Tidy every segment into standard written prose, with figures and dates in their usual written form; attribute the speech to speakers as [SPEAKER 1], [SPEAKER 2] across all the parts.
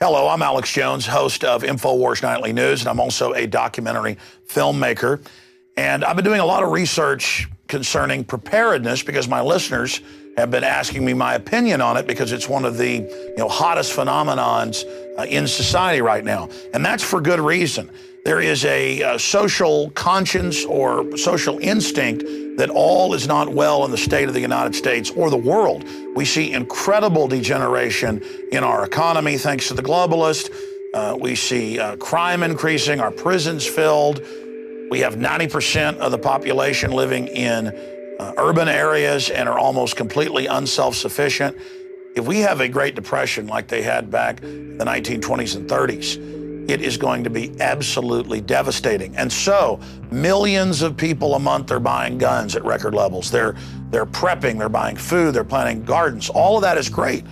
[SPEAKER 1] Hello, I'm Alex Jones, host of InfoWars Nightly News, and I'm also a documentary filmmaker. And I've been doing a lot of research concerning preparedness because my listeners have been asking me my opinion on it because it's one of the hottest phenomenons in society right now. And that's for good reason. There is a social conscience or social instinct that all is not well in the state of the United States or the world. We see incredible degeneration in our economy thanks to the globalists. We see crime increasing, our prisons filled. We have 90% of the population living in urban areas and are almost completely unself-sufficient. If we have a Great Depression like they had back in the 1920s and 30s, it is going to be absolutely devastating. And so millions of people a month are buying guns at record levels. They're prepping, they're buying food, they're planting gardens. All of that is great.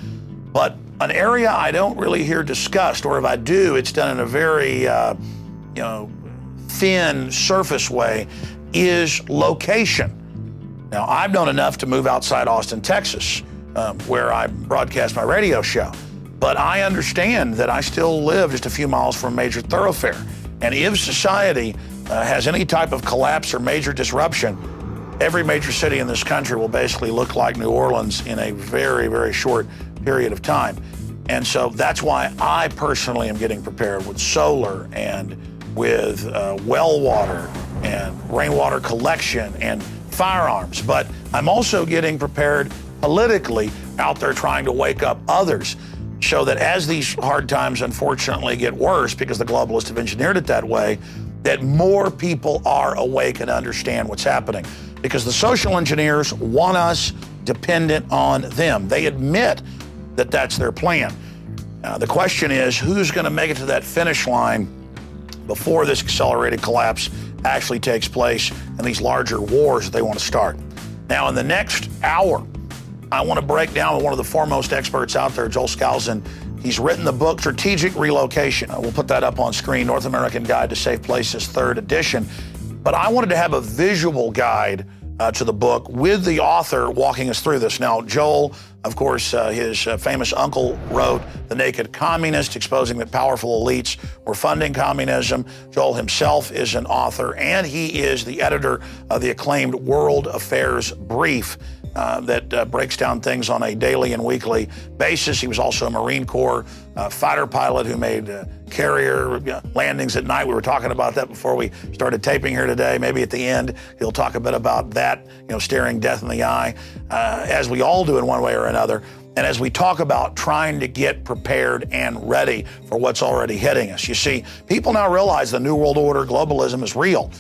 [SPEAKER 1] But an area I don't really hear discussed, or if I do, it's done in a very thin surface way, is location. Now, I've known enough to move outside Austin, Texas, where I broadcast my radio show. But I understand that I still live just a few miles from a major thoroughfare. And if society has any type of collapse or major disruption, every major city in this country will basically look like New Orleans in a very, very short period of time. And so that's why I personally am getting prepared with solar and with well water and rainwater collection and firearms. But I'm also getting prepared politically out there trying to wake up others, so that as these hard times unfortunately get worse, because the globalists have engineered it that way, that more people are awake and understand what's happening. Because the social engineers want us dependent on them. They admit that that's their plan. The question is, who's going to make it to that finish line before this accelerated collapse actually takes place and these larger wars that they want to start? Now, in the next hour, I want to break down with one of the foremost experts out there, Joel Skousen. He's written the book, Strategic Relocation. We'll put that up on screen, North American Guide to Safe Places, 3rd edition. But I wanted to have a visual guide to the book with the author walking us through this. Now, Joel, of course, his famous uncle wrote The Naked Communist, exposing that powerful elites were funding communism. Joel himself is an author, and he is the editor of the acclaimed World Affairs Brief that breaks down things on a daily and weekly basis. He was also a Marine Corps fighter pilot who made carrier landings at night. We were talking about that before we started taping here today. Maybe at the end, he'll talk a bit about that, staring death in the eye, as we all do in one way or another. And as we talk about trying to get prepared and ready for what's already hitting us. You see, people now realize the New World Order, globalism is real.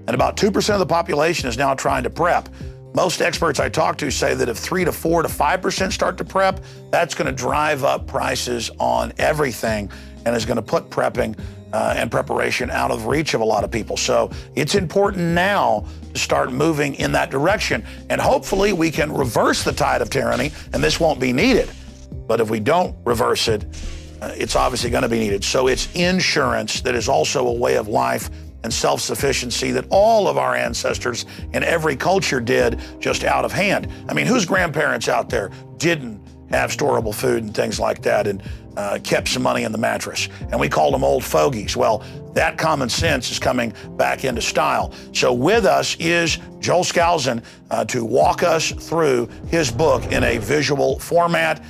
[SPEAKER 1] And about 2% of the population is now trying to prep. Most experts I talk to say that if 3 to 4 to 5% start to prep, that's going to drive up prices on everything and is going to put prepping and preparation out of reach of a lot of people. So it's important now to start moving in that direction. And hopefully we can reverse the tide of tyranny, and this won't be needed. But if we don't reverse it, it's obviously going to be needed. So it's insurance that is also a way of life and self-sufficiency that all of our ancestors in every culture did, just out of hand. I mean, whose grandparents out there didn't have storable food and things like that and kept some money in the mattress? And we called them old fogies. Well, that common sense is coming back into style. So with us is Joel Skousen to walk us through his book in a visual format.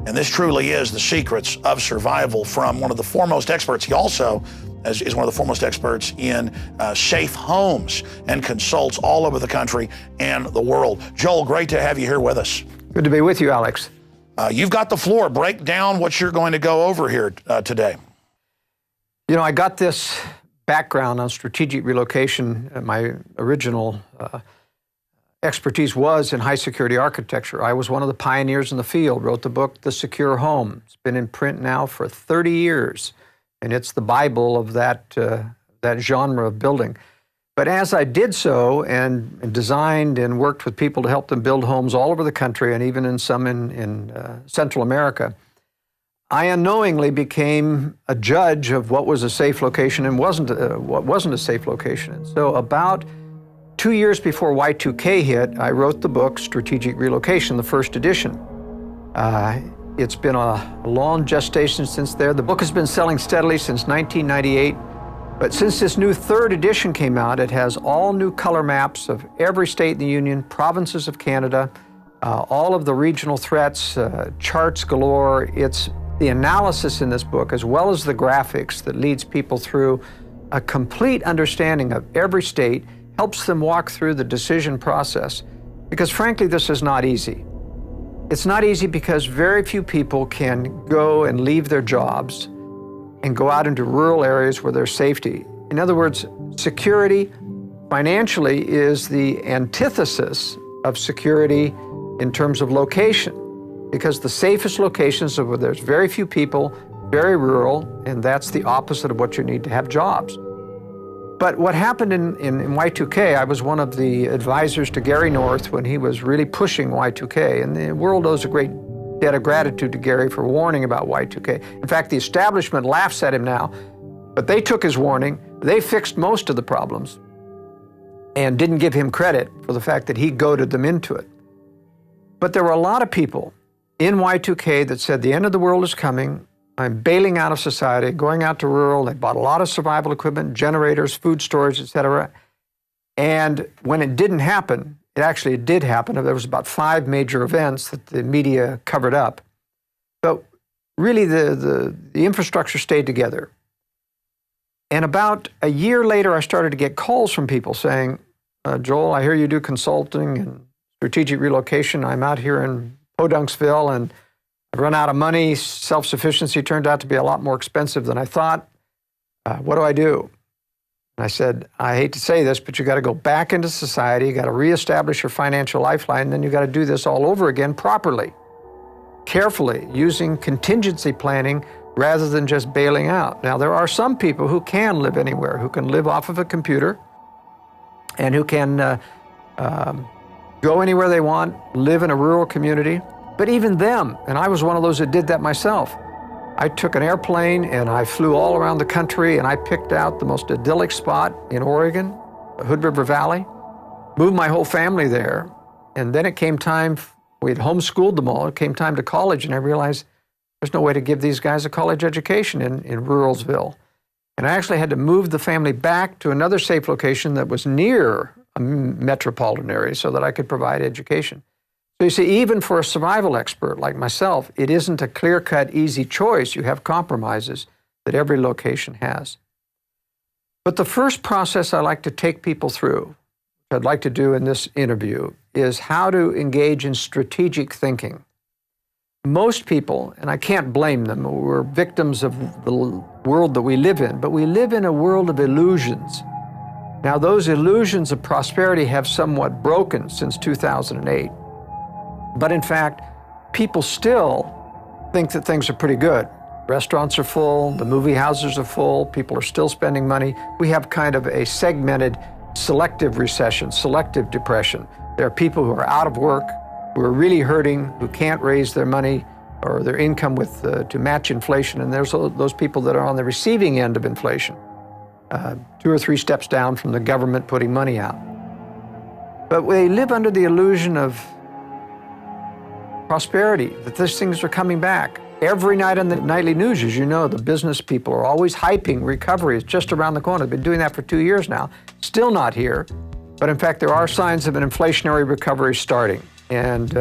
[SPEAKER 1] And this truly is the secrets of survival from one of the foremost experts. He also is one of the foremost experts in safe homes and consults all over the country and the world. Joel, great to have you here with us.
[SPEAKER 2] Good to be with you, Alex.
[SPEAKER 1] You've got the floor. Break down what you're going to go over here today.
[SPEAKER 2] I got this background on strategic relocation. My original expertise was in high security architecture. I was one of the pioneers in the field, wrote the book, The Secure Home. It's been in print now for 30 years. And it's the Bible of that genre of building. But as I did so and designed and worked with people to help them build homes all over the country and even in some in Central America, I unknowingly became a judge of what was a safe location and what wasn't a safe location. And so about 2 years before Y2K hit, I wrote the book, Strategic Relocation, the 1st edition. It's been a long gestation since there. The book has been selling steadily since 1998. But since this new third edition came out, it has all new color maps of every state in the Union, provinces of Canada, all of the regional threats, charts galore. It's the analysis in this book, as well as the graphics, that leads people through a complete understanding of every state, helps them walk through the decision process. Because frankly, this is not easy. It's not easy because very few people can go and leave their jobs and go out into rural areas where there's safety. In other words, security financially is the antithesis of security in terms of location, because the safest locations are where there's very few people, very rural, and that's the opposite of what you need to have jobs. But what happened in Y2K, I was one of the advisors to Gary North when he was really pushing Y2K, and the world owes a great debt of gratitude to Gary for warning about Y2K. In fact, the establishment laughs at him now, but they took his warning, they fixed most of the problems, and didn't give him credit for the fact that he goaded them into it. But there were a lot of people in Y2K that said the end of the world is coming, I'm bailing out of society, going out to rural. They bought a lot of survival equipment, generators, food storage, etc. And when it didn't happen, it did happen. There was about 5 major events that the media covered up. But really, the infrastructure stayed together. And about a year later, I started to get calls from people saying, Joel, I hear you do consulting and strategic relocation. I'm out here in Podunksville, and I've run out of money. Self-sufficiency turned out to be a lot more expensive than I thought. What do I do? And I said, I hate to say this, but you got to go back into society. You got to reestablish your financial lifeline. Then you got to do this all over again properly, carefully, using contingency planning rather than just bailing out. Now, there are some people who can live anywhere, who can live off of a computer and who can go anywhere they want, live in a rural community. But even them, and I was one of those that did that myself, I took an airplane and I flew all around the country and I picked out the most idyllic spot in Oregon, the Hood River Valley, moved my whole family there. And then it came time, we had homeschooled them all, it came time to college, and I realized there's no way to give these guys a college education in Ruralsville. And I actually had to move the family back to another safe location that was near a metropolitan area so that I could provide education. So you see, even for a survival expert like myself, it isn't a clear-cut, easy choice. You have compromises that every location has. But the first process I like to take people through, which I'd like to do in this interview, is how to engage in strategic thinking. Most people, and I can't blame them, we're victims of the world that we live in, but we live in a world of illusions. Now, those illusions of prosperity have somewhat broken since 2008. But in fact, people still think that things are pretty good. Restaurants are full, the movie houses are full, people are still spending money. We have kind of a segmented selective recession, selective depression. There are people who are out of work, who are really hurting, who can't raise their money or their income to match inflation. And there's those people that are on the receiving end of inflation, 2 or 3 steps down from the government putting money out. But they live under the illusion of prosperity, that these things are coming back. Every night on the nightly news, as you know, the business people are always hyping recovery. It's just around the corner. They've been doing that for 2 years now. Still not here. But in fact, there are signs of an inflationary recovery starting. And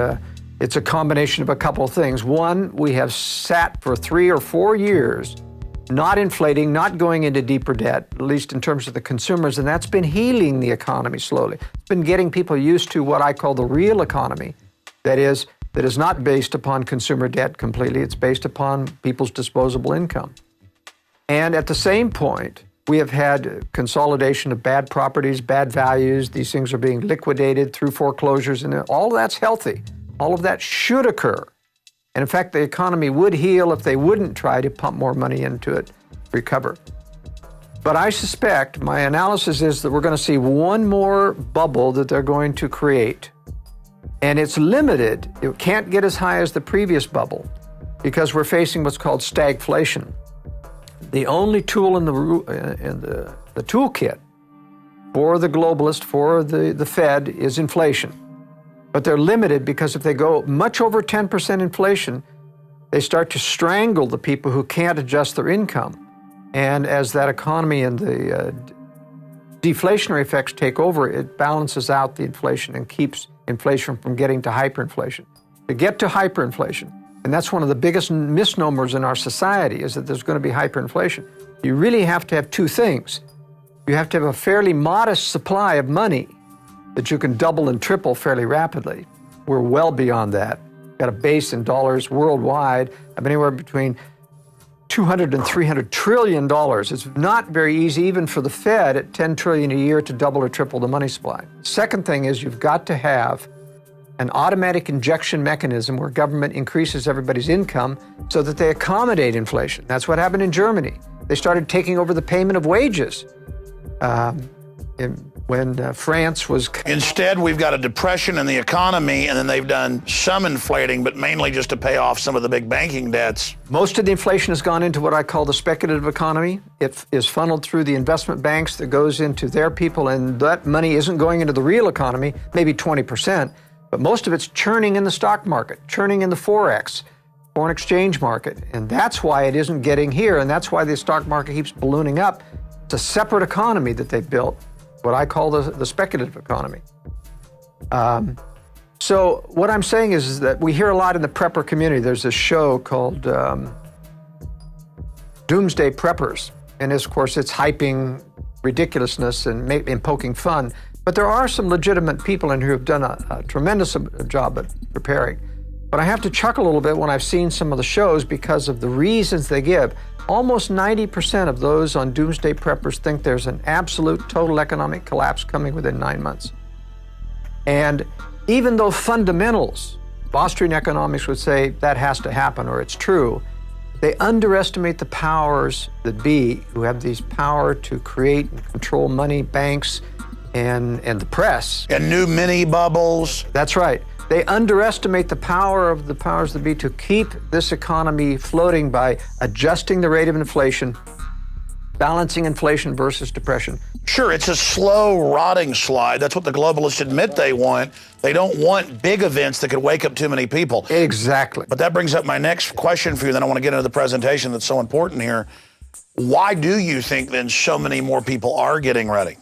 [SPEAKER 2] it's a combination of a couple of things. One, we have sat for 3 or 4 years not inflating, not going into deeper debt, at least in terms of the consumers, and that's been healing the economy slowly. It's been getting people used to what I call the real economy. That is not based upon consumer debt completely. It's based upon people's disposable income. And at the same point, we have had consolidation of bad properties, bad values. These things are being liquidated through foreclosures, and all of that's healthy. All of that should occur. And in fact, the economy would heal if they wouldn't try to pump more money into it, recover. But I suspect, my analysis is that we're going to see one more bubble that they're going to create. And it's limited. It can't get as high as the previous bubble because we're facing what's called stagflation. The only tool in the toolkit for the globalist, for the Fed, is inflation. But they're limited because if they go much over 10% inflation, they start to strangle the people who can't adjust their income. And as that economy and the deflationary effects take over, it balances out the inflation and keeps inflation from getting to hyperinflation. To get to hyperinflation, and that's one of the biggest misnomers in our society, is that there's going to be hyperinflation. You really have to have two things. You have to have a fairly modest supply of money that you can double and triple fairly rapidly. We're well beyond that. Got a base in dollars worldwide of anywhere between $200 and $300 trillion. It's not very easy, even for the Fed at $10 trillion a year, to double or triple the money supply. Second thing is you've got to have an automatic injection mechanism where government increases everybody's income so that they accommodate inflation. That's what happened in Germany. They started taking over the payment of wages when France was...
[SPEAKER 1] Instead, we've got a depression in the economy, and then they've done some inflating, but mainly just to pay off some of the big banking debts.
[SPEAKER 2] Most of the inflation has gone into what I call the speculative economy. It is funneled through the investment banks that goes into their people, and that money isn't going into the real economy, maybe 20%, but most of it's churning in the stock market, churning in the Forex, foreign exchange market, and that's why it isn't getting here, and that's why the stock market keeps ballooning up. It's a separate economy that they've built, what I call the speculative economy. So what I'm saying is that we hear a lot in the prepper community. There's a show called Doomsday Preppers, and of course it's hyping ridiculousness and poking fun. But there are some legitimate people in here who have done a tremendous job at preparing. But I have to chuckle a little bit when I've seen some of the shows because of the reasons they give. Almost 90% of those on Doomsday Preppers think there's an absolute total economic collapse coming within 9 months. And even though fundamentals, Austrian economics would say that has to happen or it's true, they underestimate the powers that be who have these power to create and control money, banks, and the press.
[SPEAKER 1] And new mini bubbles.
[SPEAKER 2] That's right. They underestimate the power of the powers that be to keep this economy floating by adjusting the rate of inflation, balancing inflation versus depression.
[SPEAKER 1] Sure, it's a slow, rotting slide. That's what the globalists admit they want. They don't want big events that could wake up too many people.
[SPEAKER 2] Exactly.
[SPEAKER 1] But that brings up my next question for you, then I want to get into the presentation that's so important here. Why do you think then so many more people are getting ready?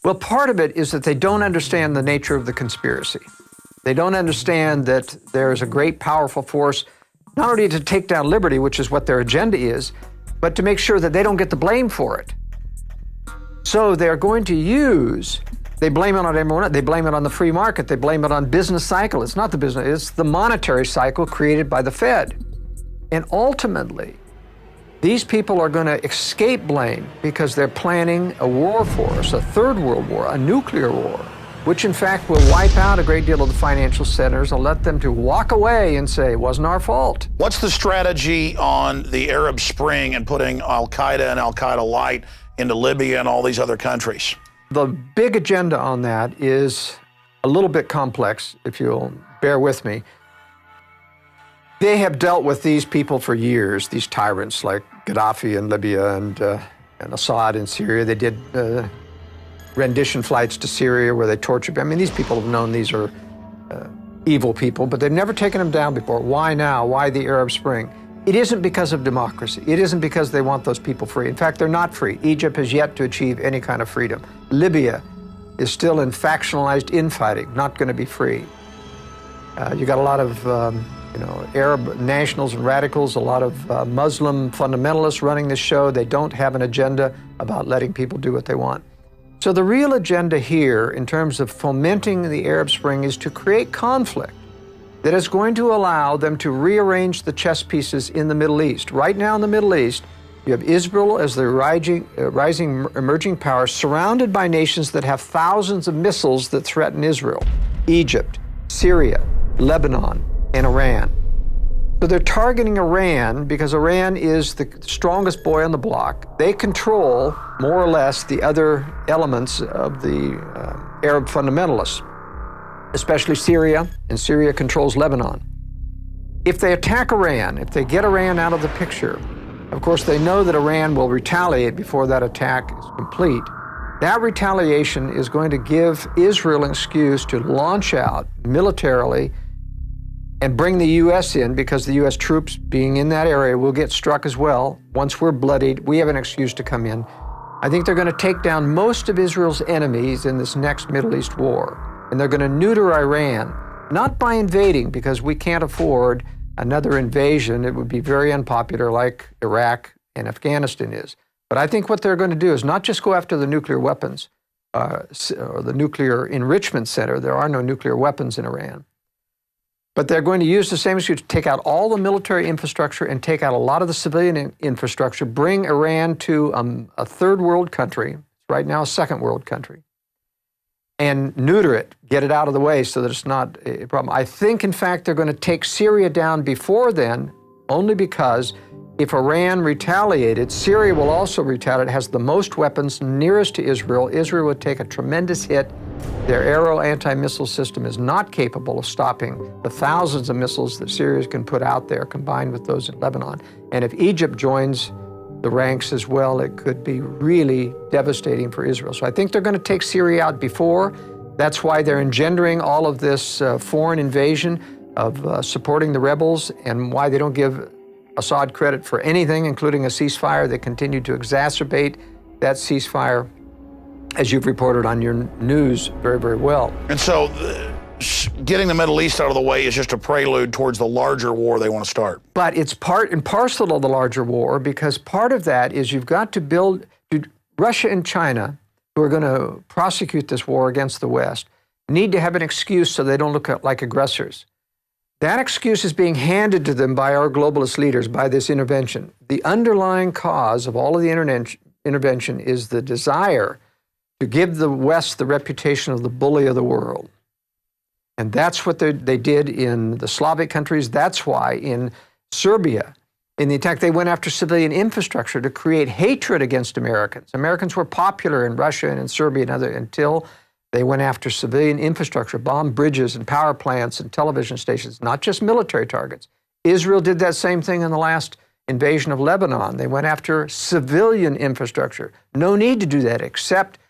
[SPEAKER 2] Well, part of it is that they don't understand the nature of the conspiracy. They don't understand that there is a great, powerful force, not only to take down liberty, which is what their agenda is, but to make sure that they don't get the blame for it. So they're going to they blame it on everyone. They blame it on the free market. They blame it on business cycle. It's not the business, it's the monetary cycle created by the Fed. And ultimately, these people are going to escape blame because they're planning a war for us, a third world war, a nuclear war, which in fact will wipe out a great deal of the financial centers and let them to walk away and say, it wasn't our fault.
[SPEAKER 1] What's the strategy on the Arab Spring and putting Al-Qaeda and Al-Qaeda Light into Libya and all these other countries?
[SPEAKER 2] The big agenda on that is a little bit complex, if you'll bear with me. They have dealt with these people for years, these tyrants like Gaddafi in Libya and Assad in Syria. They did rendition flights to Syria where they tortured people. I mean, these people have known these are evil people, but they've never taken them down before. Why now? Why the Arab Spring? It isn't because of democracy. It isn't because they want those people free. In fact, they're not free. Egypt has yet to achieve any kind of freedom. Libya is still in factionalized infighting, not going to be free. You got a lot of Arab nationals and radicals, a lot of Muslim fundamentalists running this show. They don't have an agenda about letting people do what they want. So the real agenda here, in terms of fomenting the Arab Spring, is to create conflict that is going to allow them to rearrange the chess pieces in the Middle East. Right now in the Middle East, you have Israel as the rising emerging power, surrounded by nations that have thousands of missiles that threaten Israel: Egypt, Syria, Lebanon, and Iran. So they're targeting Iran because Iran is the strongest boy on the block. They control, more or less, the other elements of the Arab fundamentalists, especially Syria, and Syria controls Lebanon. If they attack Iran, if they get Iran out of the picture, of course they know that Iran will retaliate before that attack is complete. That retaliation is going to give Israel an excuse to launch out militarily and bring the U.S. in, because the U.S. troops being in that area will get struck as well. Once we're bloodied, we have an excuse to come in. I think they're going to take down most of Israel's enemies in this next Middle East war. And they're going to neuter Iran, not by invading, because we can't afford another invasion. It would be very unpopular, like Iraq and Afghanistan is. But I think what they're going to do is not just go after the nuclear weapons, or the nuclear enrichment center. There are no nuclear weapons in Iran. But they're going to use the same excuse to take out all the military infrastructure and take out a lot of the civilian infrastructure, bring Iran to a third world country, right now a second world country, and neuter it, get it out of the way so that it's not a problem. I think, in fact, they're going to take Syria down before then, only because if Iran retaliated, Syria will also retaliate. It has the most weapons nearest to Israel. Israel would take a tremendous hit. Their Arrow anti-missile system is not capable of stopping the thousands of missiles that Syria can put out there, combined with those in Lebanon. And if Egypt joins the ranks as well, it could be really devastating for Israel. So I think they're going to take Syria out before. That's why they're engendering all of this foreign invasion of supporting the rebels, and why they don't give Assad credit for anything, including a ceasefire. They continue to exacerbate that ceasefire, as you've reported on your news very, very well.
[SPEAKER 1] And so getting the Middle East out of the way is just a prelude towards the larger war they want to start.
[SPEAKER 2] But it's part and parcel of the larger war, because part of that is you've got to build, Russia and China, who are going to prosecute this war against the West, need to have an excuse so they don't look like aggressors. That excuse is being handed to them by our globalist leaders, by this intervention. The underlying cause of all of the intervention is the desire to give the West the reputation of the bully of the world. And that's what they did in the Slavic countries. That's why in Serbia, in the attack, they went after civilian infrastructure to create hatred against Americans. Americans were popular in Russia and in Serbia and other, until they went after civilian infrastructure, bombed bridges and power plants and television stations, not just military targets. Israel did that same thing in the last invasion of Lebanon. They went after civilian infrastructure. No need to do that except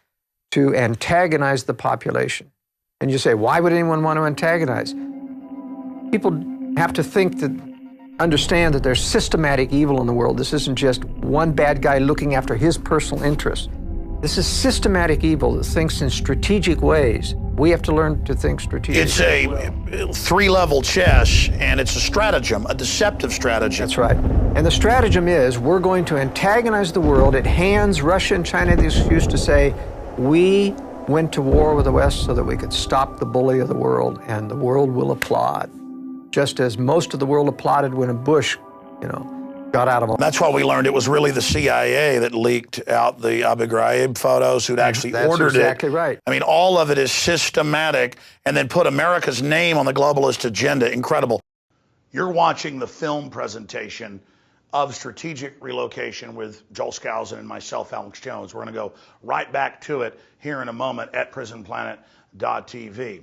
[SPEAKER 2] to antagonize the population. And you say, why would anyone want to antagonize? People have to understand that there's systematic evil in the world. This isn't just one bad guy looking after his personal interests. This is systematic evil that thinks in strategic ways. We have to learn to think strategically.
[SPEAKER 1] It's a three-level chess, and it's a stratagem, a deceptive stratagem.
[SPEAKER 2] That's right. And the stratagem is, we're going to antagonize the world. It hands Russia and China the excuse to say, we went to war with the West so that we could stop the bully of the world, and the world will applaud. Just as most of the world applauded when Bush, got out of.
[SPEAKER 1] That's why we learned it was really the CIA that leaked out the Abu Ghraib photos, who'd actually ordered it.
[SPEAKER 2] That's exactly right.
[SPEAKER 1] I mean, all of it is systematic, and then put America's name on the globalist agenda. Incredible. You're watching the film presentation of Strategic Relocation with Joel Skousen and myself, Alex Jones. We're going to go right back to it here in a moment at prisonplanet.tv.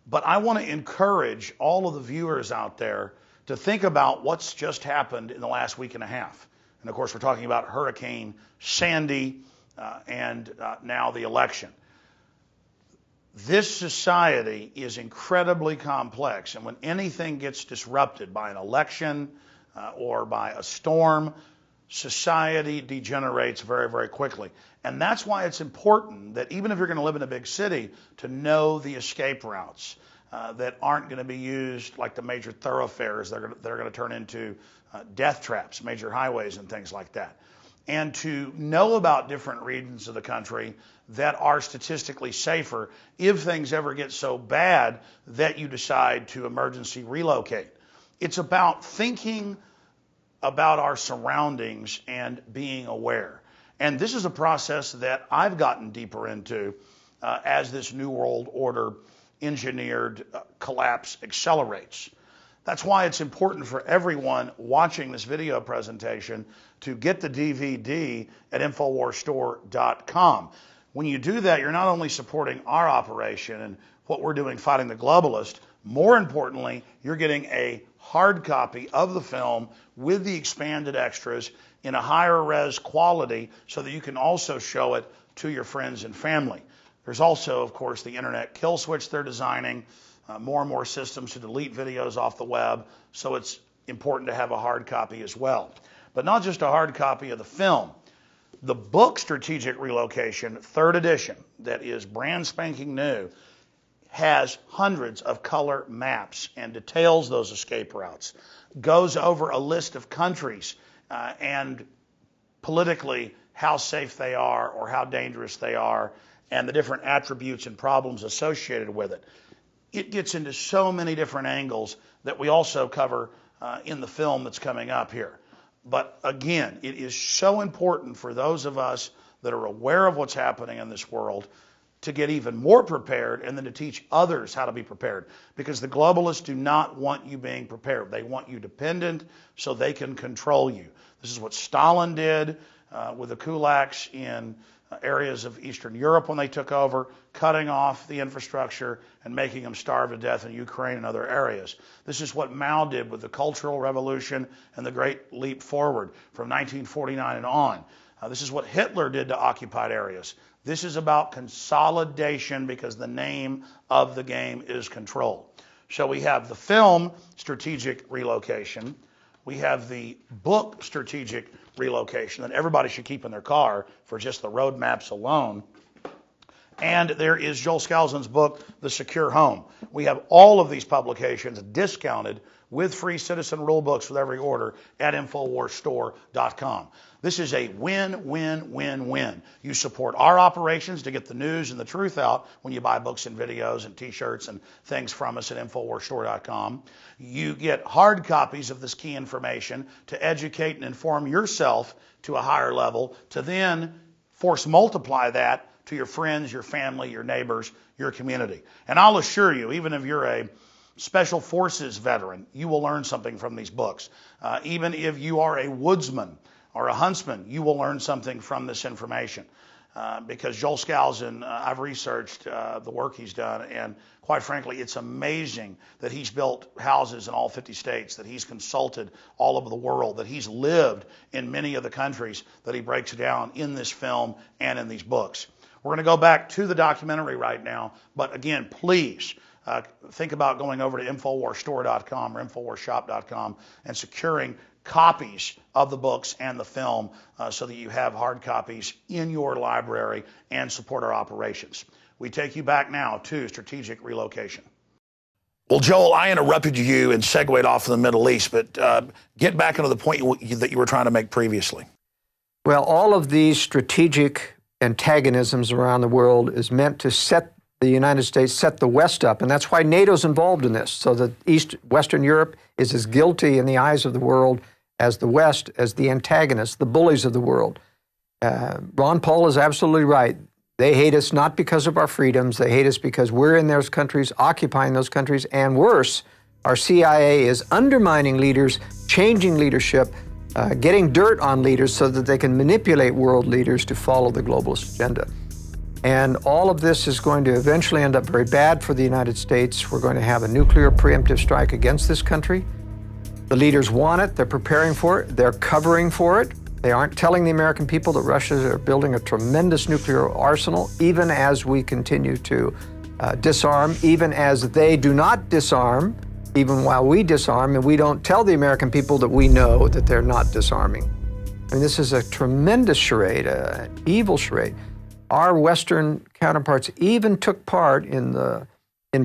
[SPEAKER 1] But I want to encourage all of the viewers out there to think about what's just happened in the last week and a half. And of course, we're talking about Hurricane Sandy and now the election. This society is incredibly complex, and when anything gets disrupted by an election or by a storm, society degenerates very, very quickly. And that's why it's important that even if you're going to live in a big city, to know the escape routes that aren't going to be used like the major thoroughfares that are going to turn into death traps, major highways and things like that. And to know about different regions of the country that are statistically safer if things ever get so bad that you decide to emergency relocate. It's about thinking about our surroundings and being aware. And this is a process that I've gotten deeper into as this New World Order engineered collapse accelerates. That's why it's important for everyone watching this video presentation to get the DVD at InfoWarsStore.com. When you do that, you're not only supporting our operation and what we're doing fighting the globalist, more importantly, you're getting a hard copy of the film with the expanded extras in a higher res quality so that you can also show it to your friends and family. There's also, of course, the internet kill switch they're designing more and more systems to delete videos off the web, so it's important to have a hard copy as well. But not just a hard copy of the film. The book Strategic Relocation, 3rd edition, that is brand spanking new, has hundreds of color maps and details those escape routes, goes over a list of countries and politically how safe they are or how dangerous they are, and the different attributes and problems associated with it. It gets into so many different angles that we also cover in the film that's coming up here. But again, it is so important for those of us that are aware of what's happening in this world to get even more prepared, and then to teach others how to be prepared. Because the globalists do not want you being prepared. They want you dependent so they can control you. This is what Stalin did with the kulaks in areas of Eastern Europe when they took over, cutting off the infrastructure and making them starve to death in Ukraine and other areas. This is what Mao did with the Cultural Revolution and the Great Leap Forward from 1949 and on. This is what Hitler did to occupied areas. This is about consolidation, because the name of the game is control. So we have the film Strategic Relocation. We have the book Strategic Relocation that everybody should keep in their car for just the road maps alone. And there is Joel Skousen's book, The Secure Home. We have all of these publications discounted with free citizen rule books with every order at InfoWarsStore.com. This is a win, win, win, win. You support our operations to get the news and the truth out when you buy books and videos and t-shirts and things from us at InfoWarsStore.com. You get hard copies of this key information to educate and inform yourself to a higher level, to then force multiply that to your friends, your family, your neighbors, your community. And I'll assure you, even if you're a Special Forces veteran, you will learn something from these books. Even if you are a woodsman or a huntsman, you will learn something from this information. Because Joel Skousen, I've researched the work he's done, and quite frankly, it's amazing that he's built houses in all 50 states, that he's consulted all over the world, that he's lived in many of the countries that he breaks down in this film and in these books. We're going to go back to the documentary right now, but again, please think about going over to InfoWarsStore.com or InfoWarsShop.com and securing copies of the books and the film so that you have hard copies in your library and support our operations. We take you back now to Strategic Relocation. Well, Joel, I interrupted you and segued off in the Middle East, but get back into the point that you were trying to make previously.
[SPEAKER 2] Well, all of these strategic antagonisms around the world is meant to set the United States, set the West up, and that's why NATO's involved in this, so that Western Europe is as guilty in the eyes of the world as the West, as the antagonists, the bullies of the world. Ron Paul is absolutely right. They hate us not because of our freedoms. They hate us because we're in those countries, occupying those countries, and worse, our CIA is undermining leaders, changing leadership, getting dirt on leaders so that they can manipulate world leaders to follow the globalist agenda. And all of this is going to eventually end up very bad for the United States. We're going to have a nuclear preemptive strike against this country. The leaders want it. They're preparing for it. They're covering for it. They aren't telling the American people that Russia is building a tremendous nuclear arsenal, even as we continue to disarm, even as they do not disarm, even while we disarm, and we don't tell the American people that we know that they're not disarming. I mean, this is a tremendous charade, an evil charade. Our Western counterparts even took part in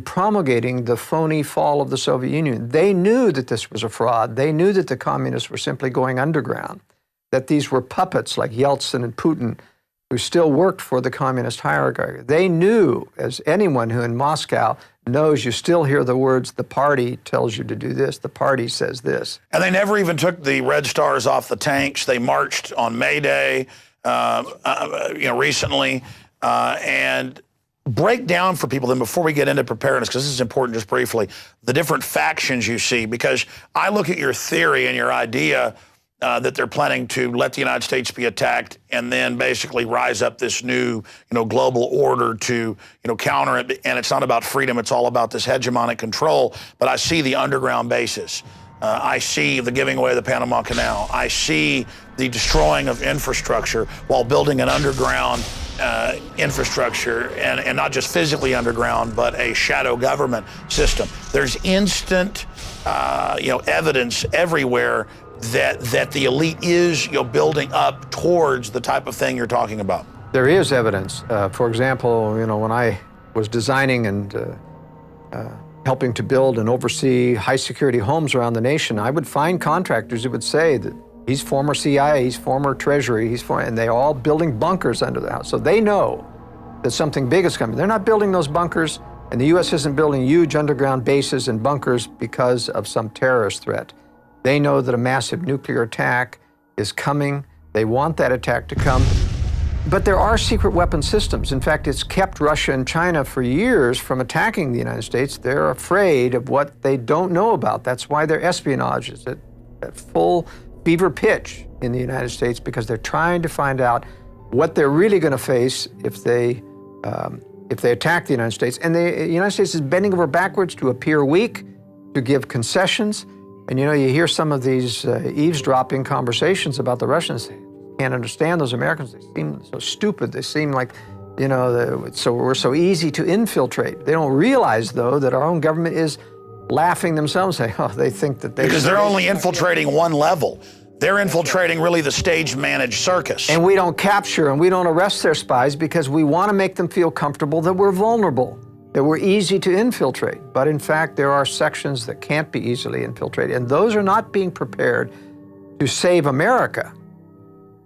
[SPEAKER 2] promulgating the phony fall of the Soviet Union. They knew that this was a fraud. They knew that the communists were simply going underground, that these were puppets like Yeltsin and Putin who still worked for the communist hierarchy. They knew, as anyone who in Moscow knows, you still hear the words, the party tells you to do this, the party says this.
[SPEAKER 1] And they never even took the red stars off the tanks. They marched on May Day, recently, and break down for people then before we get into preparedness, because this is important just briefly, the different factions you see, because I look at your theory and your idea that they're planning to let the United States be attacked and then basically rise up this new, global order to, counter it. And it's not about freedom. It's all about this hegemonic control. But I see the underground bases. I see the giving away of the Panama Canal. I see the destroying of infrastructure while building an underground infrastructure, and not just physically underground, but a shadow government system. There's instant, evidence everywhere that the elite is, building up towards the type of thing you're talking about.
[SPEAKER 2] There is evidence. For example, when I was designing and helping to build and oversee high security homes around the nation, I would find contractors who would say that he's former CIA, he's former Treasury, and they're all building bunkers under the house. So they know that something big is coming. They're not building those bunkers, and the U.S. isn't building huge underground bases and bunkers because of some terrorist threat. They know that a massive nuclear attack is coming. They want that attack to come. But there are secret weapon systems. In fact, it's kept Russia and China for years from attacking the United States. They're afraid of what they don't know about. That's why their espionage is at full fever pitch in the United States, because they're trying to find out what they're really going to face if they attack the United States. And the United States is bending over backwards to appear weak, to give concessions. And you hear some of these eavesdropping conversations about the Russians. Can't understand those Americans. They seem so stupid. They seem like, so we're so easy to infiltrate. They don't realize, though, that our own government is laughing themselves, saying, they think that
[SPEAKER 1] because they're only infiltrating one level. They're infiltrating really the stage-managed circus.
[SPEAKER 2] And we don't capture and we don't arrest their spies because we want to make them feel comfortable that we're vulnerable, that we're easy to infiltrate. But in fact, there are sections that can't be easily infiltrated, and those are not being prepared to save America.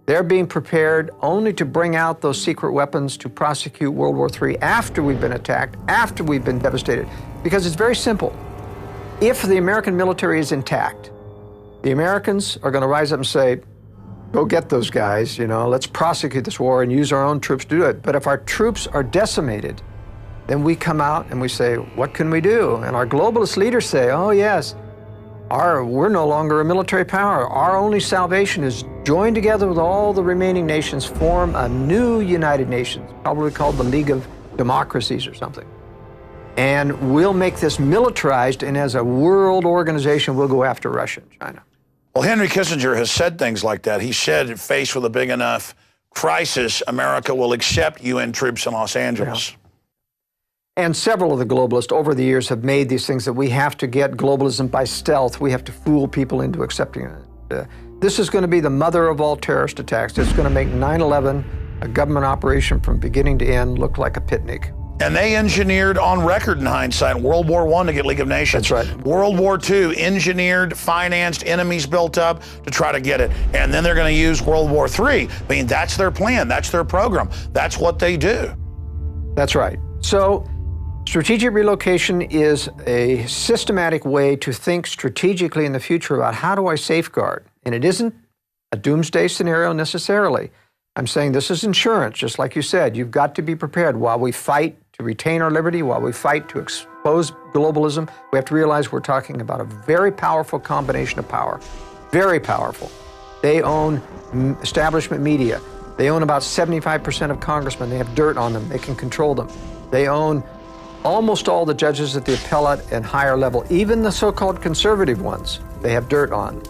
[SPEAKER 2] They're being prepared only to bring out those secret weapons to prosecute World War III after we've been attacked, after we've been devastated. Because it's very simple. If the American military is intact, the Americans are going to rise up and say, go get those guys, let's prosecute this war and use our own troops to do it. But if our troops are decimated, then we come out and we say, what can we do? And our globalist leaders say, oh yes, we're no longer a military power. Our only salvation is join together with all the remaining nations, form a new United Nations, probably called the League of Democracies or something. And we'll make this militarized, and as a world organization, we'll go after Russia and China.
[SPEAKER 1] Well, Henry Kissinger has said things like that. He said, faced with a big enough crisis, America will accept UN troops in Los Angeles.
[SPEAKER 2] Yeah. And several of the globalists over the years have made these things that we have to get globalism by stealth. We have to fool people into accepting it. This is going to be the mother of all terrorist attacks. It's going to make 9/11, a government operation from beginning to end, look like a picnic.
[SPEAKER 1] And they engineered, on record in hindsight, World War I to get League of Nations.
[SPEAKER 2] That's right.
[SPEAKER 1] World War II, engineered, financed, enemies built up to try to get it. And then they're going to use World War III. That's their plan. That's their program. That's what they do.
[SPEAKER 2] That's right. So strategic relocation is a systematic way to think strategically in the future about how do I safeguard? And it isn't a doomsday scenario necessarily. I'm saying this is insurance, just like you said. You've got to be prepared while we fight to retain our liberty, while we fight to expose globalism. We have to realize we're talking about a very powerful combination of power, very powerful. They own establishment media. They own about 75% of congressmen. They have dirt on them. They can control them. They own almost all the judges at the appellate and higher level, even the so-called conservative ones, they have dirt on.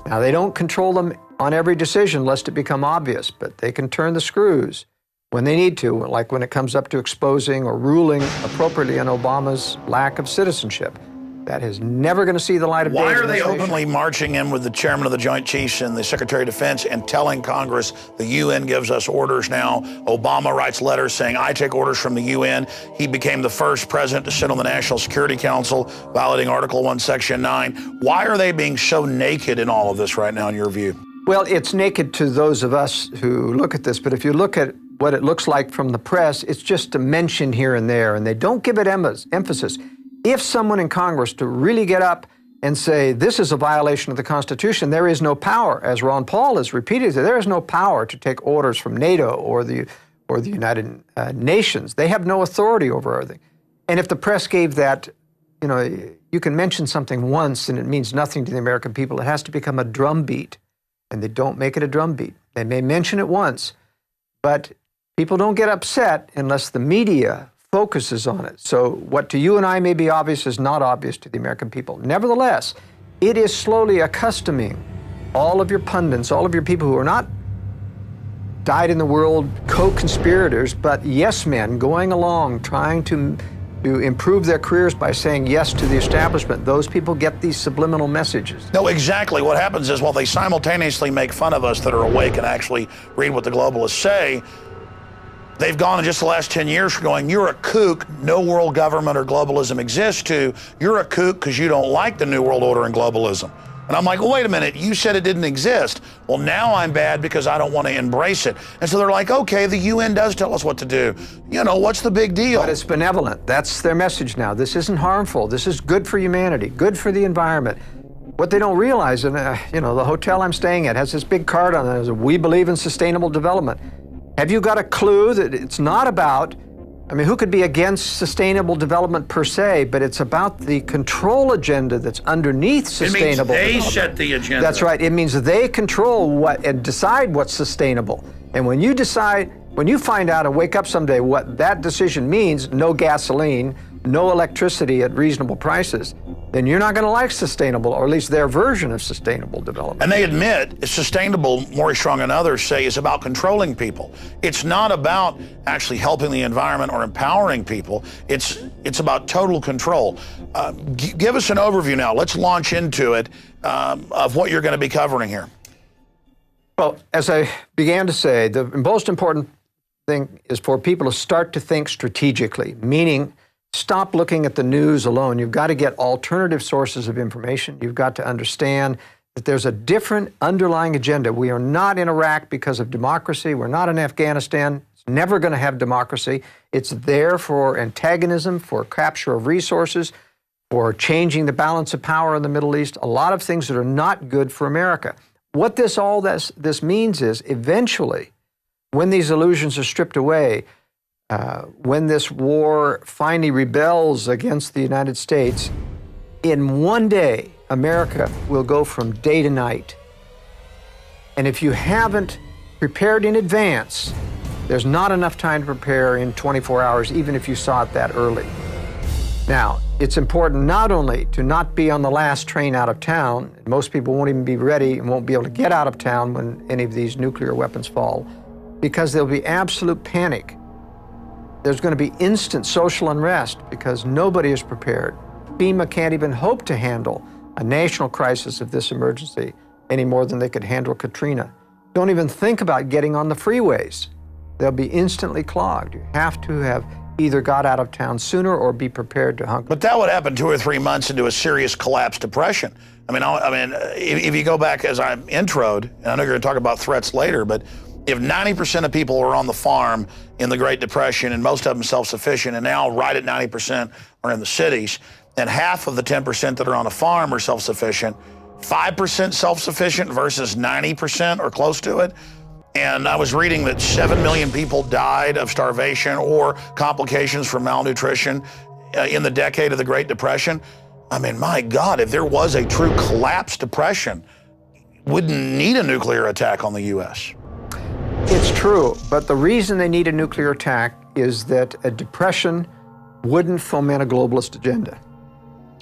[SPEAKER 2] Now, they don't control them on every decision lest it become obvious, but they can turn the screws when they need to, like when it comes up to exposing or ruling appropriately on Obama's lack of citizenship. That is never going to see the light of day.
[SPEAKER 1] Why are they openly marching in with the chairman of the Joint Chiefs and the Secretary of Defense and telling Congress the UN gives us orders now? Obama writes letters saying, I take orders from the UN. He became the first president to sit on the National Security Council, violating Article 1, Section 9. Why are they being so naked in all of this right now, in your view?
[SPEAKER 2] Well, it's naked to those of us who look at this, but if you look at what it looks like from the press, it's just a mention here and there, and they don't give it emphasis. If someone in Congress to really get up and say, this is a violation of the Constitution, there is no power, as Ron Paul has repeated, there is no power to take orders from NATO or the United Nations. They have no authority over everything. And if the press gave that, you can mention something once and it means nothing to the American people. It has to become a drumbeat, and they don't make it a drumbeat. They may mention it once, but people don't get upset unless the media focuses on it. So what to you and I may be obvious is not obvious to the American people. Nevertheless, it is slowly accustoming all of your pundits, all of your people who are not dyed in the world co-conspirators, but yes men going along trying to improve their careers by saying yes to the establishment. Those people get these subliminal messages.
[SPEAKER 1] No, exactly. What happens is while they simultaneously make fun of us that are awake and actually read what the globalists say, they've gone in just the last 10 years from going, you're a kook, no world government or globalism exists, to you're a kook because you don't like the New World Order and globalism. And I'm like, well, wait a minute, you said it didn't exist. Well, now I'm bad because I don't want to embrace it. And so they're like, okay, the UN does tell us what to do. You know, what's the big deal?
[SPEAKER 2] But it's benevolent. That's their message now. This isn't harmful. This is good for humanity, good for the environment. What they don't realize, and you know, the hotel I'm staying at has this big card on it, we believe in sustainable development. Have you got a clue that it's not about, I mean, who could be against sustainable development per se, but it's about the control agenda that's underneath sustainable development.
[SPEAKER 1] It means they set the agenda.
[SPEAKER 2] That's right. It means they control what and decide what's sustainable. And when you decide, when you find out and wake up someday what that decision means, no gasoline, no electricity at reasonable prices, then you're not going to like sustainable, or at least their version of sustainable development.
[SPEAKER 1] And they admit sustainable, Maurice Strong and others say, is about controlling people. It's not about actually helping the environment or empowering people. It's about total control. Give us an overview now. Let's launch into it of what you're going to be covering here.
[SPEAKER 2] Well, as I began to say, the most important thing is for people to start to think strategically, meaning stop looking at the news alone. You've got to get alternative sources of information. You've got to understand that there's a different underlying agenda. We are not in Iraq because of democracy. We're not in Afghanistan. It's never going to have democracy. It's there for antagonism, for capture of resources, for changing the balance of power in the Middle East, a lot of things that are not good for America. What this means is eventually, when these illusions are stripped away, when this war finally rebels against the United States, in one day, America will go from day to night. And if you haven't prepared in advance, there's not enough time to prepare in 24 hours, even if you saw it that early. Now, it's important not only to not be on the last train out of town, and most people won't even be ready and won't be able to get out of town when any of these nuclear weapons fall, because there'll be absolute panic. There's going to be instant social unrest because nobody is prepared. FEMA can't even hope to handle a national crisis of this emergency any more than they could handle Katrina. Don't even think about getting on the freeways. They'll be instantly clogged. You have to have either got out of town sooner or be prepared to hunker.
[SPEAKER 1] But that would happen 2 or 3 months into a serious collapse depression. I mean, if you go back as I introed, and I know you're going to talk about threats later, but if 90% of people were on the farm in the Great Depression and most of them self-sufficient, and now right at 90% are in the cities, and half of the 10% that are on a farm are self-sufficient, 5% self-sufficient versus 90% or close to it. And I was reading that 7 million people died of starvation or complications from malnutrition in the decade of the Great Depression. I mean, my God, if there was a true collapse depression, wouldn't need a nuclear attack on the U.S.
[SPEAKER 2] It's true, but the reason they need a nuclear attack is that a depression wouldn't foment a globalist agenda.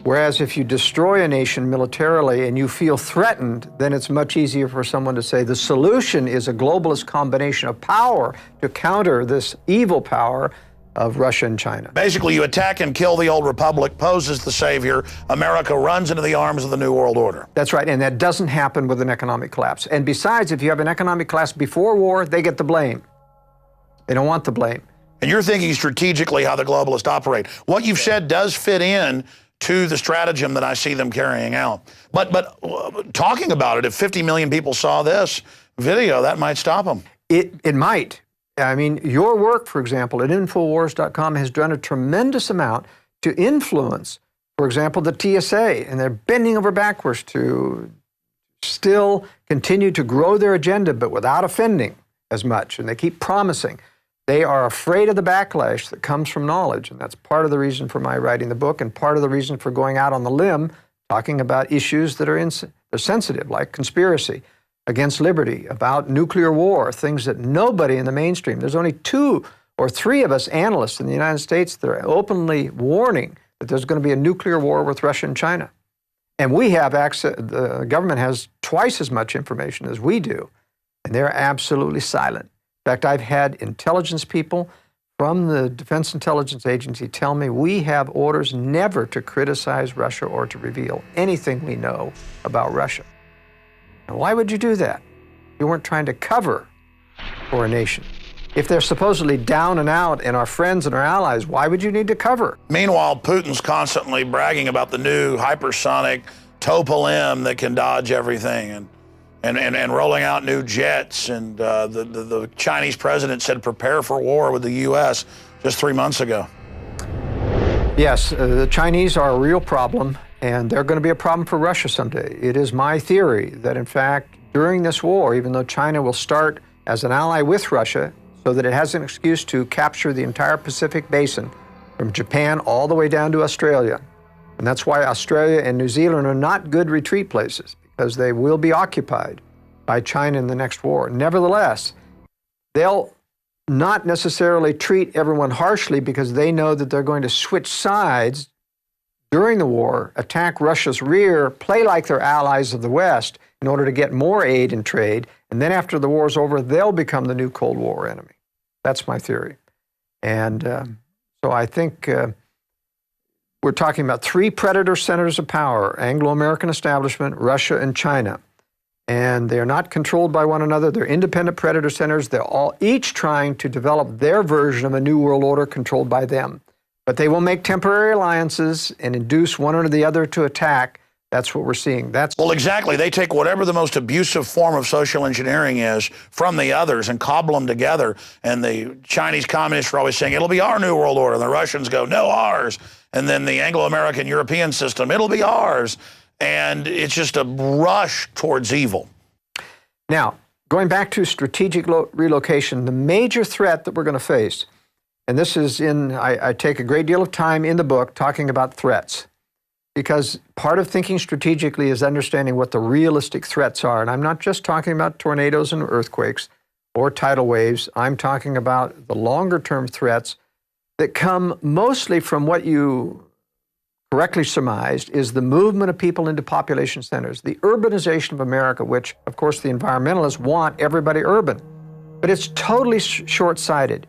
[SPEAKER 2] Whereas if you destroy a nation militarily and you feel threatened, then it's much easier for someone to say the solution is a globalist combination of power to counter this evil power of Russia and China.
[SPEAKER 1] Basically, you attack and kill the old republic, pose as the savior. America runs into the arms of the New World Order.
[SPEAKER 2] That's right, and that doesn't happen with an economic collapse. And besides, if you have an economic collapse before war, they get the blame. They don't want the blame.
[SPEAKER 1] And you're thinking strategically how the globalists operate. What you've said does fit in to the stratagem that I see them carrying out. But talking about it, if 50 million people saw this video, that might stop them.
[SPEAKER 2] It might. I mean, your work, for example, at Infowars.com has done a tremendous amount to influence, for example, the TSA, and they're bending over backwards to still continue to grow their agenda, but without offending as much. And they keep promising. They are afraid of the backlash that comes from knowledge, and that's part of the reason for my writing the book and part of the reason for going out on the limb talking about issues that are sensitive, like conspiracy against liberty, about nuclear war, things that nobody in the mainstream, there's only 2 or 3 of us analysts in the United States that are openly warning that there's going to be a nuclear war with Russia and China. And we have access, the government has twice as much information as we do, and they're absolutely silent. fact, I've had intelligence people from the Defense Intelligence Agency tell me we have orders never to criticize Russia or to reveal anything we know about Russia. Now, why would you do that? You weren't trying to cover for a nation. If they're supposedly down and out and our friends and our allies, why would you need to cover?
[SPEAKER 1] Meanwhile, Putin's constantly bragging about the new hypersonic Tupolev that can dodge everything and rolling out new jets. And the Chinese president said prepare for war with the U.S. just 3 months ago.
[SPEAKER 2] Yes, the Chinese are a real problem, and they're going to be a problem for Russia someday. It is my theory that, in fact, during this war, even though China will start as an ally with Russia so that it has an excuse to capture the entire Pacific Basin from Japan all the way down to Australia. And that's why Australia and New Zealand are not good retreat places, because they will be occupied by China in the next war. Nevertheless, they'll not necessarily treat everyone harshly because they know that they're going to switch sides during the war, attack Russia's rear, play like they're allies of the West in order to get more aid and trade, and then after the war's over, they'll become the new Cold War enemy. That's my theory. And so I think we're talking about three predator centers of power: Anglo-American establishment, Russia, and China. And they're not controlled by one another. They're independent predator centers. They're all each trying to develop their version of a new world order controlled by them. But they will make temporary alliances and induce one or the other to attack. That's what we're seeing.
[SPEAKER 1] Well, exactly. They take whatever the most abusive form of social engineering is from the others and cobble them together. And the Chinese communists are always saying, it'll be our new world order. And the Russians go, no, ours. And then the Anglo-American European system, it'll be ours. And it's just a rush towards evil.
[SPEAKER 2] Now, going back to strategic relocation, the major threat that we're going to face, and this is I take a great deal of time in the book talking about threats, because part of thinking strategically is understanding what the realistic threats are. And I'm not just talking about tornadoes and earthquakes or tidal waves. I'm talking about the longer-term threats that come mostly from what you correctly surmised is the movement of people into population centers, the urbanization of America, which, of course, the environmentalists want everybody urban. But it's totally short-sighted,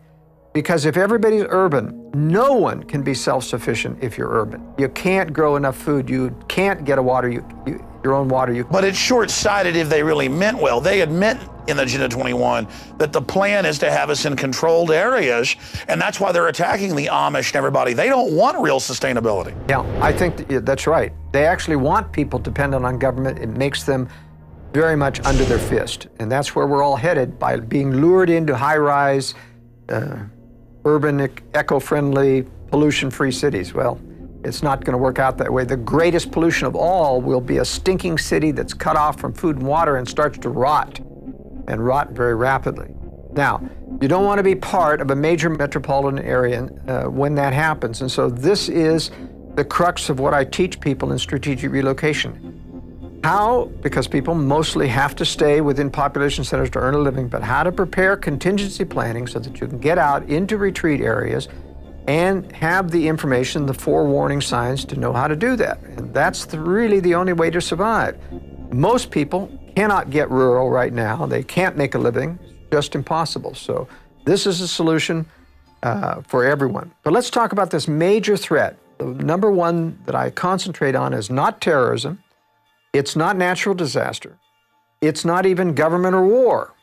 [SPEAKER 2] because if everybody's urban, no one can be self-sufficient if you're urban. You can't grow enough food. You can't get your own water.
[SPEAKER 1] But it's short-sighted if they really meant well. They admit in Agenda 21 that the plan is to have us in controlled areas, and that's why they're attacking the Amish and everybody. They don't want real sustainability.
[SPEAKER 2] Yeah, I think that's right. They actually want people dependent on government. It makes them very much under their fist, and that's where we're all headed by being lured into high-rise, urban, eco-friendly, pollution-free cities. Well, it's not going to work out that way. The greatest pollution of all will be a stinking city that's cut off from food and water and starts to rot, and rot very rapidly. Now, you don't want to be part of a major metropolitan area when that happens. And so this is the crux of what I teach people in strategic relocation. How, because people mostly have to stay within population centers to earn a living, but how to prepare contingency planning so that you can get out into retreat areas and have the information, the forewarning signs to know how to do that. And that's really the only way to survive. Most people cannot get rural right now. They can't make a living. It's just impossible. So this is a solution for everyone. But let's talk about this major threat. The number one that I concentrate on is not terrorism. It's not natural disaster. It's not even government or war.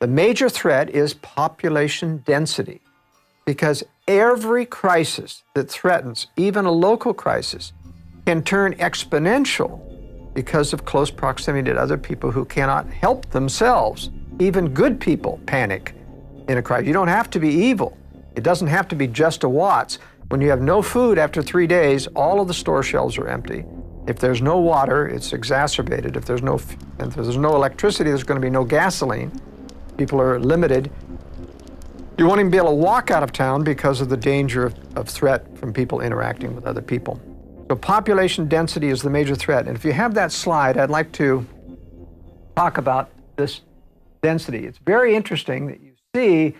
[SPEAKER 2] The major threat is population density, because every crisis that threatens, even a local crisis, can turn exponential because of close proximity to other people who cannot help themselves. Even good people panic in a crisis. You don't have to be evil. It doesn't have to be just a Watts. When you have no food after 3 days, all of the store shelves are empty. If there's no water, it's exacerbated. If there's no electricity, there's going to be no gasoline. People are limited. You won't even be able to walk out of town because of the danger of threat from people interacting with other people. So population density is the major threat. And if you have that slide, I'd like to talk about this density. It's very interesting that you see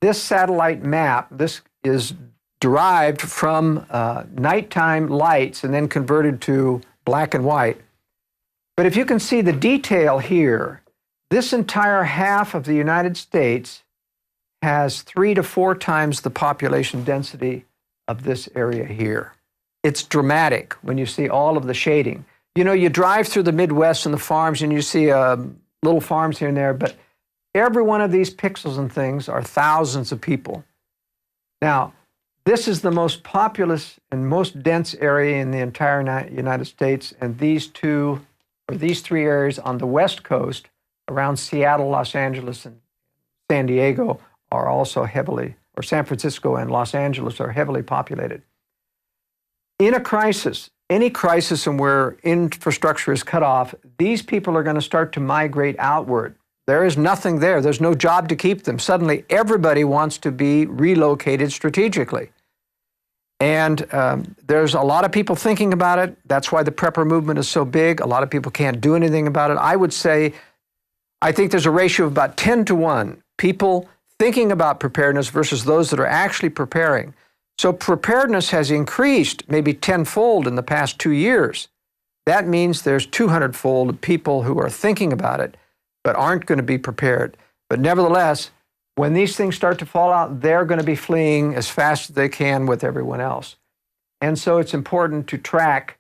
[SPEAKER 2] this satellite map. This is derived from nighttime lights and then converted to black and white. But if you can see the detail here, this entire half of the United States has 3 to 4 times the population density of this area here. It's dramatic when you see all of the shading. You know, you drive through the Midwest and the farms and you see little farms here and there, but every one of these pixels and things are thousands of people. Now, this is the most populous and most dense area in the entire United States, and these 3 areas on the West Coast around Seattle, Los Angeles, and San Diego are also heavily, or San Francisco and Los Angeles are heavily populated. In a crisis, any crisis in where infrastructure is cut off, these people are going to start to migrate outward. There is nothing there. There's no job to keep them. Suddenly, everybody wants to be relocated strategically. And there's a lot of people thinking about it. That's why the prepper movement is so big. A lot of people can't do anything about it. I would say, I think there's a ratio of about 10 to 1, people thinking about preparedness versus those that are actually preparing. So preparedness has increased maybe 10-fold in the past 2 years. That means there's 200-fold people who are thinking about it, but aren't going to be prepared. But nevertheless, when these things start to fall out, they're going to be fleeing as fast as they can with everyone else. And so it's important to track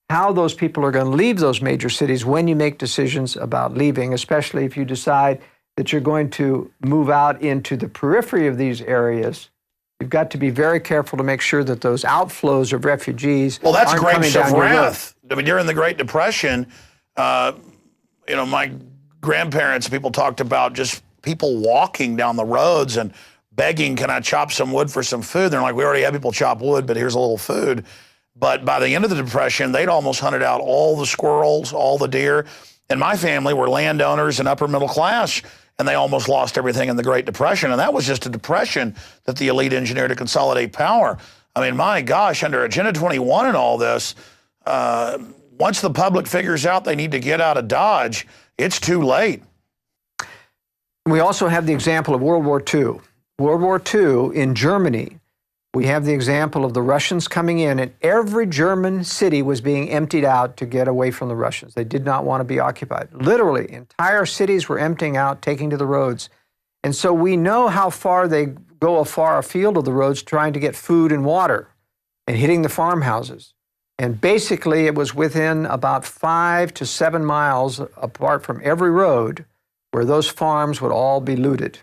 [SPEAKER 2] how those people are going to leave those major cities when you make decisions about leaving, especially if you decide that you're going to move out into the periphery of these areas. You've got to be very careful to make sure that those outflows of refugees
[SPEAKER 1] Well, that's
[SPEAKER 2] aren't
[SPEAKER 1] grapes
[SPEAKER 2] coming
[SPEAKER 1] of
[SPEAKER 2] down your road.
[SPEAKER 1] wrath. I mean, during the Great Depression, my grandparents, people talked about just people walking down the roads and begging, can I chop some wood for some food? They're like, we already have people chop wood, but here's a little food. But by the end of the Depression, they'd almost hunted out all the squirrels, all the deer. And my family were landowners and upper middle class, and they almost lost everything in the Great Depression. And that was just a depression that the elite engineered to consolidate power. I mean, my gosh, under Agenda 21 and all this, once the public figures out they need to get out of Dodge, it's too late.
[SPEAKER 2] We also have the example of World War II. World War II in Germany, we have the example of the Russians coming in, and every German city was being emptied out to get away from the Russians. They did not want to be occupied. Literally, entire cities were emptying out, taking to the roads. And so we know how far they go far afield of the roads trying to get food and water and hitting the farmhouses. And basically, it was within about 5 to 7 miles apart from every road where those farms would all be looted.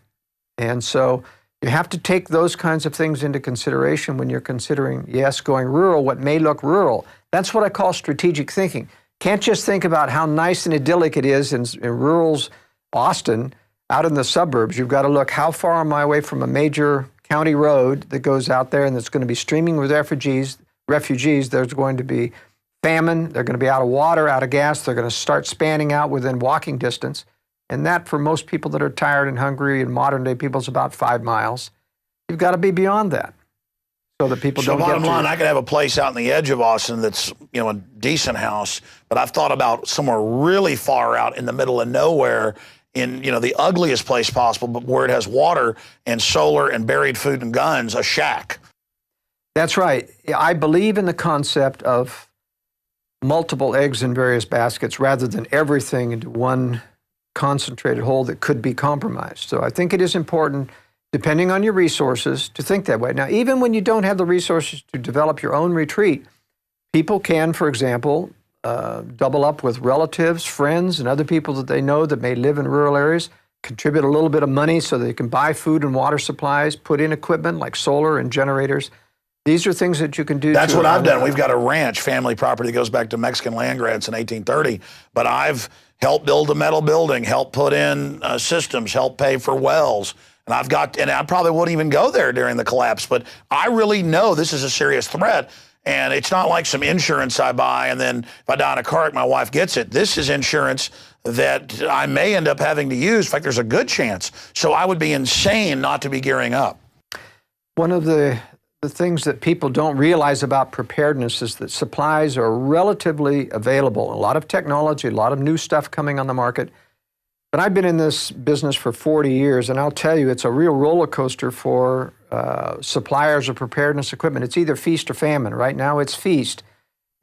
[SPEAKER 2] And so you have to take those kinds of things into consideration when you're considering, yes, going rural, what may look rural. That's what I call strategic thinking. Can't just think about how nice and idyllic it is in rural Austin, out in the suburbs. You've got to look, how far am I away from a major county road that goes out there and that's going to be streaming with refugees. There's going to be famine. They're going to be out of water, out of gas. They're going to start spanning out within walking distance. And that, for most people that are tired and hungry and modern-day people, is about 5 miles. You've got to be beyond that so that people don't get to...
[SPEAKER 1] Bottom line, I could have a place out in the edge of Austin that's, a decent house, but I've thought about somewhere really far out in the middle of nowhere in, the ugliest place possible, but where it has water and solar and buried food and guns, a shack.
[SPEAKER 2] That's right. I believe in the concept of multiple eggs in various baskets rather than everything into one concentrated whole that could be compromised. So I think it is important, depending on your resources, to think that way. Now, even when you don't have the resources to develop your own retreat, people can, for example, double up with relatives, friends, and other people that they know that may live in rural areas, contribute a little bit of money so they can buy food and water supplies, put in equipment like solar and generators. These are things that you can do.
[SPEAKER 1] That's what I've done. We've got a ranch, family property that goes back to Mexican land grants in 1830, but I've helped build a metal building, helped put in systems, helped pay for wells. And I probably wouldn't even go there during the collapse, but I really know this is a serious threat. And it's not like some insurance I buy and then if I die in a car, my wife gets it. This is insurance that I may end up having to use. In fact, there's a good chance. So I would be insane not to be gearing up.
[SPEAKER 2] One of the things that people don't realize about preparedness is that supplies are relatively available. A lot of technology, a lot of new stuff coming on the market. But I've been in this business for 40 years, and I'll tell you, it's a real roller coaster for suppliers of preparedness equipment. It's either feast or famine. Right now, it's feast,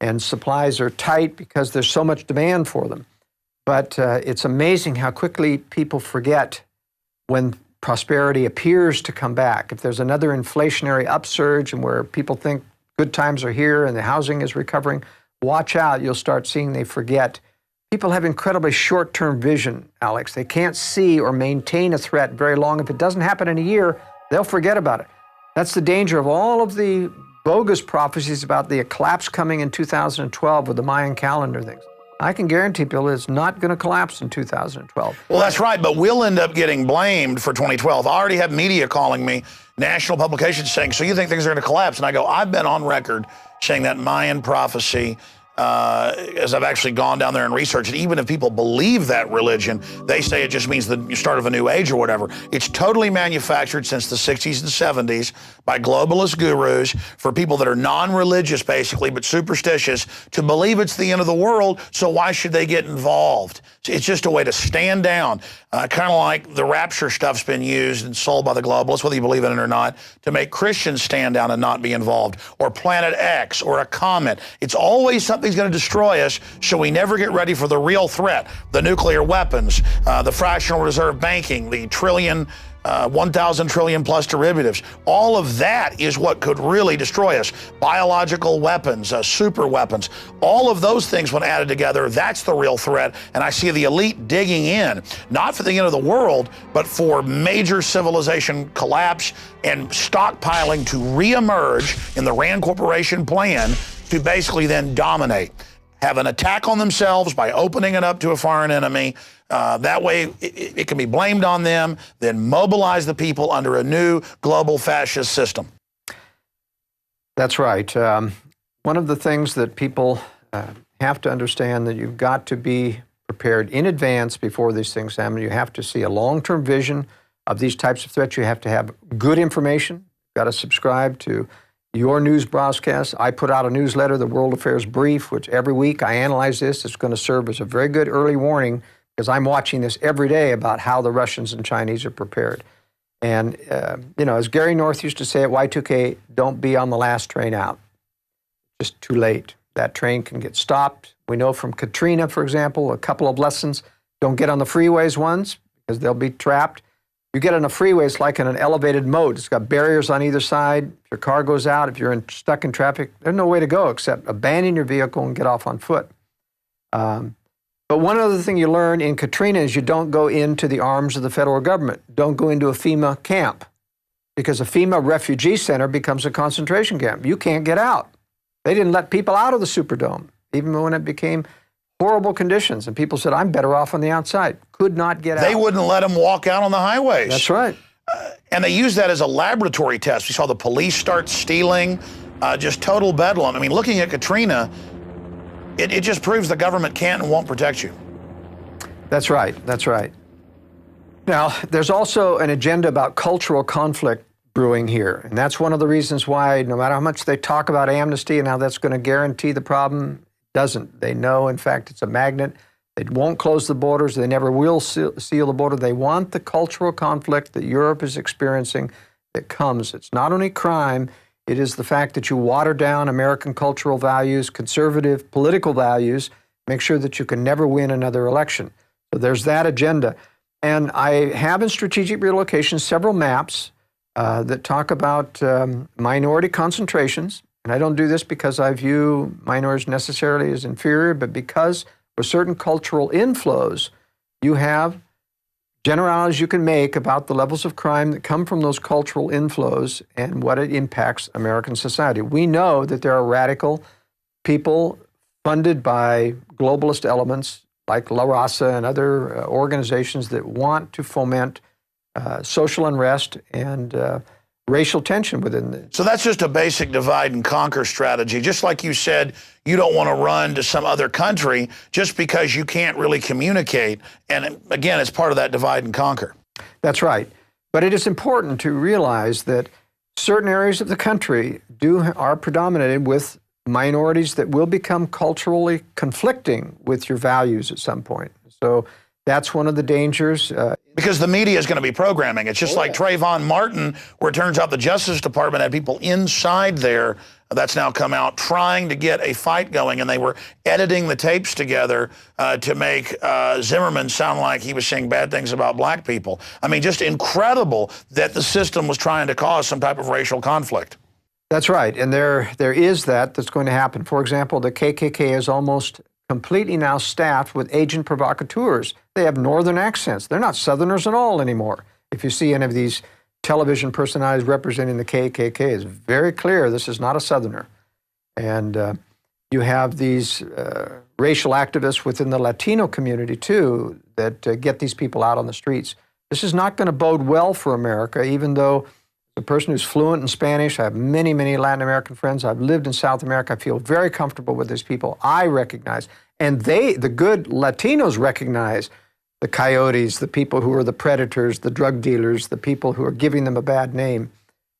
[SPEAKER 2] and supplies are tight because there's so much demand for them. But it's amazing how quickly people forget when prosperity appears to come back, if there's another inflationary upsurge and where people think good times are here and the housing is recovering, watch out. You'll start seeing they forget. People have incredibly short-term vision, Alex. They can't see or maintain a threat very long. If it doesn't happen in a year, they'll forget about it. That's the danger of all of the bogus prophecies about the collapse coming in 2012 with the Mayan calendar things. I can guarantee people it's not going to collapse in 2012.
[SPEAKER 1] Well, that's right, but we'll end up getting blamed for 2012. I already have media calling me, national publications saying, so you think things are going to collapse? And I go, I've been on record saying that Mayan prophecy, as I've actually gone down there and researched it, even if people believe that religion, they say it just means the start of a new age or whatever. It's totally manufactured since the 60s and 70s by globalist gurus for people that are non-religious, basically, but superstitious, to believe it's the end of the world, so why should they get involved? It's just a way to stand down, kind of like the rapture stuff's been used and sold by the globalists, whether you believe in it or not, to make Christians stand down and not be involved, or Planet X, or a comet. It's always something's going to destroy us, so we never get ready for the real threat, the nuclear weapons, the fractional reserve banking, the 1,000 trillion plus derivatives. All of that is what could really destroy us. Biological weapons, super weapons, all of those things when added together, that's the real threat. And I see the elite digging in, not for the end of the world, but for major civilization collapse and stockpiling to reemerge in the Rand Corporation plan to basically then dominate. Have an attack on themselves by opening it up to a foreign enemy. That way it can be blamed on them, then mobilize the people under a new global fascist system.
[SPEAKER 2] That's right. One of the things that people have to understand, that you've got to be prepared in advance before these things happen. You have to see a long-term vision of these types of threats. You have to have good information. You've got to subscribe to your news broadcast. I put out a newsletter, the World Affairs Brief, which every week I analyze this. It's going to serve as a very good early warning, because I'm watching this every day about how the Russians and Chinese are prepared. And, as Gary North used to say at Y2K, don't be on the last train out. Just too late. That train can get stopped. We know from Katrina, for example, a couple of lessons. Don't get on the freeways once, because they'll be trapped. You get on a freeway, it's like in an elevated moat. It's got barriers on either side. If your car goes out, if you're stuck in traffic, there's no way to go except abandon your vehicle and get off on foot. But one other thing you learn in Katrina is you don't go into the arms of the federal government. Don't go into a FEMA camp, because a FEMA refugee center becomes a concentration camp. You can't get out. They didn't let people out of the Superdome, even when it became horrible conditions. And people said, I'm better off on the outside. Could not get out.
[SPEAKER 1] They wouldn't let them walk out on the highways.
[SPEAKER 2] That's right.
[SPEAKER 1] And they used that as a laboratory test. We saw the police start stealing, just total bedlam. I mean, looking at Katrina, it just proves the government can't and won't protect you.
[SPEAKER 2] That's right. That's right. Now, there's also an agenda about cultural conflict brewing here. And that's one of the reasons why, no matter how much they talk about amnesty and how that's going to guarantee the problem, it doesn't. They know, in fact, it's a magnet. They won't close the borders. They never will seal the border. They want the cultural conflict that Europe is experiencing that comes. It's not only crime, it is the fact that you water down American cultural values, conservative political values, make sure that you can never win another election. So there's that agenda. And I have in Strategic Relocation several maps that talk about minority concentrations. And I don't do this because I view minorities necessarily as inferior, but because with certain cultural inflows, you have generalities you can make about the levels of crime that come from those cultural inflows and what it impacts American society. We know that there are radical people funded by globalist elements like La Raza and other organizations that want to foment social unrest and racial tension within the...
[SPEAKER 1] So that's just a basic divide and conquer strategy. Just like you said, you don't want to run to some other country just because you can't really communicate. And again, it's part of that divide and conquer.
[SPEAKER 2] That's right. But it is important to realize that certain areas of the country are predominated with minorities that will become culturally conflicting with your values at some point. So that's one of the dangers.
[SPEAKER 1] Because the media is going to be programming. It's just like Trayvon Martin, where it turns out the Justice Department had people inside there that's now come out, trying to get a fight going, and they were editing the tapes together to make Zimmerman sound like he was saying bad things about black people. I mean, just incredible that the system was trying to cause some type of racial conflict.
[SPEAKER 2] That's right, and there is that's going to happen. For example, the KKK is almost completely now staffed with agent provocateurs. They have northern accents. They're not Southerners at all anymore. If you see any of these television personalities representing the KKK, it's very clear this is not a Southerner. And you have these racial activists within the Latino community, too, that get these people out on the streets. This is not going to bode well for America, even though the person who's fluent in Spanish, I have many, many Latin American friends. I've lived in South America. I feel very comfortable with these people. I recognize, and the good Latinos recognize the coyotes, the people who are the predators, the drug dealers, the people who are giving them a bad name.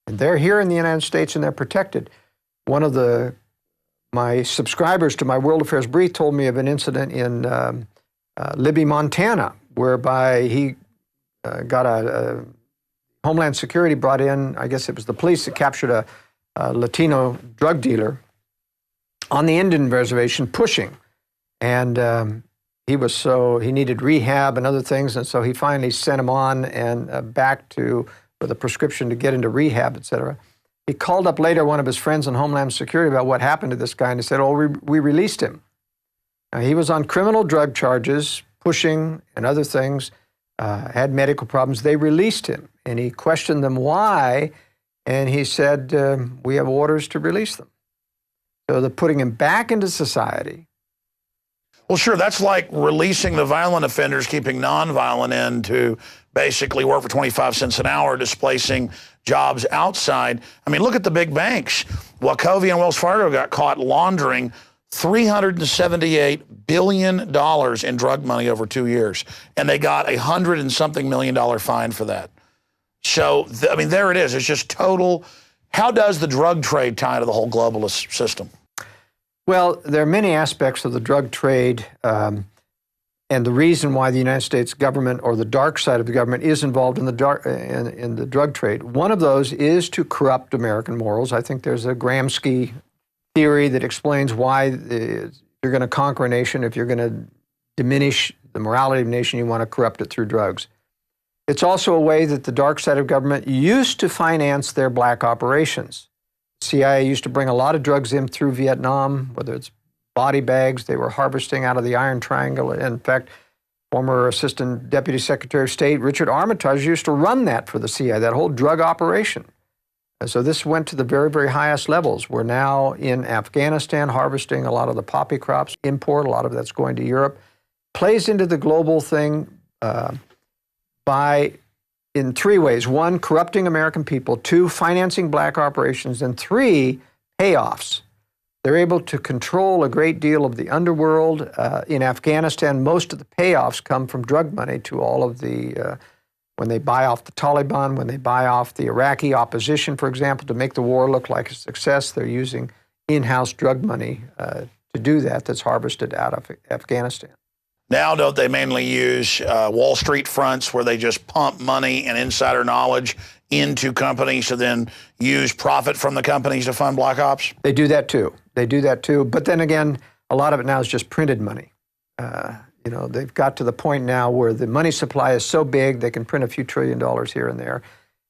[SPEAKER 2] And they're here in the United States and they're protected. One of my subscribers to my World Affairs Brief told me of an incident in Libby, Montana, whereby he got a Homeland Security brought in, I guess it was the police that captured a Latino drug dealer on the Indian reservation pushing. And he needed rehab and other things, and so he finally sent him on and back with a prescription to get into rehab, et cetera. He called up later one of his friends in Homeland Security about what happened to this guy, and he said, we released him. Now, he was on criminal drug charges, pushing and other things, had medical problems. They released him, and he questioned them why, and he said, we have orders to release them. So they're putting him back into society.
[SPEAKER 1] Well, sure, that's like releasing the violent offenders, keeping nonviolent in to basically work for 25 cents an hour, displacing jobs outside. I mean, look at the big banks. Wachovia and Wells Fargo got caught laundering $378 billion in drug money over 2 years, and they got $100 and something million fine for that. So, I mean, there it is. It's just total. How does the drug trade tie into the whole globalist system?
[SPEAKER 2] Well, there are many aspects of the drug trade, and the reason why the United States government or the dark side of the government is involved in the drug trade. One of those is to corrupt American morals. I think there's a Gramsci theory that explains why you're going to conquer a nation. If you're going to diminish the morality of a nation, you want to corrupt it through drugs. It's also a way that the dark side of government used to finance their black operations. CIA used to bring a lot of drugs in through Vietnam, whether it's body bags they were harvesting out of the Iron Triangle. In fact, former Assistant Deputy Secretary of State Richard Armitage used to run that for the CIA, that whole drug operation. And so this went to the very, very highest levels. We're now in Afghanistan harvesting a lot of the poppy crops, import, a lot of that's going to Europe. Plays into the global thing in three ways. One, corrupting American people. Two, financing black operations. And three, payoffs. They're able to control a great deal of the underworld. In Afghanistan, most of the payoffs come from drug money to all of the, when they buy off the Taliban, when they buy off the Iraqi opposition, for example, to make the war look like a success, they're using in-house drug money to do that that's harvested out of Afghanistan.
[SPEAKER 1] Now, don't they mainly use Wall Street fronts where they just pump money and insider knowledge into companies to then use profit from the companies to fund black ops?
[SPEAKER 2] They do that too. But then again, a lot of it now is just printed money. They've got to the point now where the money supply is so big they can print a few $1 trillion here and there.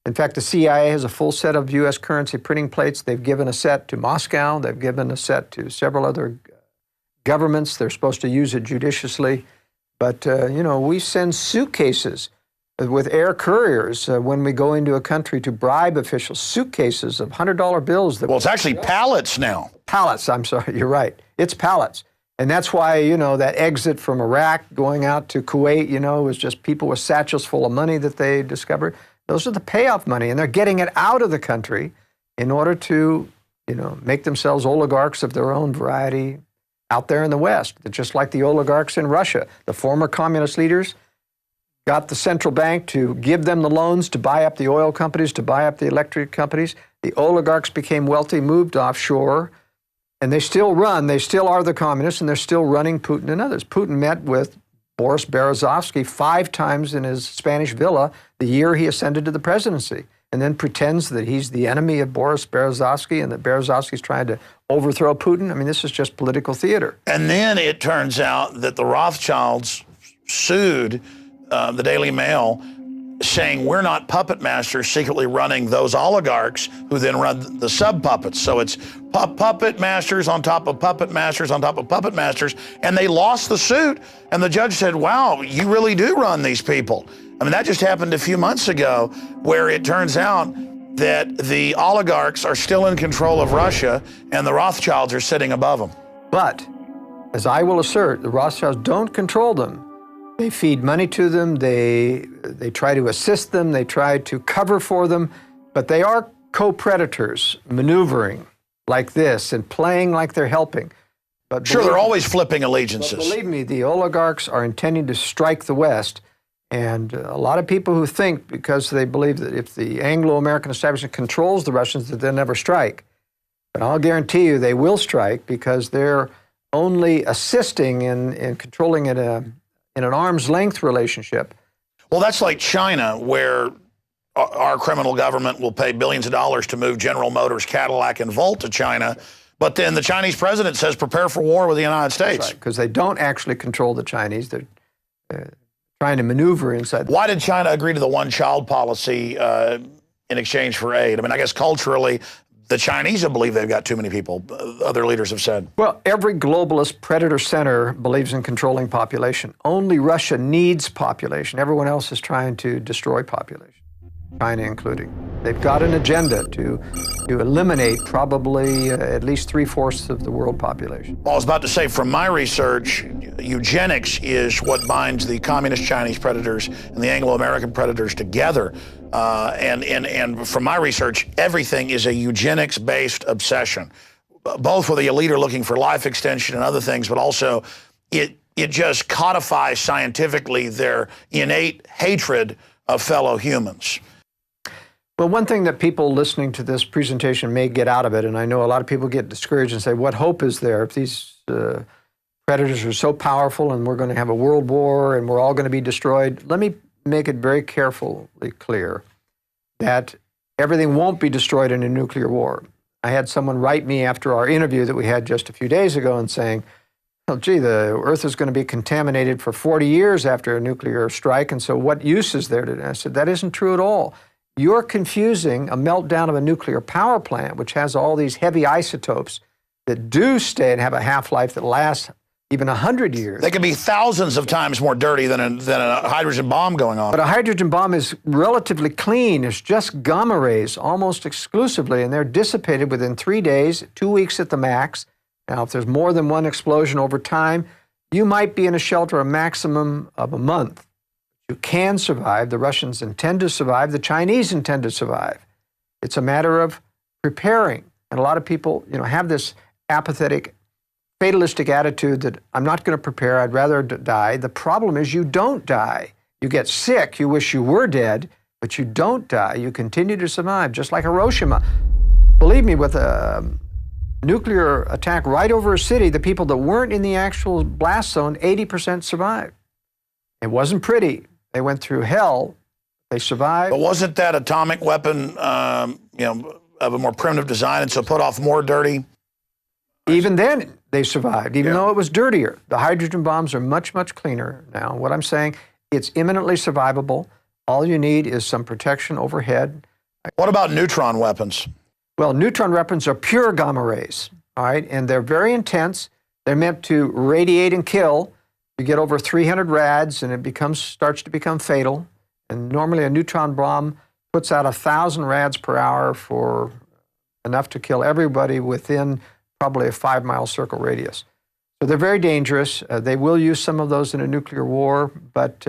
[SPEAKER 2] In fact, the CIA has a full set of U.S. currency printing plates. They've given a set to Moscow. They've given a set to several other governments. They're supposed to use it judiciously. But, we send suitcases with air couriers when we go into a country to bribe officials, suitcases of $100 bills. Well,
[SPEAKER 1] it's actually pallets now.
[SPEAKER 2] Pallets, I'm sorry, you're right. It's pallets. And that's why, that exit from Iraq going out to Kuwait, was just people with satchels full of money that they discovered. Those are the payoff money, and they're getting it out of the country in order to, make themselves oligarchs of their own variety out there in the West. Just like the oligarchs in Russia. The former communist leaders got the central bank to give them the loans to buy up the oil companies, to buy up the electric companies. The oligarchs became wealthy, moved offshore, and they still are the communists, and they're still running Putin and others. Putin met with Boris Berezovsky 5 times in his Spanish villa the year he ascended to the presidency. and then pretends that he's the enemy of Boris Berezovsky and that Berezovsky's trying to overthrow Putin. I mean, this is just political theater.
[SPEAKER 1] And then it turns out that the Rothschilds sued the Daily Mail, saying we're not puppet masters secretly running those oligarchs who then run the sub-puppets. So it's puppet masters on top of puppet masters on top of puppet masters. And they lost the suit. And the judge said, wow, you really do run these people. I mean, that just happened a few months ago, where it turns out that the oligarchs are still in control of Russia and the Rothschilds are sitting above them.
[SPEAKER 2] But, as I will assert, the Rothschilds don't control them. They feed money to them, they try to assist them, they try to cover for them, but they are co-predators maneuvering like this and playing like they're helping. But
[SPEAKER 1] sure, they're always flipping allegiances.
[SPEAKER 2] But believe me, the oligarchs are intending to strike the West, and a lot of people who think, because they believe that if the Anglo-American establishment controls the Russians, that they'll never strike. But I'll guarantee you they will strike, because they're only assisting in controlling it in an arm's length relationship.
[SPEAKER 1] Well, that's like China, where our criminal government will pay billions of dollars to move General Motors, Cadillac, and Volt to China. But then the Chinese president says, prepare for war with the United States.
[SPEAKER 2] Because they don't actually control the Chinese. They're trying to maneuver inside.
[SPEAKER 1] Why did China agree to the one-child policy in exchange for aid? I mean, I guess culturally, the Chinese believe they've got too many people, other leaders have said.
[SPEAKER 2] Well, every globalist predator center believes in controlling population. Only Russia needs population. Everyone else is trying to destroy population, China including. They've got an agenda to eliminate probably at least 3/4 of the world population.
[SPEAKER 1] Well, I was about to say, from my research, eugenics is what binds the communist Chinese predators and the Anglo-American predators together. And from my research, everything is a eugenics-based obsession, both with the elite are looking for life extension and other things, but also it just codifies scientifically their innate hatred of fellow humans.
[SPEAKER 2] Well, one thing that people listening to this presentation may get out of it, and I know a lot of people get discouraged and say, what hope is there if these predators are so powerful and we're going to have a world war and we're all going to be destroyed? Let me make it very carefully clear that everything won't be destroyed in a nuclear war. I had someone write me after our interview that we had just a few days ago and saying, well, gee, the Earth is going to be contaminated for 40 years after a nuclear strike, and so what use is there to it? I said, that isn't true at all. You're confusing a meltdown of a nuclear power plant, which has all these heavy isotopes that do stay and have a half-life that lasts even 100 years.
[SPEAKER 1] They can be thousands of times more dirty than a hydrogen bomb going on.
[SPEAKER 2] But a hydrogen bomb is relatively clean. It's just gamma rays almost exclusively, and they're dissipated within 3 days, 2 weeks at the max. Now, if there's more than one explosion over time, you might be in a shelter a maximum of a month. You can survive. The Russians intend to survive. The Chinese intend to survive. It's a matter of preparing. And a lot of people, have this apathetic, fatalistic attitude that I'm not going to prepare, I'd rather die. The problem is you don't die. You get sick, you wish you were dead, but you don't die. You continue to survive, just like Hiroshima. Believe me, with a nuclear attack right over a city, the people that weren't in the actual blast zone, 80% survived. It wasn't pretty. They went through hell. They survived.
[SPEAKER 1] But wasn't that atomic weapon, of a more primitive design, and so put off more dirty?
[SPEAKER 2] Even then, they survived, even though it was dirtier. The hydrogen bombs are much, much cleaner now. What I'm saying, it's imminently survivable. All you need is some protection overhead.
[SPEAKER 1] What about neutron weapons?
[SPEAKER 2] Well, neutron weapons are pure gamma rays, all right? And they're very intense. They're meant to radiate and kill. You get over 300 rads, and it starts to become fatal. And normally a neutron bomb puts out 1,000 rads per hour for enough to kill everybody within probably a 5-mile circle radius. So they're very dangerous. They will use some of those in a nuclear war, but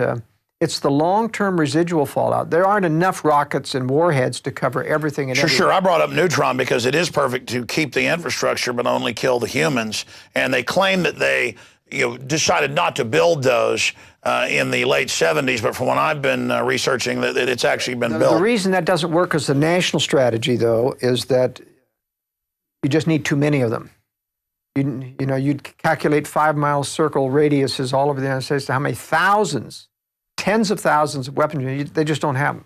[SPEAKER 2] it's the long-term residual fallout. There aren't enough rockets and warheads to cover everything and everything.
[SPEAKER 1] Sure. I brought up neutron because it is perfect to keep the infrastructure but only kill the humans. And they claim that they decided not to build those in the late 70s, but from what I've been researching, that it's actually been built.
[SPEAKER 2] The reason that doesn't work as the national strategy, though, is that you just need too many of them. You'd calculate 5-mile circle radiuses all over the United States to how many thousands, tens of thousands of weapons. They just don't have them.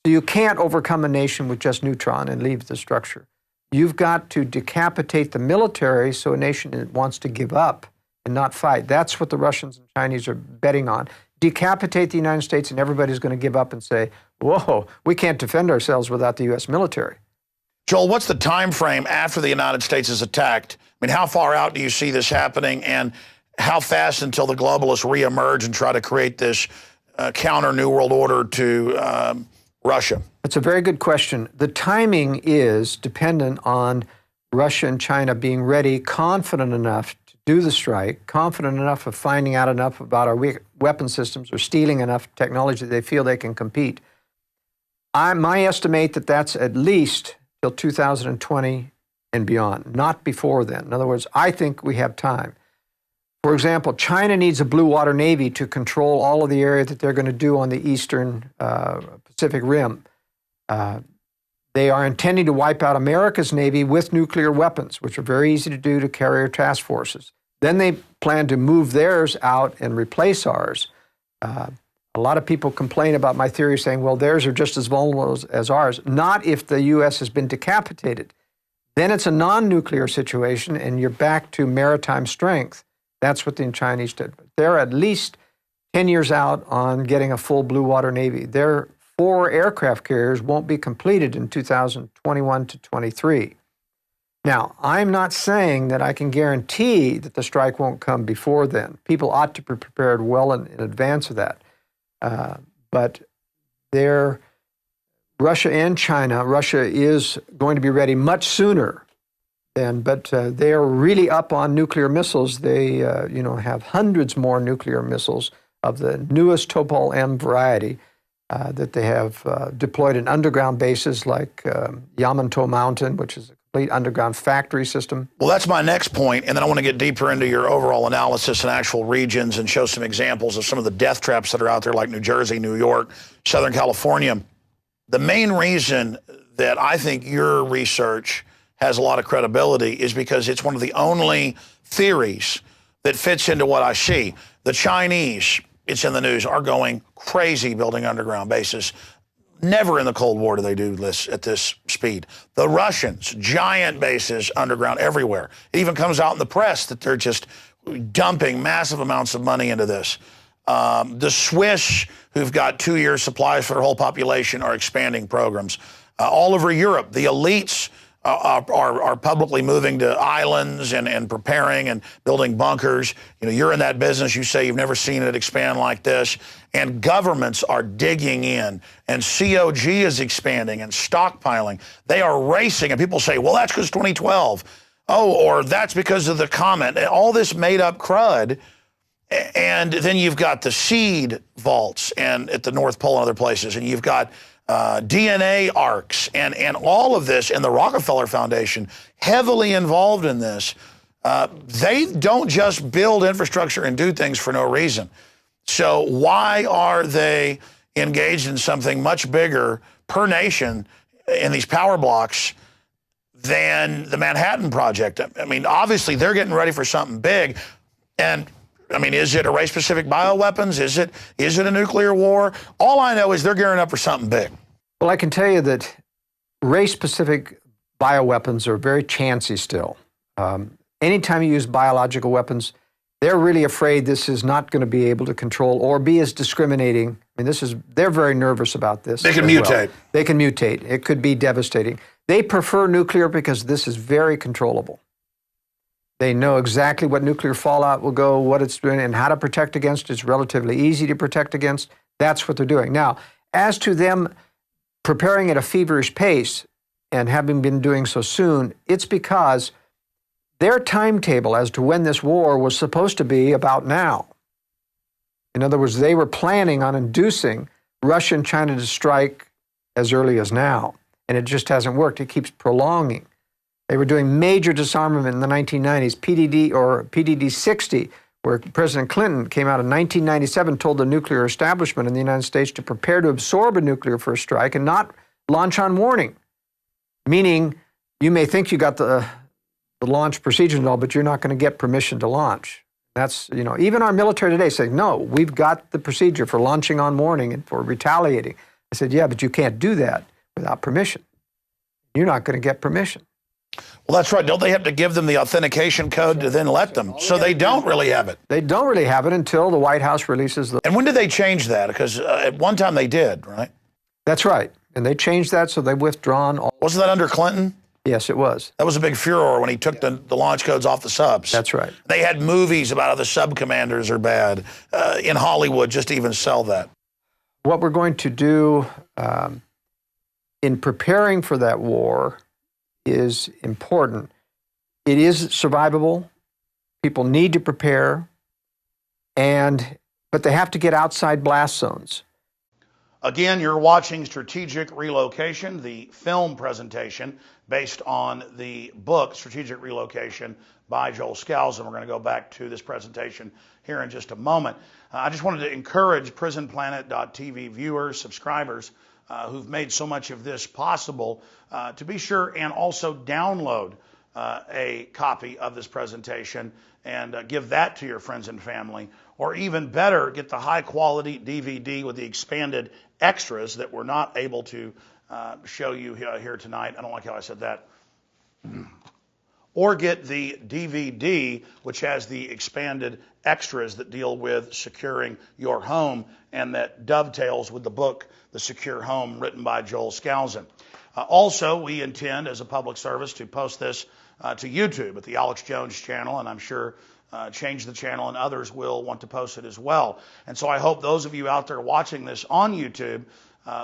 [SPEAKER 2] So you can't overcome a nation with just neutron and leave the structure. You've got to decapitate the military so a nation wants to give up and not fight. That's what the Russians and Chinese are betting on. Decapitate the United States and everybody's going to give up and say, whoa, we can't defend ourselves without the U.S. military.
[SPEAKER 1] Joel, what's the time frame after the United States is attacked? I mean, how far out do you see this happening, and how fast until the globalists reemerge and try to create this counter New World Order to Russia?
[SPEAKER 2] That's a very good question. The timing is dependent on Russia and China being ready, confident enough to do the strike, confident enough of finding out enough about our weapon systems or stealing enough technology that they feel they can compete. My estimate that that's at least till 2020 and beyond, not before then. In other words, I think we have time. For example, China needs a blue water navy to control all of the area that they're going to do on the eastern Pacific Rim. They are intending to wipe out America's Navy with nuclear weapons, which are very easy to do to carrier task forces. Then they plan to move theirs out and replace ours. A lot of people complain about my theory saying, well, theirs are just as vulnerable as ours. Not if the U.S. has been decapitated. Then it's a non-nuclear situation and you're back to maritime strength. That's what the Chinese did. They're at least 10 years out on getting a full blue water navy. Their 4 aircraft carriers won't be completed in 2021 to 23. Now, I'm not saying that I can guarantee that the strike won't come before then. People ought to be prepared well in advance of that. But Russia and China, Russia is going to be ready much sooner than, but they are really up on nuclear missiles. They, have hundreds more nuclear missiles of the newest Topol M variety that they have deployed in underground bases like Yamato Mountain, which is a complete underground factory system.
[SPEAKER 1] Well, that's my next point, and then I want to get deeper into your overall analysis and actual regions and show some examples of some of the death traps that are out there like New Jersey, New York, Southern California. The main reason that I think your research has a lot of credibility is because it's one of the only theories that fits into what I see. The Chinese, it's in the news, are going crazy building underground bases. Never in the Cold War do they do this at this speed. The Russians, giant bases underground everywhere. It even comes out in the press that they're just dumping massive amounts of money into this. The Swiss, who've got 2-year supplies for their whole population, are expanding programs. All over Europe, the elites are publicly moving to islands and preparing and building bunkers. You're in that business. You say you've never seen it expand like this. And governments are digging in. And COG is expanding and stockpiling. They are racing. And people say, well, that's because 2012. Oh, or that's because of the comment. All this made-up crud. And then you've got the seed vaults and at the North Pole and other places. And you've got DNA arcs and all of this, and the Rockefeller Foundation heavily involved in this. They don't just build infrastructure and do things for no reason. So why are they engaged in something much bigger per nation in these power blocks than the Manhattan Project? I mean, obviously they're getting ready for something big. And I mean, is it a race-specific bioweapons? Is it a nuclear war? All I know is they're gearing up for something big.
[SPEAKER 2] Well, I can tell you that race-specific bioweapons are very chancy still. Anytime you use biological weapons, they're really afraid this is not going to be able to control or be as discriminating. I mean, they're very nervous about this.
[SPEAKER 1] They can mutate. Well.
[SPEAKER 2] They can mutate. It could be devastating. They prefer nuclear because this is very controllable. They know exactly what nuclear fallout will go, what it's doing, and how to protect against it. It's relatively easy to protect against. That's what they're doing. Now, as to them preparing at a feverish pace and having been doing so soon, it's because their timetable as to when this war was supposed to be about now. In other words, they were planning on inducing Russia and China to strike as early as now, and it just hasn't worked. It keeps prolonging. They were doing major disarmament in the 1990s, PDD-60, where President Clinton came out in 1997, told the nuclear establishment in the United States to prepare to absorb a nuclear first strike and not launch on warning. Meaning, you may think you got the launch procedure and all, but you're not going to get permission to launch. That's, even our military today saying, no, we've got the procedure for launching on warning and for retaliating. I said, yeah, but you can't do that without permission. You're not going to get permission.
[SPEAKER 1] Well, that's right. Don't they have to give them the authentication code to then let them? So they don't really have it.
[SPEAKER 2] They don't really have it until the White House releases the...
[SPEAKER 1] And when did they change that? Because at one time they did, right?
[SPEAKER 2] That's right. And they changed that, so they've withdrawn all...
[SPEAKER 1] Wasn't that under Clinton?
[SPEAKER 2] Yes, it was.
[SPEAKER 1] That was a big furor when he took the launch codes off the subs.
[SPEAKER 2] That's right.
[SPEAKER 1] They had movies about how the sub commanders are bad in Hollywood just to even sell that.
[SPEAKER 2] What we're going to do in preparing for that war is important. It is survivable. People need to prepare, but they have to get outside blast zones.
[SPEAKER 1] Again, you're watching Strategic Relocation, the film presentation based on the book Strategic Relocation by Joel Skousen. We're going to go back to this presentation here in just a moment. I just wanted to encourage PrisonPlanet.tv viewers, subscribers, who've made so much of this possible, to be sure and also download a copy of this presentation and give that to your friends and family, or even better, get the high quality DVD with the expanded extras that we're not able to show you here tonight. I don't like how I said that. Or get the DVD, which has the expanded extras that deal with securing your home and that dovetails with the book, The Secure Home, written by Joel Skousen. Also, we intend, as a public service, to post this to YouTube at the Alex Jones channel, and I'm sure Change the Channel and others will want to post it as well. And so I hope those of you out there watching this on YouTube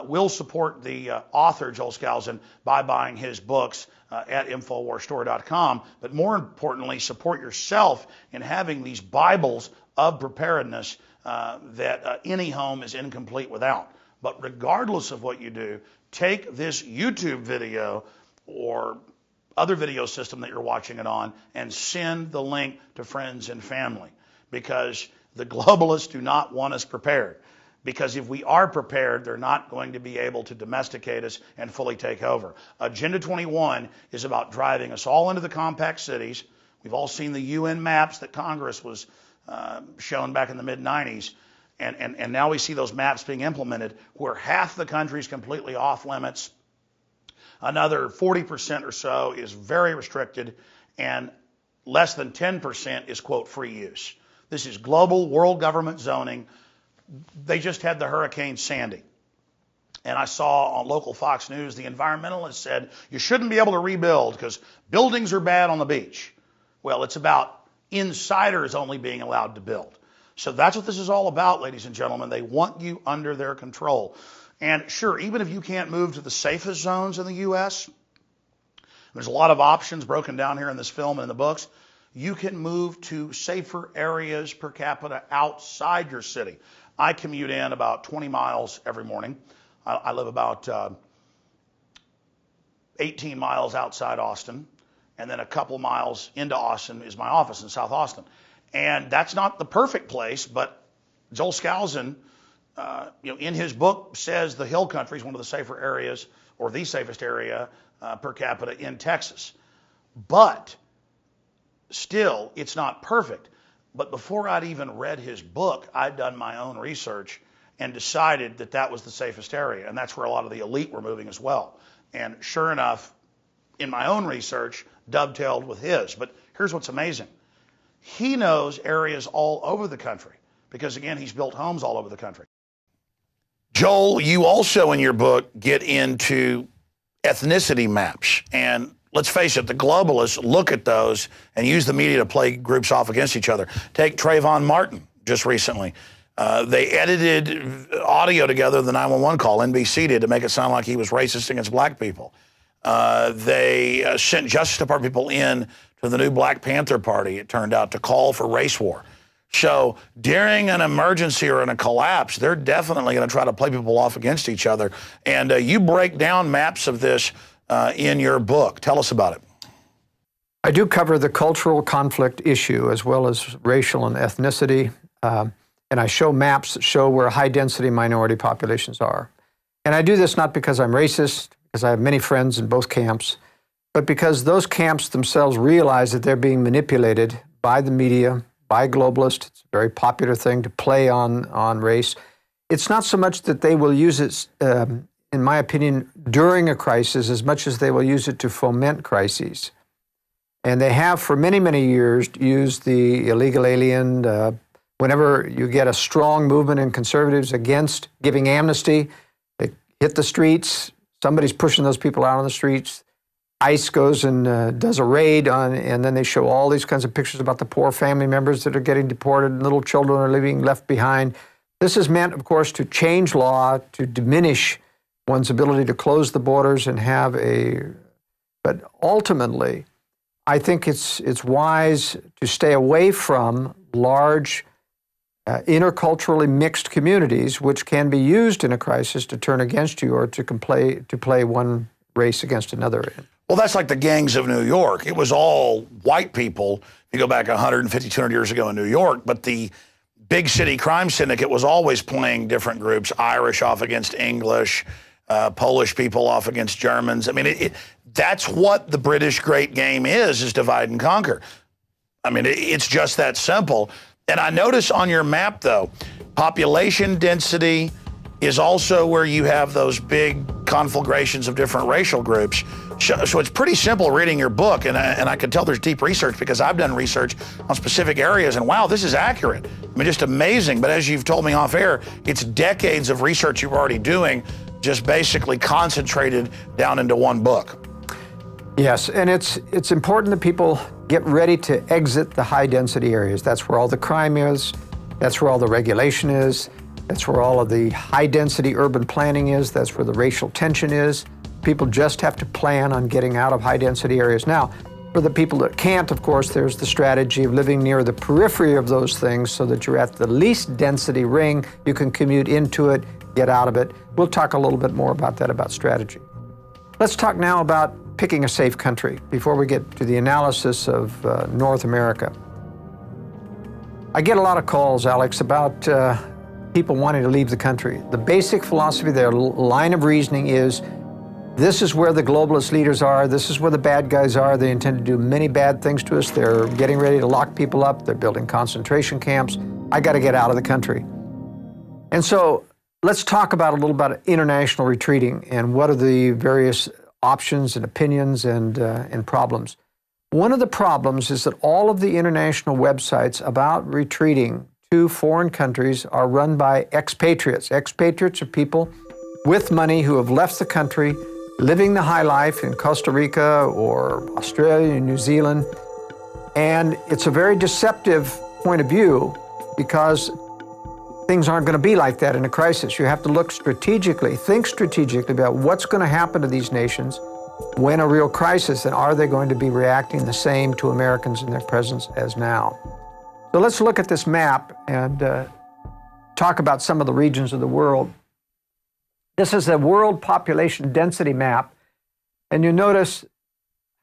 [SPEAKER 1] will support the author, Joel Skousen, by buying his books at InfoWarsStore.com. But more importantly, support yourself in having these Bibles of preparedness that any home is incomplete without. But regardless of what you do, take this YouTube video or other video system that you're watching it on and send the link to friends and family, because the globalists do not want us prepared. Because if we are prepared, they're not going to be able to domesticate us and fully take over. Agenda 21 is about driving us all into the compact cities. We've all seen the UN maps that Congress was shown back in the mid-90s. And now we see those maps being implemented where half the country is completely off limits. Another 40% or so is very restricted, and less than 10% is, quote, free use. This is global world government zoning. They just had the Hurricane Sandy. And I saw on local Fox News, the environmentalists said you shouldn't be able to rebuild because buildings are bad on the beach. Well, it's about insiders only being allowed to build. So that's what this is all about, ladies and gentlemen. They want you under their control. And sure, even if you can't move to the safest zones in the U.S., there's a lot of options broken down here in this film and in the books. You can move to safer areas per capita outside your city. I commute in about 20 miles every morning. I live about 18 miles outside Austin, and then a couple miles into Austin is my office in South Austin. And that's not the perfect place, but Joel Skousen, in his book says the Hill Country is one of the safer areas, or the safest area per capita in Texas. But still, it's not perfect. But before I'd even read his book, I'd done my own research and decided that that was the safest area. And that's where a lot of the elite were moving as well. And sure enough, in my own research, dovetailed with his. But here's what's amazing. He knows areas all over the country because, again, he's built homes all over the country. Joel, you also in your book get into ethnicity maps. And let's face it, the globalists look at those and use the media to play groups off against each other. Take Trayvon Martin just recently. They edited audio together, the 911 call, NBC did, to make it sound like he was racist against black people. They sent Justice Department people in to the new Black Panther Party, it turned out, to call for race war. So during an emergency or in a collapse, they're definitely going to try to play people off against each other. And you break down maps of this in your book. Tell us about it.
[SPEAKER 2] I do cover the cultural conflict issue as well as racial and ethnicity. And I show maps that show where high-density minority populations are. And I do this not because I'm racist, because I have many friends in both camps, but because those camps themselves realize that they're being manipulated by the media, by globalists. It's a very popular thing to play on race. it's not so much that they will use it, in my opinion, during a crisis as much as they will use it to foment crises. And they have for many, many years used the illegal alien. Whenever you get a strong movement in conservatives against giving amnesty, they hit the streets. Somebody's pushing those people out on the streets. ICE goes and does a raid and then they show all these kinds of pictures about the poor family members that are getting deported and little children are being left behind. This is meant, of course, to change law, to diminish one's ability to close the borders and have but ultimately, I think it's wise to stay away from large, interculturally mixed communities, which can be used in a crisis to turn against you or to play one race against another.
[SPEAKER 1] Well, that's like the gangs of New York. It was all white people. You go back 150, 200 years ago in New York, but the big city crime syndicate was always playing different groups, Irish off against English, Polish people off against Germans. I mean, that's what the British great game is divide and conquer. I mean, it's just that simple. And I notice on your map, though, population density is also where you have those big conflagrations of different racial groups. So it's pretty simple reading your book, and I can tell there's deep research because I've done research on specific areas, and wow, this is accurate. I mean, just amazing. But as you've told me off air, it's decades of research you're already doing, just basically concentrated down into one book.
[SPEAKER 2] Yes, and it's important that people get ready to exit the high-density areas. That's where all the crime is. That's where all the regulation is. That's where all of the high-density urban planning is. That's where the racial tension is. People just have to plan on getting out of high-density areas. Now, for the people that can't, of course, there's the strategy of living near the periphery of those things so that you're at the least density ring. You can commute into it, get out of it. We'll talk a little bit more about that, about strategy. Let's talk now about picking a safe country before we get to the analysis of North America. I get a lot of calls, Alex, about people wanting to leave the country. The basic philosophy, their line of reasoning is, this is where the globalist leaders are, this is where the bad guys are, they intend to do many bad things to us, they're getting ready to lock people up, they're building concentration camps, I gotta get out of the country. And so let's talk about a little about international retreating and what are the various options and opinions and problems. One of the problems is that all of the international websites about retreating to foreign countries are run by expatriates. Expatriates are people with money who have left the country, living the high life in Costa Rica or Australia, New Zealand. And it's a very deceptive point of view because things aren't going to be like that in a crisis. You have to look strategically, think strategically about what's going to happen to these nations when a real crisis, and are they going to be reacting the same to Americans in their presence as now? So let's look at this map and talk about some of the regions of the world. This is a world population density map, and you notice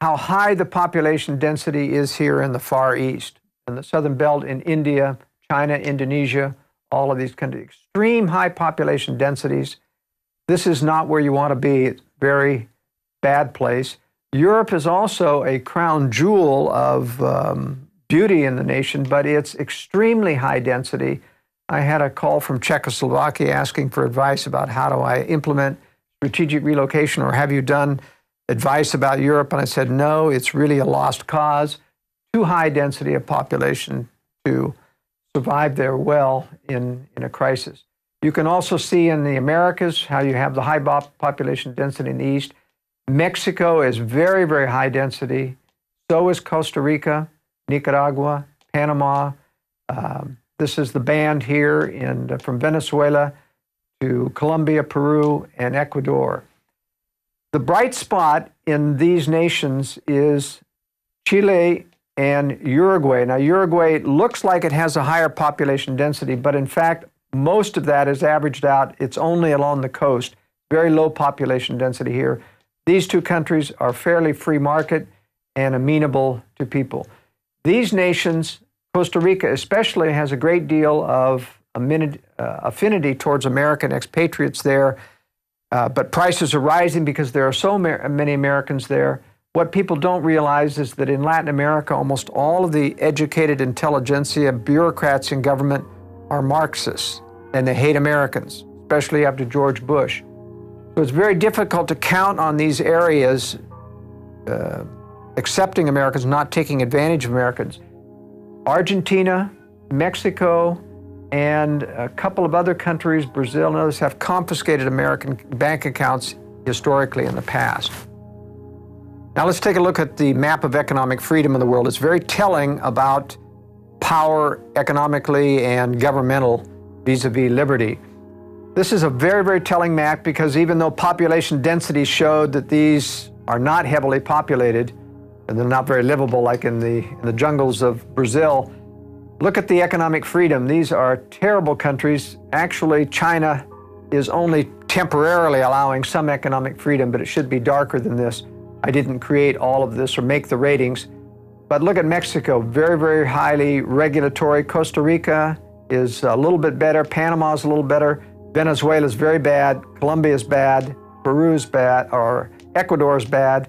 [SPEAKER 2] how high the population density is here in the Far East, in the Southern Belt, in India, China, Indonesia, all of these countries, extreme high population densities. This is not where you want to be. It's a very bad place. Europe is also a crown jewel of beauty in the nation, but it's extremely high density. I had a call from Czechoslovakia asking for advice about how do I implement strategic relocation, or have you done advice about Europe? And I said, no, it's really a lost cause. Too high density of population to survive there well in a crisis. You can also see in the Americas how you have the high population density in the east. Mexico is very, very high density. So is Costa Rica, Nicaragua, Panama. This is the band here from Venezuela to Colombia, Peru, and Ecuador. The bright spot in these nations is Chile and Uruguay. Now, Uruguay looks like it has a higher population density, but in fact, most of that is averaged out. It's only along the coast. Very low population density here. These two countries are fairly free market and amenable to people. These nations, Costa Rica especially, has a great deal of affinity towards American expatriates there, but prices are rising because there are so many Americans there. What people don't realize is that in Latin America, almost all of the educated intelligentsia, bureaucrats in government are Marxists. and they hate Americans, especially after George Bush. So it's very difficult to count on these areas accepting Americans, not taking advantage of Americans. Argentina, Mexico, and a couple of other countries, Brazil and others, have confiscated American bank accounts historically in the past. Now let's take a look at the map of economic freedom in the world. It's very telling about power economically and governmental vis-a-vis liberty. This is a very, very telling map because even though population density showed that these are not heavily populated and they're not very livable like in the jungles of Brazil, look at the economic freedom. These are terrible countries. Actually, China is only temporarily allowing some economic freedom, but it should be darker than this. I didn't create all of this or make the ratings. But look at Mexico, very, very highly regulatory. Costa Rica is a little bit better. Panama is a little better. Venezuela is very bad. Colombia is bad. Peru is bad, or Ecuador is bad.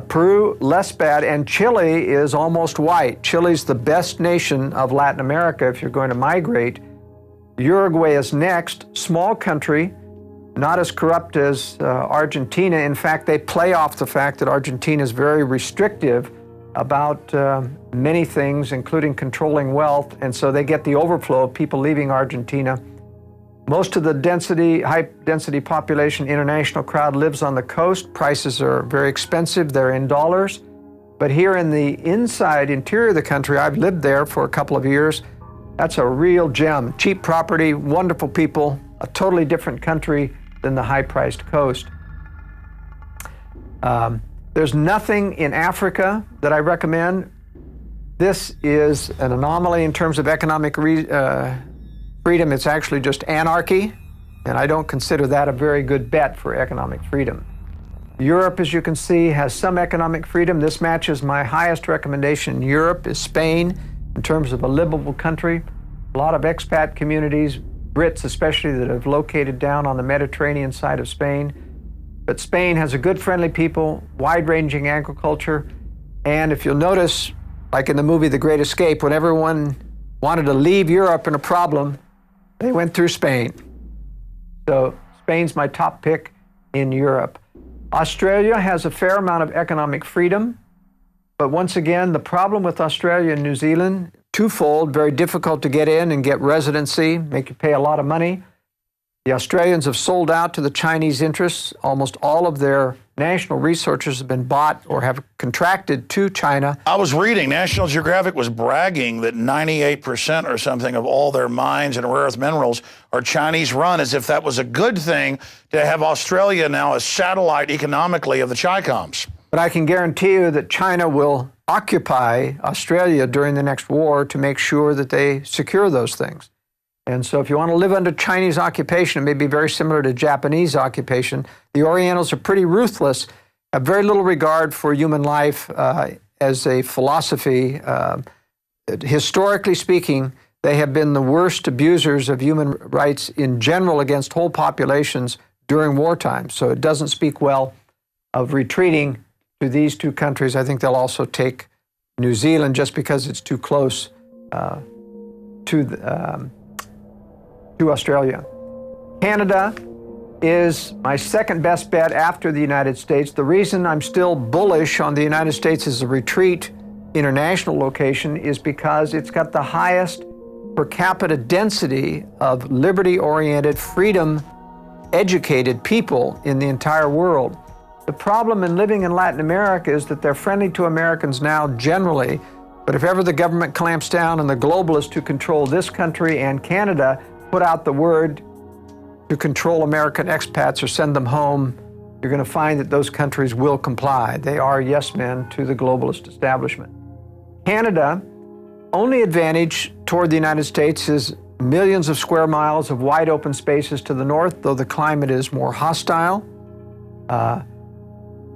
[SPEAKER 2] Peru, less bad, and Chile is almost white. Chile's the best nation of Latin America if you're going to migrate. Uruguay is next, small country, not as corrupt as Argentina. In fact, they play off the fact that Argentina is very restrictive about many things, including controlling wealth, and so they get the overflow of people leaving Argentina. Most of the high-density population international crowd lives on the coast. Prices are very expensive. They're in dollars. But here in the interior of the country, I've lived there for a couple of years. That's a real gem. Cheap property, wonderful people, a totally different country than the high-priced coast. There's nothing in Africa that I recommend. This is an anomaly in terms of economic freedom. It's actually just anarchy, and I don't consider that a very good bet for economic freedom. Europe, as you can see, has some economic freedom. This matches my highest recommendation in Europe is Spain in terms of a livable country. A lot of expat communities, Brits especially, that have located down on the Mediterranean side of Spain. But Spain has a good, friendly people, wide-ranging agriculture, and if you'll notice, like in the movie The Great Escape, when everyone wanted to leave Europe in a problem, they went through Spain. So Spain's my top pick in Europe. Australia has a fair amount of economic freedom, but once again, the problem with Australia and New Zealand, twofold: very difficult to get in and get residency, make you pay a lot of money. The Australians have sold out to the Chinese interests. Almost all of their national resources have been bought or have contracted to China.
[SPEAKER 1] I was reading, National Geographic was bragging that 98% or something of all their mines and rare earth minerals are Chinese run, as if that was a good thing to have Australia now a satellite economically of the Chicoms.
[SPEAKER 2] But I can guarantee you that China will occupy Australia during the next war to make sure that they secure those things. And so if you want to live under Chinese occupation, it may be very similar to Japanese occupation. The Orientals are pretty ruthless, have very little regard for human life as a philosophy. Historically speaking, they have been the worst abusers of human rights in general against whole populations during wartime. So it doesn't speak well of retreating to these two countries. I think they'll also take New Zealand just because it's too close to Australia. Canada is my second best bet after the United States. The reason I'm still bullish on the United States as a retreat international location is because it's got the highest per capita density of liberty-oriented, freedom-educated people in the entire world. The problem in living in Latin America is that they're friendly to Americans now generally, but if ever the government clamps down on the globalists who control this country and Canada, put out the word to control American expats or send them home, you're going to find that those countries will comply. They are yes men to the globalist establishment. Canada, only advantage toward the United States is millions of square miles of wide open spaces to the north, though the climate is more hostile.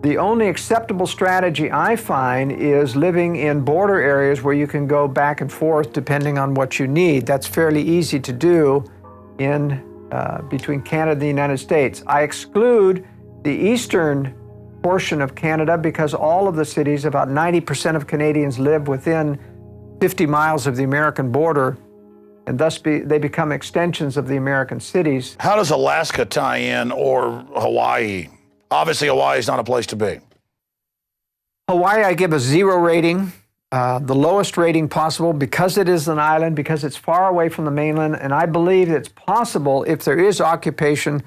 [SPEAKER 2] The only acceptable strategy I find is living in border areas where you can go back and forth depending on what you need. That's fairly easy to do in between Canada and the United States. I exclude the eastern portion of Canada because all of the cities, about 90% of Canadians live within 50 miles of the American border. and thus they become extensions of the American cities.
[SPEAKER 1] How does Alaska tie in, or Hawaii? Obviously, Hawaii is not a place to be.
[SPEAKER 2] Hawaii, I give a 0 rating, the lowest rating possible, because it is an island, because it's far away from the mainland, and I believe it's possible, if there is occupation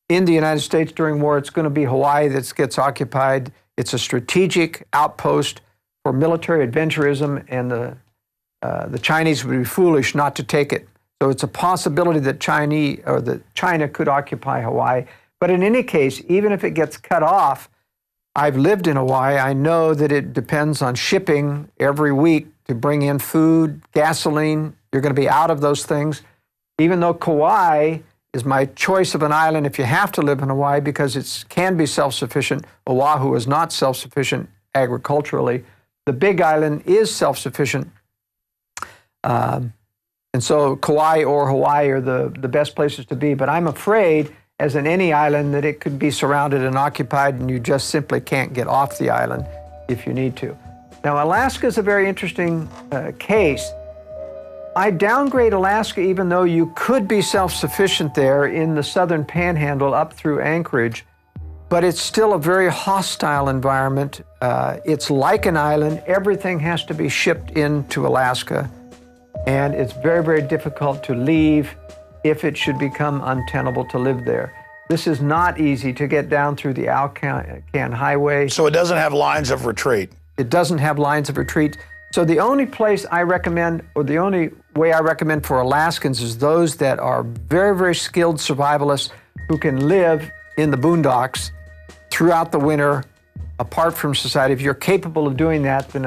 [SPEAKER 2] in the United States during war, it's going to be Hawaii that gets occupied. It's a strategic outpost for military adventurism, and the Chinese would be foolish not to take it. So it's a possibility that China could occupy Hawaii. But in any case, even if it gets cut off, I've lived in Hawaii. I know that it depends on shipping every week to bring in food, gasoline. You're going to be out of those things. Even though Kauai is my choice of an island if you have to live in Hawaii because it can be self-sufficient, Oahu is not self-sufficient agriculturally. The Big Island is self-sufficient. And so Kauai or Hawaii are the best places to be. But I'm afraid, as in any island, that it could be surrounded and occupied and you just simply can't get off the island if you need to. Now, Alaska is a very interesting case. I downgrade Alaska even though you could be self-sufficient there in the southern panhandle up through Anchorage, but it's still a very hostile environment. It's like an island. Everything has to be shipped into Alaska, and it's very, very difficult to leave if it should become untenable to live there. This is not easy to get down through the Alcan Highway.
[SPEAKER 1] So it doesn't have lines of retreat?
[SPEAKER 2] It doesn't have lines of retreat. So the only place I recommend, or the only way I recommend for Alaskans, is those that are very, very skilled survivalists who can live in the boondocks throughout the winter, apart from society. If you're capable of doing that, then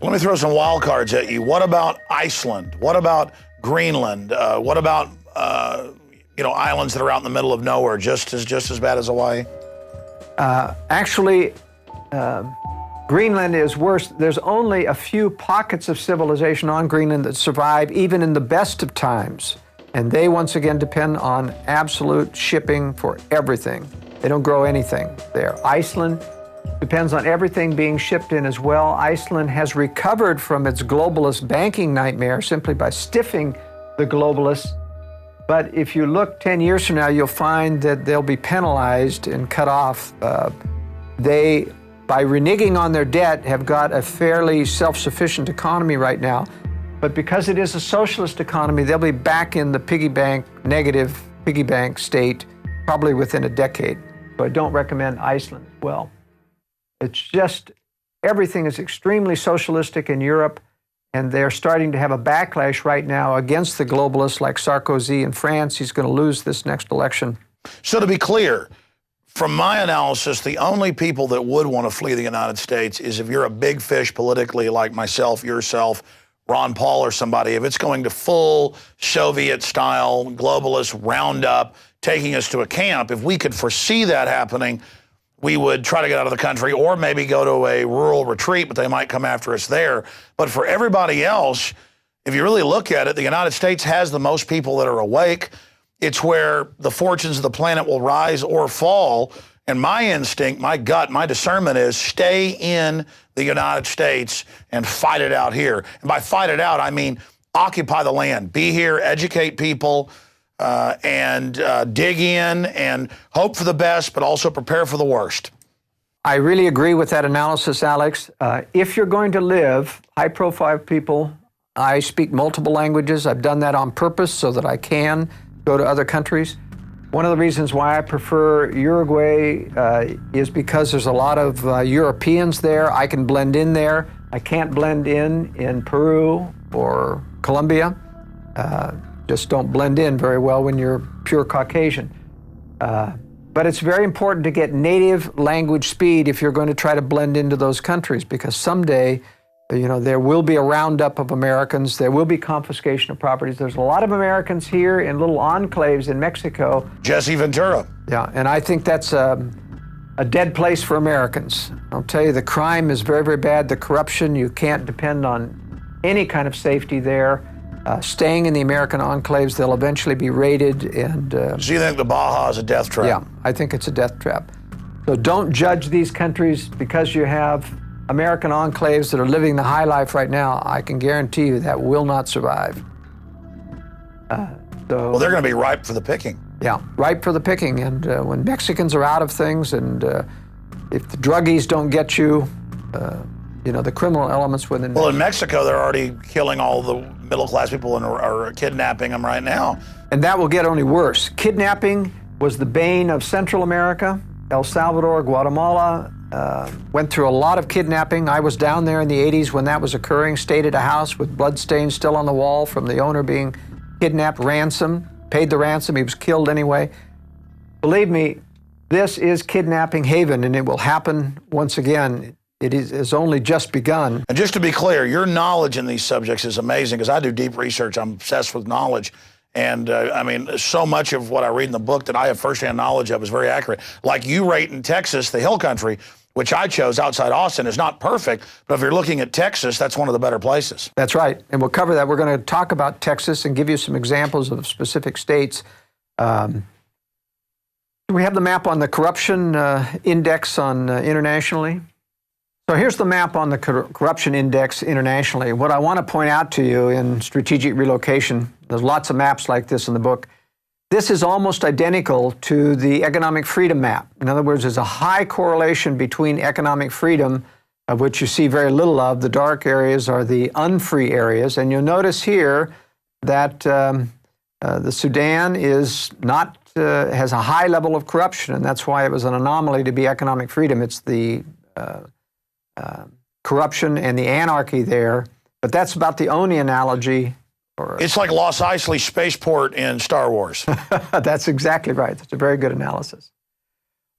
[SPEAKER 1] Let me throw some wild cards at you. What about Iceland? What about Greenland? What about islands that are out in the middle of nowhere, just as bad as Hawaii?
[SPEAKER 2] Actually, Greenland is worse. There's only a few pockets of civilization on Greenland that survive even in the best of times. And they, once again, depend on absolute shipping for everything. They don't grow anything there. Iceland depends on everything being shipped in as well. Iceland has recovered from its globalist banking nightmare simply by stiffing the globalists. But if you look 10 years from now, you'll find that they'll be penalized and cut off. They, by reneging on their debt, have got a fairly self-sufficient economy right now. But because it is a socialist economy, they'll be back in the negative piggy bank state probably within a decade. So I don't recommend Iceland as well. It's just, everything is extremely socialistic in Europe, and they're starting to have a backlash right now against the globalists like Sarkozy in France. He's going to lose this next election.
[SPEAKER 1] So to be clear, from my analysis, the only people that would want to flee the United States is if you're a big fish politically like myself, yourself, Ron Paul or somebody. If it's going to full Soviet-style globalist roundup, taking us to a camp, if we could foresee that happening, we would try to get out of the country or maybe go to a rural retreat, but they might come after us there. But for everybody else, if you really look at it, the United States has the most people that are awake. It's where the fortunes of the planet will rise or fall. And my instinct, my gut, my discernment is stay in the United States and fight it out here. And by fight it out, I mean occupy the land, be here, educate people, and dig in and hope for the best, but also prepare for the worst.
[SPEAKER 2] I really agree with that analysis, Alex. If you're going to live, high-profile people, I speak multiple languages. I've done that on purpose so that I can go to other countries. One of the reasons why I prefer Uruguay is because there's a lot of Europeans there. I can blend in there. I can't blend in Peru or Colombia. Just don't blend in very well when you're pure Caucasian. But it's very important to get native language speed if you're going to try to blend into those countries, because someday, there will be a roundup of Americans. There will be confiscation of properties. There's a lot of Americans here in little enclaves in Mexico.
[SPEAKER 1] Jesse Ventura.
[SPEAKER 2] Yeah, and I think that's a dead place for Americans. I'll tell you, the crime is very, very bad. The corruption, you can't depend on any kind of safety there. Staying in the American enclaves, they'll eventually be raided. And
[SPEAKER 1] so you think the Baja is a death trap?
[SPEAKER 2] Yeah, I think it's a death trap. So don't judge these countries because you have American enclaves that are living the high life right now. I can guarantee you that will not survive.
[SPEAKER 1] Well, they're going to be ripe for the picking.
[SPEAKER 2] Yeah, ripe for the picking. And when Mexicans are out of things, and if the druggies don't get you, the criminal elements within.
[SPEAKER 1] Well, in Mexico, they're already killing all the middle-class people and are kidnapping them right now.
[SPEAKER 2] And that will get only worse. Kidnapping was the bane of Central America, El Salvador, Guatemala. Went through a lot of kidnapping. I was down there in the 80s when that was occurring, stayed at a house with bloodstains still on the wall from the owner being kidnapped, ransom, paid the ransom, he was killed anyway. Believe me, this is kidnapping haven, and it will happen once again. It has only just begun.
[SPEAKER 1] And just to be clear, your knowledge in these subjects is amazing, because I do deep research. I'm obsessed with knowledge. And so much of what I read in the book that I have firsthand knowledge of is very accurate. Like you rate in Texas, the hill country, which I chose outside Austin, is not perfect, but if you're looking at Texas, that's one of the better places.
[SPEAKER 2] That's right, and we'll cover that. We're going to talk about Texas and give you some examples of specific states. We have the map on the corruption index internationally. So here's the map on the corruption index internationally. What I want to point out to you in strategic relocation, there's lots of maps like this in the book. This is almost identical to the economic freedom map. In other words, there's a high correlation between economic freedom, of which you see very little of. The dark areas are the unfree areas. And you'll notice here that the Sudan is not, has a high level of corruption, and that's why it was an anomaly to be economic freedom. It's the corruption and the anarchy there. But that's about the only analogy.
[SPEAKER 1] It's like Los Eisley Spaceport in Star Wars.
[SPEAKER 2] That's exactly right. That's a very good analysis.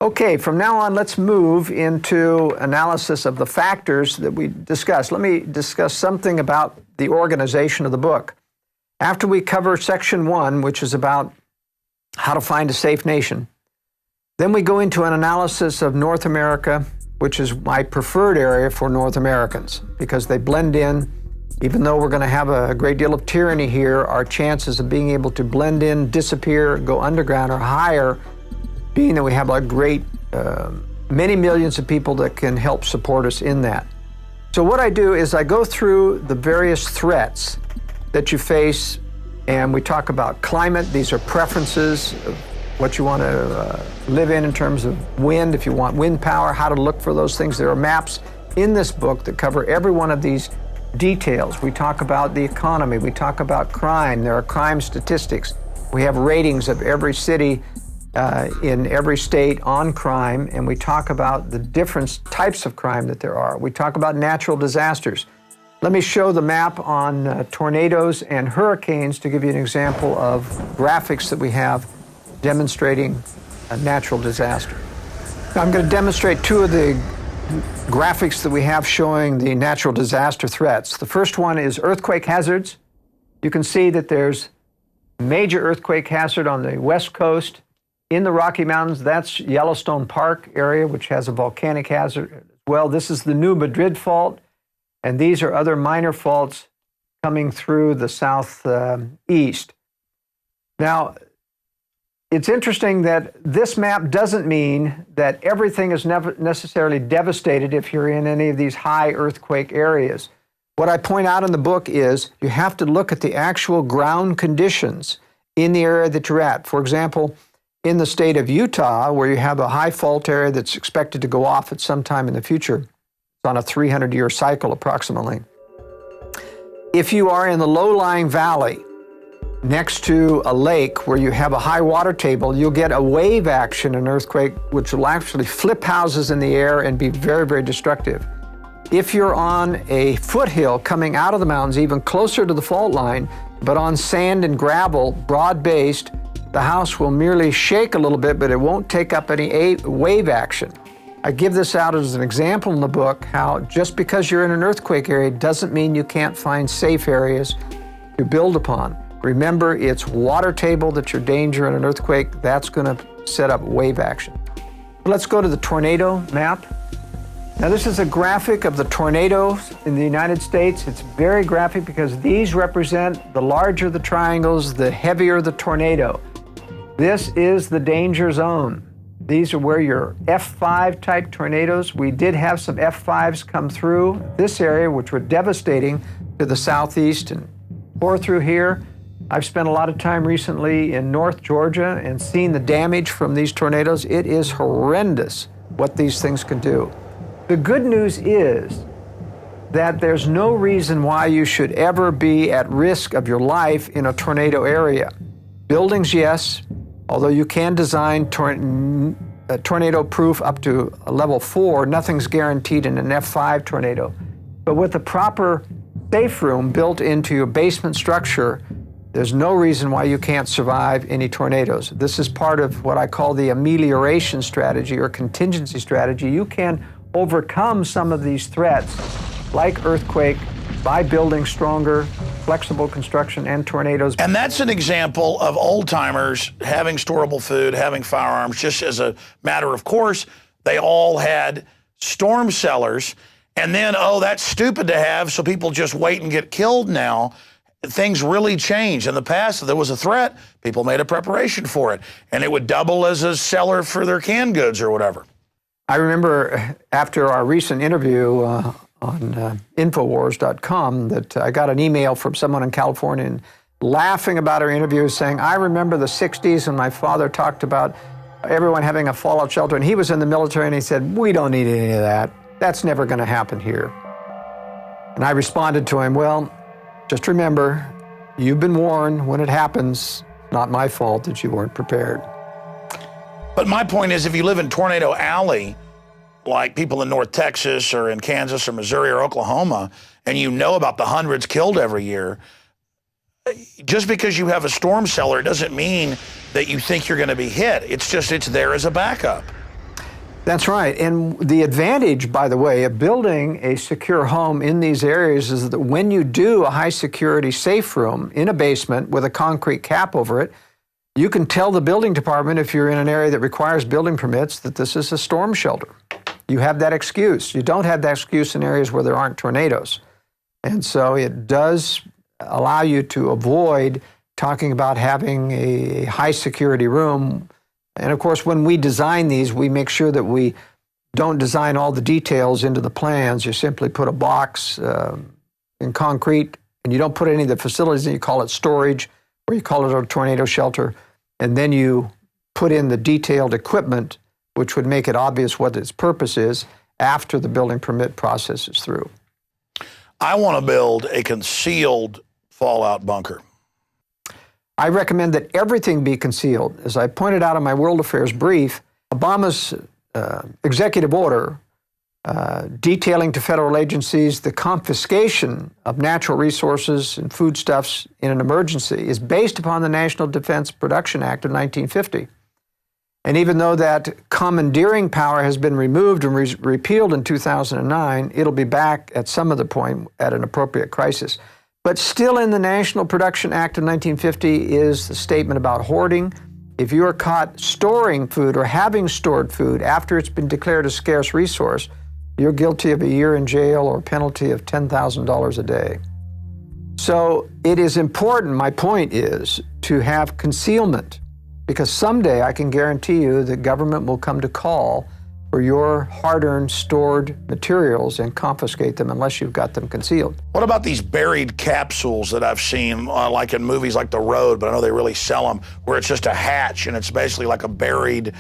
[SPEAKER 2] Okay, from now on, let's move into analysis of the factors that we discussed. Let me discuss something about the organization of the book. After we cover section 1, which is about how to find a safe nation, then we go into an analysis of North America, which is my preferred area for North Americans, because they blend in. Even though we're going to have a great deal of tyranny here, our chances of being able to blend in, disappear, go underground are higher, being that we have a great, many millions of people that can help support us in that. So what I do is I go through the various threats that you face, and we talk about climate. These are preferences of what you want to live in terms of wind, if you want wind power, how to look for those things. There are maps in this book that cover every one of these details. We talk about the economy. We talk about crime. There are crime statistics. We have ratings of every city in every state on crime, and we talk about the different types of crime that there are. We talk about natural disasters. Let me show the map on tornadoes and hurricanes to give you an example of graphics that we have demonstrating a natural disaster. Now, I'm going to demonstrate two of the graphics that we have showing the natural disaster threats. The first one is earthquake hazards. You can see that there's major earthquake hazard on the west coast. In the Rocky Mountains, that's Yellowstone Park area, which has a volcanic hazard as well. This is the New Madrid Fault, and these are other minor faults coming through the southeast. Now, it's interesting that this map doesn't mean that everything is never necessarily devastated if you're in any of these high earthquake areas. What I point out in the book is you have to look at the actual ground conditions in the area that you're at. For example, in the state of Utah, where you have a high fault area that's expected to go off at some time in the future, it's on a 300-year cycle approximately. If you are in the low-lying valley, next to a lake where you have a high water table, you'll get a wave action, an earthquake, which will actually flip houses in the air and be very, very destructive. If you're on a foothill coming out of the mountains, even closer to the fault line, but on sand and gravel, broad-based, the house will merely shake a little bit, but it won't take up any wave action. I give this out as an example in the book, how just because you're in an earthquake area doesn't mean you can't find safe areas to build upon. Remember, it's water table that's your danger in an earthquake. That's going to set up wave action. Let's go to the tornado map. Now, this is a graphic of the tornadoes in the United States. It's very graphic because these represent the larger the triangles, the heavier the tornado. This is the danger zone. These are where your F5 type tornadoes. We did have some F5s come through this area, which were devastating to the southeast and pour through here. I've spent a lot of time recently in North Georgia and seen the damage from these tornadoes. It is horrendous what these things can do. The good news is that there's no reason why you should ever be at risk of your life in a tornado area. Buildings, yes, although you can design tornado-proof up to a level 4, nothing's guaranteed in an F5 tornado. But with the proper safe room built into your basement structure, there's no reason why you can't survive any tornadoes. This is part of what I call the amelioration strategy or contingency strategy. You can overcome some of these threats, like earthquake, by building stronger, flexible construction and tornadoes.
[SPEAKER 1] And that's an example of old-timers having storable food, having firearms, just as a matter of course. They all had storm cellars, and then, oh, that's stupid to have, so people just wait and get killed now. Things really changed. In the past, if there was a threat, people made a preparation for it, and it would double as a cellar for their canned goods or whatever.
[SPEAKER 2] I remember after our recent interview on Infowars.com that I got an email from someone in California and laughing about our interview, saying, I remember the 60s and my father talked about everyone having a fallout shelter, and he was in the military, and he said, we don't need any of that. That's never going to happen here. And I responded to him, well, just remember, you've been warned. When it happens, not my fault that you weren't prepared.
[SPEAKER 1] But my point is, if you live in Tornado Alley, like people in North Texas or in Kansas or Missouri or Oklahoma, and you know about the hundreds killed every year, just because you have a storm cellar doesn't mean that you think you're going to be hit. It's just, it's there as a backup.
[SPEAKER 2] That's right. And the advantage, by the way, of building a secure home in these areas is that when you do a high security safe room in a basement with a concrete cap over it, you can tell the building department, if you're in an area that requires building permits, that this is a storm shelter. You have that excuse. You don't have that excuse in areas where there aren't tornadoes. And so it does allow you to avoid talking about having a high security room. And of course, when we design these, we make sure that we don't design all the details into the plans. You simply put a box in concrete, and you don't put any of the facilities in. You call it storage, or you call it a tornado shelter. And then you put in the detailed equipment, which would make it obvious what its purpose is after the building permit process is through.
[SPEAKER 1] I want to build a concealed fallout bunker.
[SPEAKER 2] I recommend that everything be concealed. As I pointed out in my World Affairs brief, Obama's executive order detailing to federal agencies the confiscation of natural resources and foodstuffs in an emergency is based upon the National Defense Production Act of 1950. And even though that commandeering power has been removed and repealed in 2009, it'll be back at some other point at an appropriate crisis. But still in the National Production Act of 1950 is the statement about hoarding. If you are caught storing food or having stored food after it's been declared a scarce resource, you're guilty of a year in jail or a penalty of $10,000 a day. So it is important, my point is, to have concealment, because someday I can guarantee you the government will come to call for your hard-earned stored materials and confiscate them unless you've got them concealed.
[SPEAKER 1] What about these buried capsules that I've seen, like in movies like The Road, but I know they really sell them, where it's just a hatch and it's basically like a buried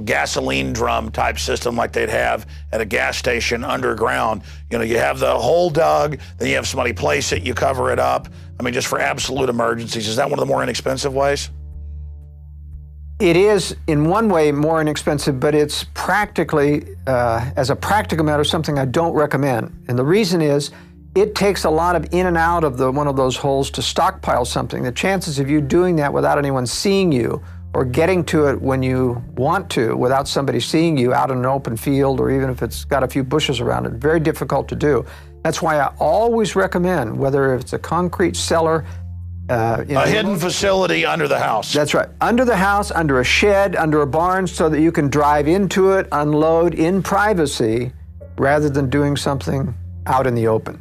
[SPEAKER 1] gasoline drum type system like they'd have at a gas station underground. You know, you have the hole dug, then you have somebody place it, you cover it up. I mean, just for absolute emergencies. Is that one of the more inexpensive ways?
[SPEAKER 2] It is, in one way, more inexpensive, but it's practically, as a practical matter, something I don't recommend. And the reason is, it takes a lot of in and out of one of those holes to stockpile something. The chances of you doing that without anyone seeing you, or getting to it when you want to without somebody seeing you out in an open field, or even if it's got a few bushes around it, very difficult to do. That's why I always recommend, whether it's a concrete cellar,
[SPEAKER 1] a hidden facility under the house.
[SPEAKER 2] That's right. Under the house, under a shed, under a barn, so that you can drive into it, unload in privacy, rather than doing something out in the open.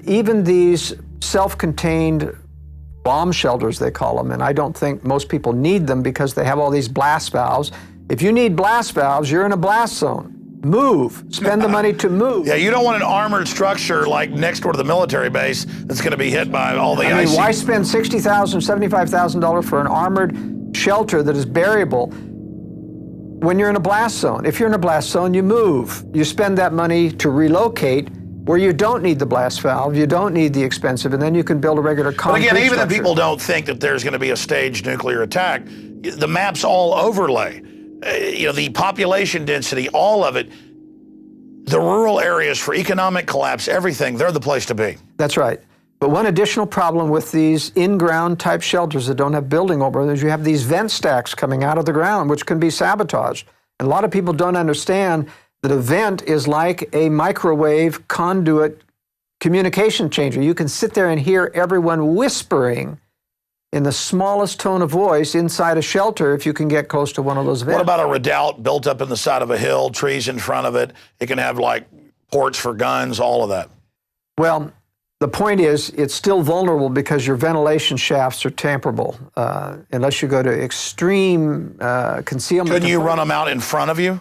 [SPEAKER 2] Even these self-contained bomb shelters, they call them, and I don't think most people need them because they have all these blast valves. If you need blast valves, you're in a blast zone. Move. Spend the money to move.
[SPEAKER 1] Yeah, you don't want an armored structure like next door to the military base that's going to be hit by all the
[SPEAKER 2] I mean, why spend $60,000, $75,000 for an armored shelter that is buriable when you're in a blast zone? If you're in a blast zone, you move. You spend that money to relocate where you don't need the blast valve, you don't need the expensive, and then you can build a regular concrete
[SPEAKER 1] But again, even
[SPEAKER 2] structure.
[SPEAKER 1] if people don't think that there's going to be a staged nuclear attack, the map's all overlay. The population density, all of it, the rural areas for economic collapse, everything, they're the place to be.
[SPEAKER 2] That's right. But one additional problem with these in-ground type shelters that don't have building over them is you have these vent stacks coming out of the ground, which can be sabotaged. And a lot of people don't understand that a vent is like a microwave conduit communication changer. You can sit there and hear everyone whispering in the smallest tone of voice inside a shelter if you can get close to one of those vents.
[SPEAKER 1] What about a redoubt built up in the side of a hill, trees in front of it? It can have like ports for guns, all of that.
[SPEAKER 2] Well, the point is it's still vulnerable because your ventilation shafts are tamperable unless you go to extreme concealment.
[SPEAKER 1] Couldn't you run them out in front of you?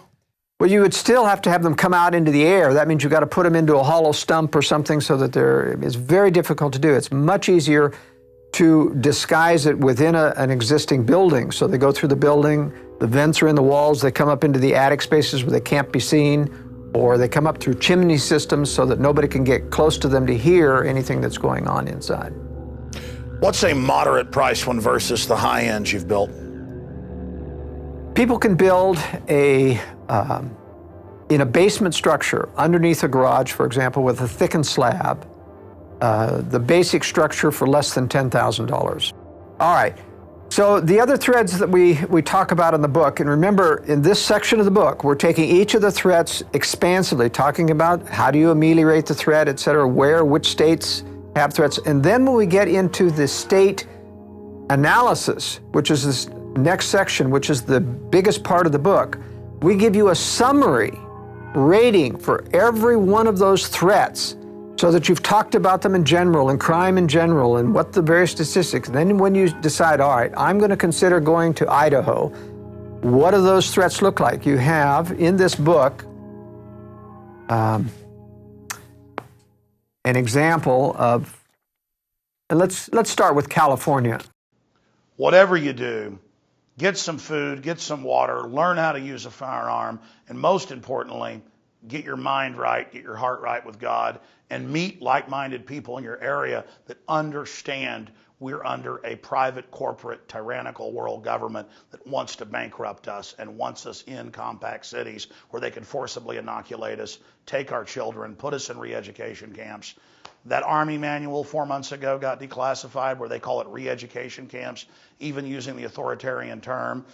[SPEAKER 2] Well, you would still have to have them come out into the air. That means you've got to put them into a hollow stump or something so that it's very difficult to do. It's much easier to disguise it within an existing building. So they go through the building, the vents are in the walls, they come up into the attic spaces where they can't be seen, or they come up through chimney systems so that nobody can get close to them to hear anything that's going on inside.
[SPEAKER 1] What's a moderate price one versus the high ends you've built?
[SPEAKER 2] People can build in a basement structure underneath a garage, for example, with a thickened slab, the basic structure for less than $10,000. All right, so the other threads that we talk about in the book, and remember in this section of the book, we're taking each of the threats expansively, talking about how do you ameliorate the threat, et cetera, which states have threats. And then when we get into the state analysis, which is this next section, which is the biggest part of the book, we give you a summary rating for every one of those threats so that you've talked about them in general and crime in general and what the various statistics. Then when you decide, all right, I'm going to consider going to Idaho, what do those threats look like? You have in this book an example of, and let's start with California.
[SPEAKER 1] Whatever you do, get some food, get some water, learn how to use a firearm, and most importantly, get your mind right, get your heart right with God, and meet like-minded people in your area that understand we're under a private, corporate, tyrannical world government that wants to bankrupt us and wants us in compact cities where they can forcibly inoculate us, take our children, put us in re-education camps. That Army manual 4 months ago got declassified where they call it re-education camps, even using the authoritarian term.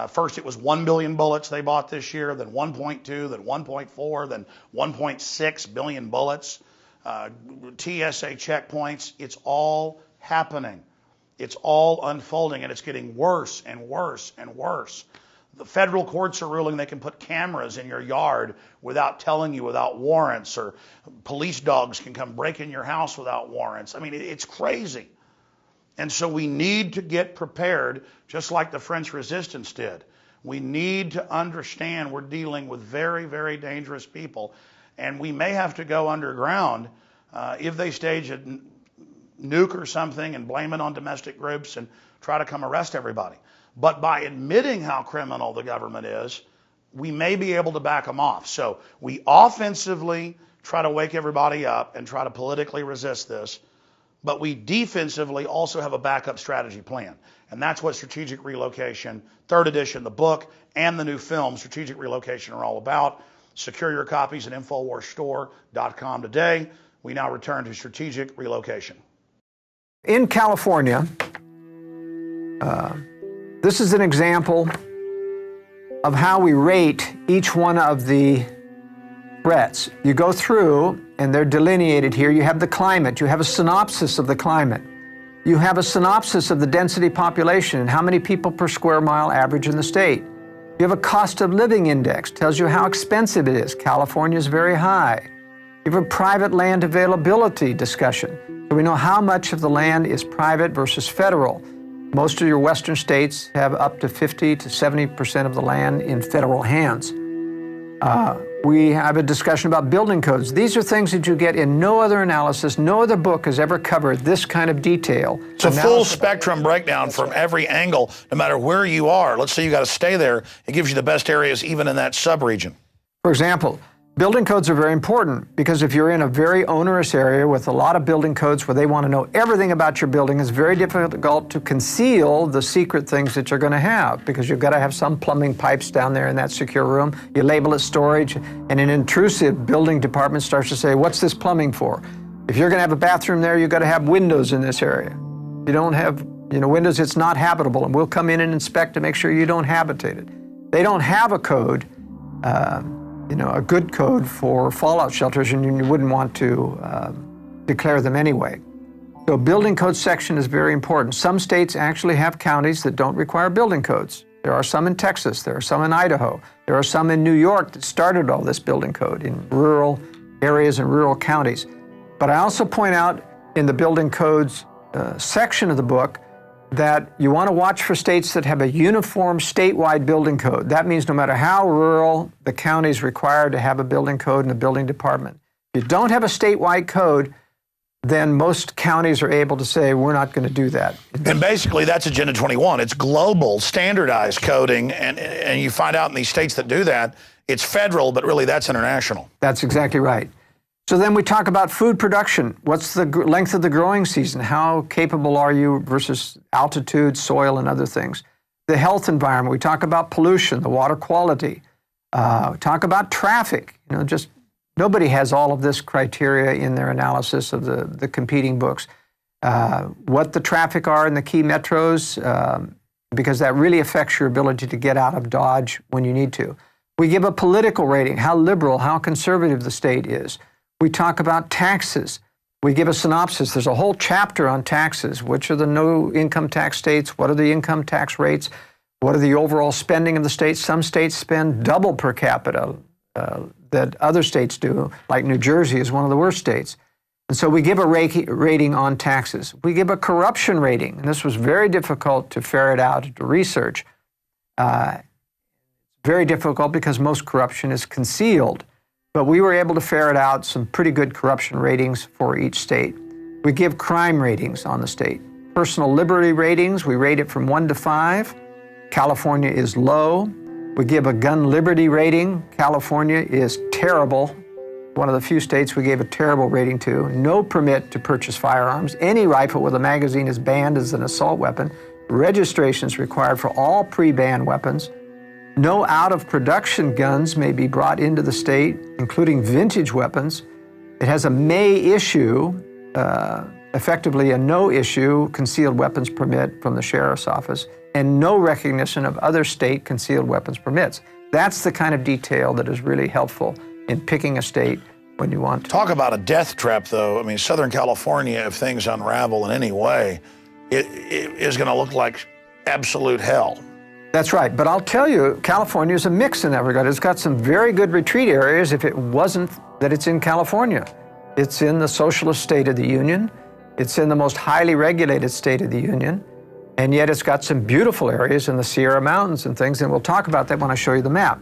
[SPEAKER 1] First it was 1 billion bullets they bought this year, then 1.2, then 1.4, then 1.6 billion bullets. TSA checkpoints, it's all happening. It's all unfolding, and it's getting worse and worse and worse. The federal courts are ruling they can put cameras in your yard without telling you, without warrants, or police dogs can come break in your house without warrants. I mean, it's crazy. And so we need to get prepared, just like the French resistance did. We need to understand we're dealing with very, very dangerous people, and we may have to go underground if they stage a nuke or something and blame it on domestic groups and try to come arrest everybody. But by admitting how criminal the government is, we may be able to back them off. So we offensively try to wake everybody up and try to politically resist this, but we defensively also have a backup strategy plan. And that's what Strategic Relocation, 3rd edition, the book, and the new film, Strategic Relocation, are all about. Secure your copies at InfoWarsStore.com today. We now return to Strategic Relocation.
[SPEAKER 2] In California, this is an example of how we rate each one of the threats. You go through, and they're delineated here. You have the climate. You have a synopsis of the climate. You have a synopsis of the density population and how many people per square mile average in the state. You have a cost of living index, tells you how expensive it is. California is very high. You have a private land availability discussion. So we know how much of the land is private versus federal. Most of your western states have up to 50 to 70% of the land in federal hands. We have a discussion about building codes. These are things that you get in no other analysis. No other book has ever covered this kind of detail.
[SPEAKER 1] It's a full spectrum breakdown from every angle, no matter where you are. Let's say you got to stay there. It gives you the best areas even in that sub-region.
[SPEAKER 2] For example, building codes are very important because if you're in a very onerous area with a lot of building codes where they want to know everything about your building, it's very difficult to conceal the secret things that you're going to have because you've got to have some plumbing pipes down there in that secure room. You label it storage, and an intrusive building department starts to say, what's this plumbing for? If you're going to have a bathroom there, you've got to have windows in this area. If you don't have windows, it's not habitable, and we'll come in and inspect to make sure you don't habitate it. They don't have a code, a good code for fallout shelters, and you wouldn't want to declare them anyway. So building code section is very important. Some states actually have counties that don't require building codes. There are some in Texas, there are some in Idaho, there are some in New York that started all this building code in rural areas and rural counties. But I also point out in the building codes section of the book that you want to watch for states that have a uniform statewide building code. That means no matter how rural, the county is required to have a building code and a building department. If you don't have a statewide code, then most counties are able to say, we're not going to do that.
[SPEAKER 1] And basically, that's Agenda 21. It's global, standardized coding, and you find out in these states that do that, it's federal, but really that's international.
[SPEAKER 2] That's exactly right. So then we talk about food production. What's the length of the growing season? How capable are you versus altitude, soil, and other things? The health environment. We talk about pollution, the water quality. We talk about traffic. Just nobody has all of this criteria in their analysis of the competing books. What the traffic are in the key metros, because that really affects your ability to get out of Dodge when you need to. We give a political rating, how liberal, how conservative the state is. We talk about taxes. We give a synopsis. There's a whole chapter on taxes. Which are the no income tax states? What are the income tax rates? What are the overall spending of the states? Some states spend double per capita that other states do, like New Jersey is one of the worst states. And so we give a rating on taxes. We give a corruption rating, and this was very difficult to ferret out, to research. Very difficult because most corruption is concealed. But we were able to ferret out some pretty good corruption ratings for each state. We give crime ratings on the state. Personal liberty ratings, we rate it from 1 to 5. California is low. We give a gun liberty rating. California is terrible. One of the few states we gave a terrible rating to. No permit to purchase firearms. Any rifle with a magazine is banned as an assault weapon. Registration is required for all pre-banned weapons. No out-of-production guns may be brought into the state, including vintage weapons. It has a may issue, effectively a no-issue concealed weapons permit from the sheriff's office, and no recognition of other state concealed weapons permits. That's the kind of detail that is really helpful in picking a state when you want to.
[SPEAKER 1] Talk about a death trap, though. I mean, Southern California, if things unravel in any way, it is going to look like absolute hell.
[SPEAKER 2] That's right, but I'll tell you, California is a mix in that regard. It's got some very good retreat areas if it wasn't that it's in California. It's in the socialist state of the Union. It's in the most highly regulated state of the Union. And yet it's got some beautiful areas in the Sierra Mountains and things, and we'll talk about that when I show you the map.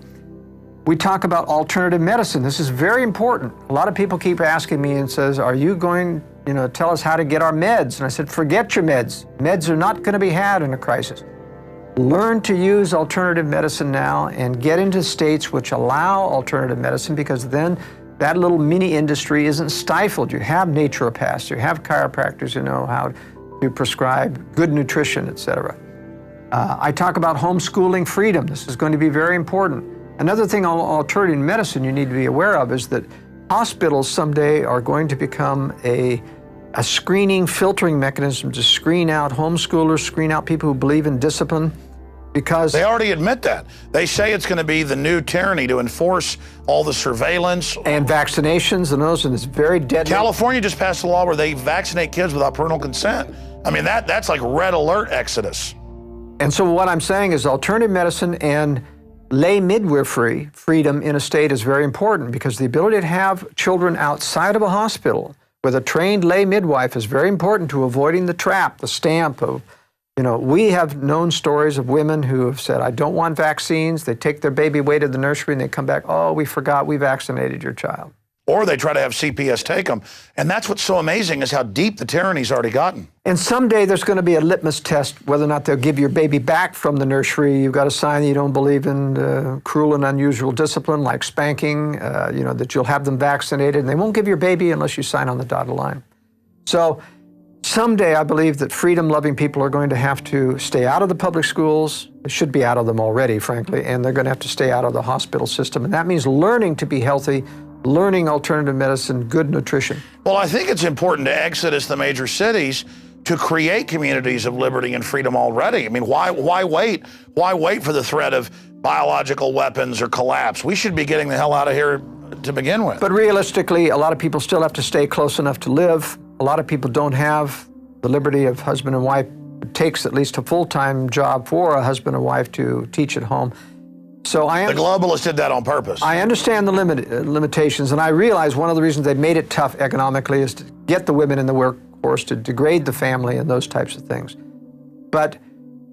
[SPEAKER 2] We talk about alternative medicine. This is very important. A lot of people keep asking me and says, are you going, to tell us how to get our meds? And I said, forget your meds. Meds are not going to be had in a crisis. Learn to use alternative medicine now and get into states which allow alternative medicine, because then that little mini industry isn't stifled. You have naturopaths, you have chiropractors who know how to prescribe good nutrition, etc. I talk about homeschooling freedom. This is going to be very important. Another thing on alternative medicine you need to be aware of is that hospitals someday are going to become a screening, filtering mechanism to screen out homeschoolers, screen out people who believe in discipline, because
[SPEAKER 1] they already admit that. They say it's going to be the new tyranny to enforce all the surveillance.
[SPEAKER 2] And vaccinations and those, and it's very deadly.
[SPEAKER 1] California just passed a law where they vaccinate kids without parental consent. I mean, that's like red alert exodus.
[SPEAKER 2] And so what I'm saying is alternative medicine and lay midwifery freedom in a state is very important, because the ability to have children outside of a hospital with a trained lay midwife is very important to avoiding the trap, the stamp of You know, we have known stories of women who have said, I don't want vaccines. They take their baby away to the nursery and they come back, oh, we forgot we vaccinated your child.
[SPEAKER 1] Or they try to have CPS take them. And that's what's so amazing is how deep the tyranny's already gotten.
[SPEAKER 2] And someday there's going to be a litmus test whether or not they'll give your baby back from the nursery. You've got to sign that you don't believe in cruel and unusual discipline like spanking, you know, that you'll have them vaccinated. And they won't give your baby unless you sign on the dotted line. So someday I believe that freedom-loving people are going to have to stay out of the public schools. They should be out of them already, frankly, and they're going to have to stay out of the hospital system. And that means learning to be healthy, learning alternative medicine, good nutrition.
[SPEAKER 1] Well, I think it's important to exodus the major cities to create communities of liberty and freedom already. I mean, why wait? Why wait for the threat of biological weapons or collapse? We should be getting the hell out of here to begin with.
[SPEAKER 2] But realistically, a lot of people still have to stay close enough to live. A lot of people don't have the liberty of husband and wife. It takes at least a full-time job for a husband and wife to teach at home. So
[SPEAKER 1] the globalists did that on purpose.
[SPEAKER 2] I understand the limitations, and I realize one of the reasons they made it tough economically is to get the women in the workforce, to degrade the family and those types of things. But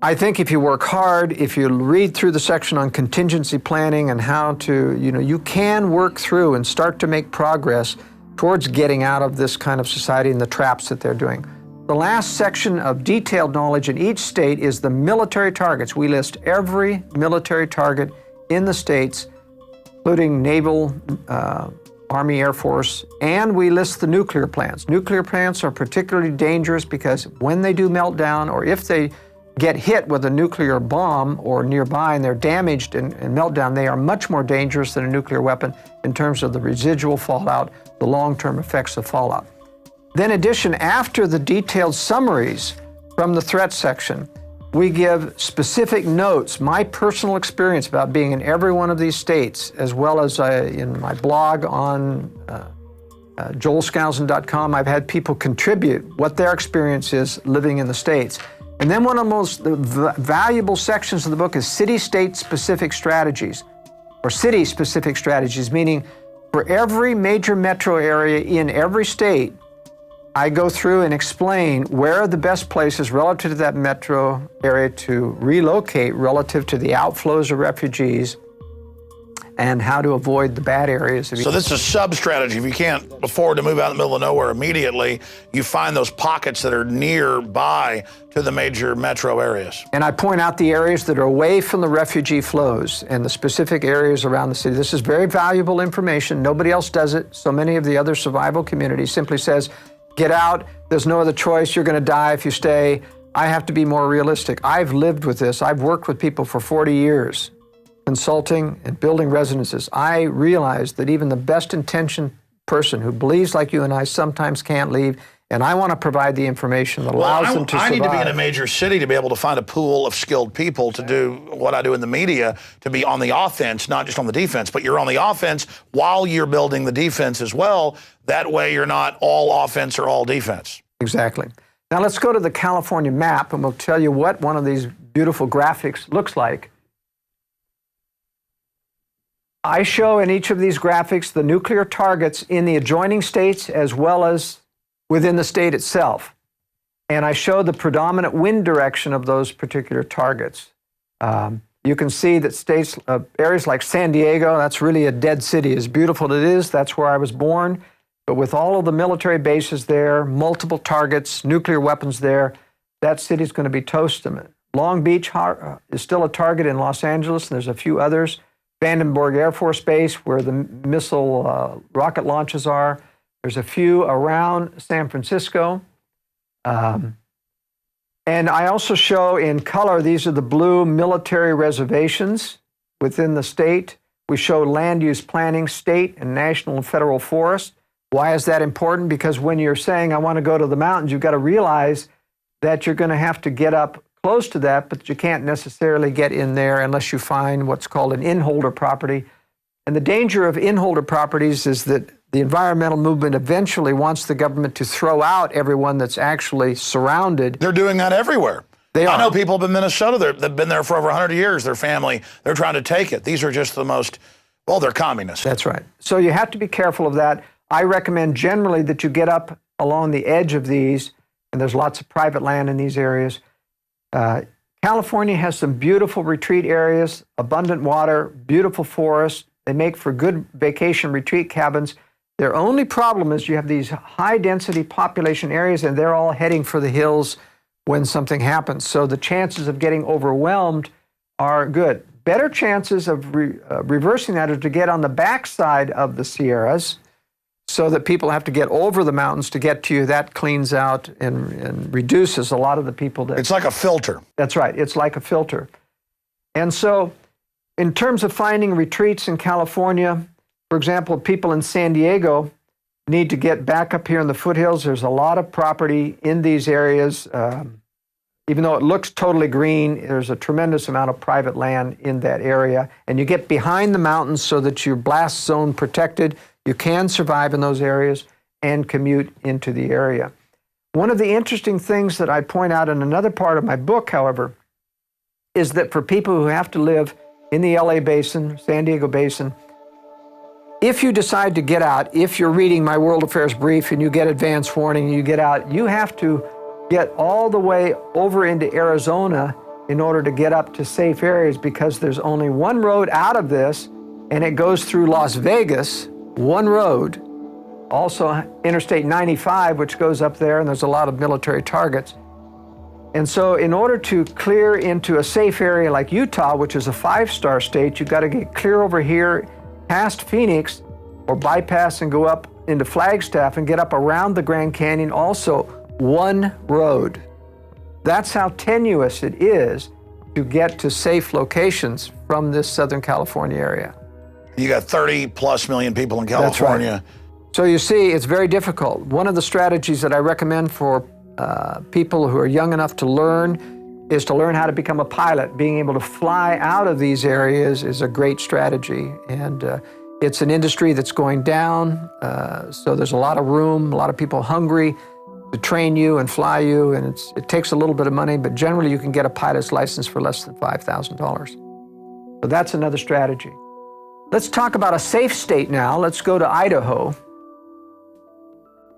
[SPEAKER 2] I think if you work hard, if you read through the section on contingency planning and how to, you know, you can work through and start to make progress towards getting out of this kind of society and the traps that they're doing. The last section of detailed knowledge in each state is the military targets. We list every military target in the states, including naval, Army, Air Force, and we list the nuclear plants. Nuclear plants are particularly dangerous because when they do melt down, or if they get hit with a nuclear bomb or nearby and they're damaged and melt down, they are much more dangerous than a nuclear weapon in terms of the residual fallout, the long-term effects of fallout. Then in addition, after the detailed summaries from the threat section, we give specific notes, my personal experience about being in every one of these states, as well as in my blog on joelskousen.com, I've had people contribute what their experience is living in the states. And then one of the most valuable sections of the book is city-state specific strategies, or city-specific strategies, meaning for every major metro area in every state, I go through and explain where are the best places relative to that metro area to relocate relative to the outflows of refugees and how to avoid the bad areas.
[SPEAKER 1] So this is a sub-strategy. If you can't afford to move out in the middle of nowhere immediately, you find those pockets that are nearby to the major metro areas.
[SPEAKER 2] And I point out the areas that are away from the refugee flows and the specific areas around the city. This is very valuable information. Nobody else does it. So many of the other survival communities simply says, get out, there's no other choice, you're gonna die if you stay. I have to be more realistic. I've lived with this. I've worked with people for 40 years, consulting and building residences. I realize that even the best intentioned person who believes like you and I sometimes can't leave, and I want to provide the information that allows them to survive.
[SPEAKER 1] I need to be in a major city to be able to find a pool of skilled people to do what I do in the media, to be on the offense, not just on the defense, but you're on the offense while you're building the defense as well. That way you're not all offense or all defense.
[SPEAKER 2] Exactly. Now let's go to the California map and we'll tell you what one of these beautiful graphics looks like. I show in each of these graphics the nuclear targets in the adjoining states as well as within the state itself. And I show the predominant wind direction of those particular targets. You can see that states, areas like San Diego, that's really a dead city. As beautiful as it is, that's where I was born. But with all of the military bases there, multiple targets, nuclear weapons there, that city's going to be toast. Long Beach is still a target in Los Angeles, and there's a few others. Vandenberg Air Force Base, where the missile rocket launches are. There's a few around San Francisco. And I also show in color, these are the blue military reservations within the state. We show land use planning, state and national and federal forests. Why is that important? Because when you're saying, I want to go to the mountains, you've got to realize that you're going to have to get up close to that, but you can't necessarily get in there unless you find what's called an inholder property. And the danger of inholder properties is that the environmental movement eventually wants the government to throw out everyone that's actually surrounded.
[SPEAKER 1] They're doing that everywhere.
[SPEAKER 2] They are.
[SPEAKER 1] I know people up in Minnesota, they've been there for over 100 years, their family, they're trying to take it. These are just the most, well, they're communists.
[SPEAKER 2] That's right. So you have to be careful of that. I recommend generally that you get up along the edge of these, and there's lots of private land in these areas. California has some beautiful retreat areas, abundant water, beautiful forests. They make for good vacation retreat cabins. Their only problem is you have these high-density population areas, and they're all heading for the hills when something happens. So the chances of getting overwhelmed are good. Better chances of reversing that are to get on the backside of the Sierras so that people have to get over the mountains to get to you. That cleans out and reduces a lot of the people that...
[SPEAKER 1] It's like a filter.
[SPEAKER 2] That's right. It's like a filter. And so in terms of finding retreats in California, for example, people in San Diego need to get back up here in the foothills. There's a lot of property in these areas. Even though it looks totally green, there's a tremendous amount of private land in that area. And you get behind the mountains so that you're blast zone protected. You can survive in those areas and commute into the area. One of the interesting things that I point out in another part of my book, however, is that for people who have to live in the LA Basin, San Diego Basin, if you decide to get out, if you're reading my World Affairs Brief and you get advance warning and you get out, you have to get all the way over into Arizona in order to get up to safe areas, because there's only one road out of this, and it goes through Las Vegas, one road. Also Interstate 95, which goes up there, and there's a lot of military targets. And so in order to clear into a safe area like Utah, which is a 5-star state, you've got to get clear over here past Phoenix, or bypass and go up into Flagstaff and get up around the Grand Canyon, also one road. That's how tenuous it is to get to safe locations from this Southern California area.
[SPEAKER 1] You got 30+ million people in California.
[SPEAKER 2] That's right. So you see, it's very difficult. One of the strategies that I recommend for people who are young enough to learn is to learn how to become a pilot. Being able to fly out of these areas is a great strategy. And it's an industry that's going down, so there's a lot of room, a lot of people hungry to train you and fly you, and it takes a little bit of money, but generally you can get a pilot's license for less than $5,000. So that's another strategy. Let's talk about a safe state now. Let's go to Idaho.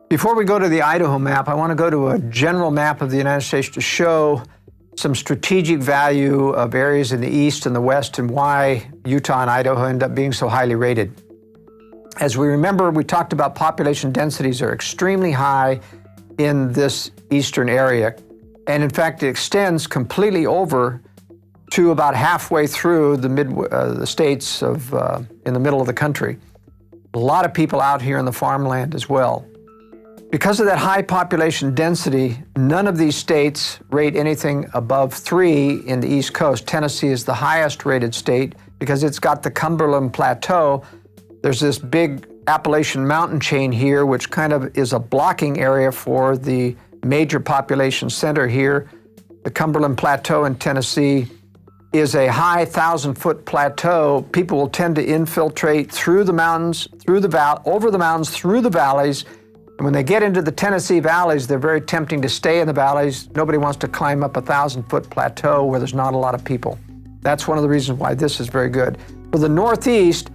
[SPEAKER 2] Before we go to the Idaho map, I want to go to a general map of the United States to show some strategic value of areas in the east and the west and why Utah and Idaho end up being so highly rated. As we remember, we talked about population densities are extremely high in this eastern area. And in fact, it extends completely over to about halfway through the states of in the middle of the country. A lot of people out here in the farmland as well. Because of that high population density, none of these states rate anything above 3 in the East Coast. Tennessee is the highest rated state because it's got the Cumberland Plateau. There's this big Appalachian mountain chain here, which kind of is a blocking area for the major population center here. The Cumberland Plateau in Tennessee is a high 1,000-foot plateau. People will tend to infiltrate through the mountains, over the mountains, through the valleys. And when they get into the Tennessee valleys, they're very tempting to stay in the valleys. Nobody wants to climb up a 1,000-foot plateau where there's not a lot of people. That's one of the reasons why this is very good. For the Northeast,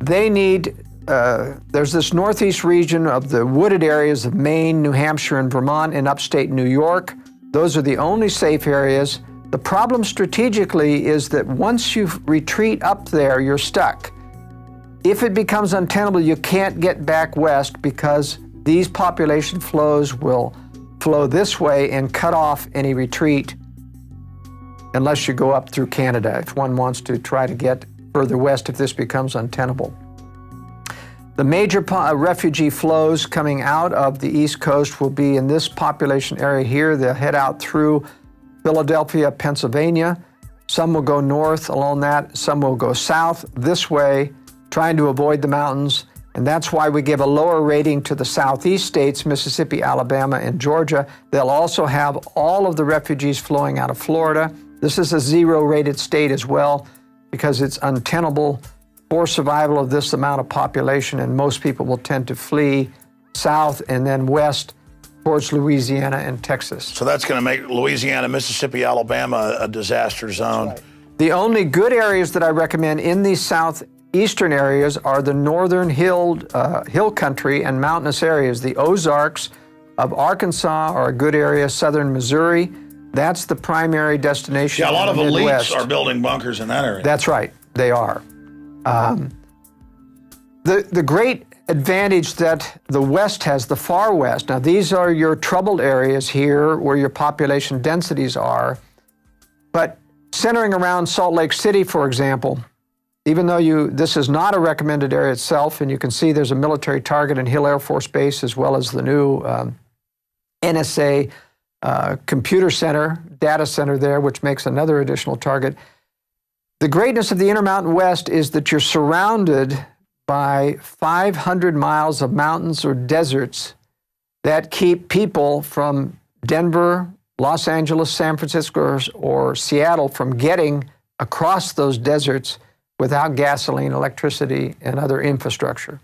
[SPEAKER 2] they need, there's this Northeast region of the wooded areas of Maine, New Hampshire, and Vermont, and upstate New York. Those are the only safe areas. The problem strategically is that once you retreat up there, you're stuck. If it becomes untenable, you can't get back west because these population flows will flow this way and cut off any retreat unless you go up through Canada, if one wants to try to get further west if this becomes untenable. The major refugee flows coming out of the East Coast will be in this population area here. They'll head out through Philadelphia, Pennsylvania. Some will go north along that, some will go south this way, trying to avoid the mountains. And that's why we give a lower rating to the southeast states, Mississippi, Alabama, and Georgia. They'll also have all of the refugees flowing out of Florida. This is a 0-rated state as well because it's untenable for survival of this amount of population, and most people will tend to flee south and then west towards Louisiana and Texas.
[SPEAKER 1] So that's going to make Louisiana, Mississippi, Alabama a disaster zone.
[SPEAKER 2] Right. The only good areas that I recommend in these southeastern areas are the northern hill country and mountainous areas. The Ozarks of Arkansas are a good area, southern Missouri, That's the primary destination.
[SPEAKER 1] Yeah, a lot of
[SPEAKER 2] Midwest.
[SPEAKER 1] elites are building bunkers in that area.
[SPEAKER 2] That's right, they are. The great advantage that the West has, the far West, now these are your troubled areas here where your population densities are, but centering around Salt Lake City, for example, even though this is not a recommended area itself, and you can see there's a military target in Hill Air Force Base as well as the new NSA computer center, data center there, which makes another additional target. The greatness of the Intermountain West is that you're surrounded by 500 miles of mountains or deserts that keep people from Denver, Los Angeles, San Francisco, or Seattle from getting across those deserts without gasoline, electricity, and other infrastructure.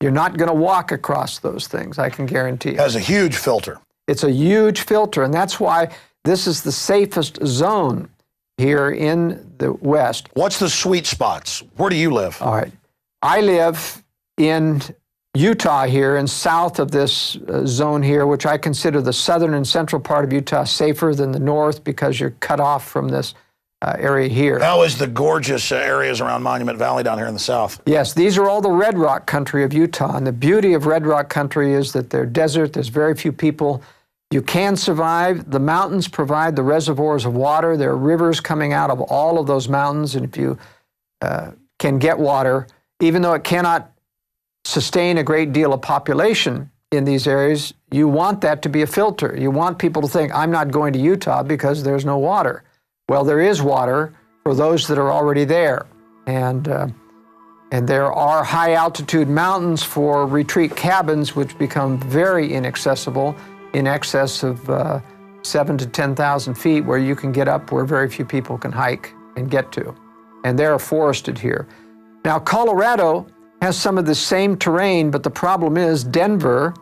[SPEAKER 2] You're not going to walk across those things, I can guarantee you.
[SPEAKER 1] It has a huge filter.
[SPEAKER 2] It's a huge filter, and that's why this is the safest zone here in the West.
[SPEAKER 1] What's the sweet spots? Where do you live?
[SPEAKER 2] All right. I live in Utah here and south of this zone here, which I consider the southern and central part of Utah safer than the north because you're cut off from this area here.
[SPEAKER 1] How is the gorgeous areas around Monument Valley down here in the south?
[SPEAKER 2] Yes, these are all the red rock country of Utah. And the beauty of red rock country is that they're desert, there's very few people. You can survive. The mountains provide the reservoirs of water. There are rivers coming out of all of those mountains. And if you can get water, even though it cannot sustain a great deal of population in these areas, you want that to be a filter. You want people to think, I'm not going to Utah because there's no water. Well, there is water for those that are already there. And there are high altitude mountains for retreat cabins, which become very inaccessible, in excess of 7,000 to 10,000 feet, where you can get up where very few people can hike and get to. And they're forested here. Now, Colorado has some of the same terrain, but the problem is Denver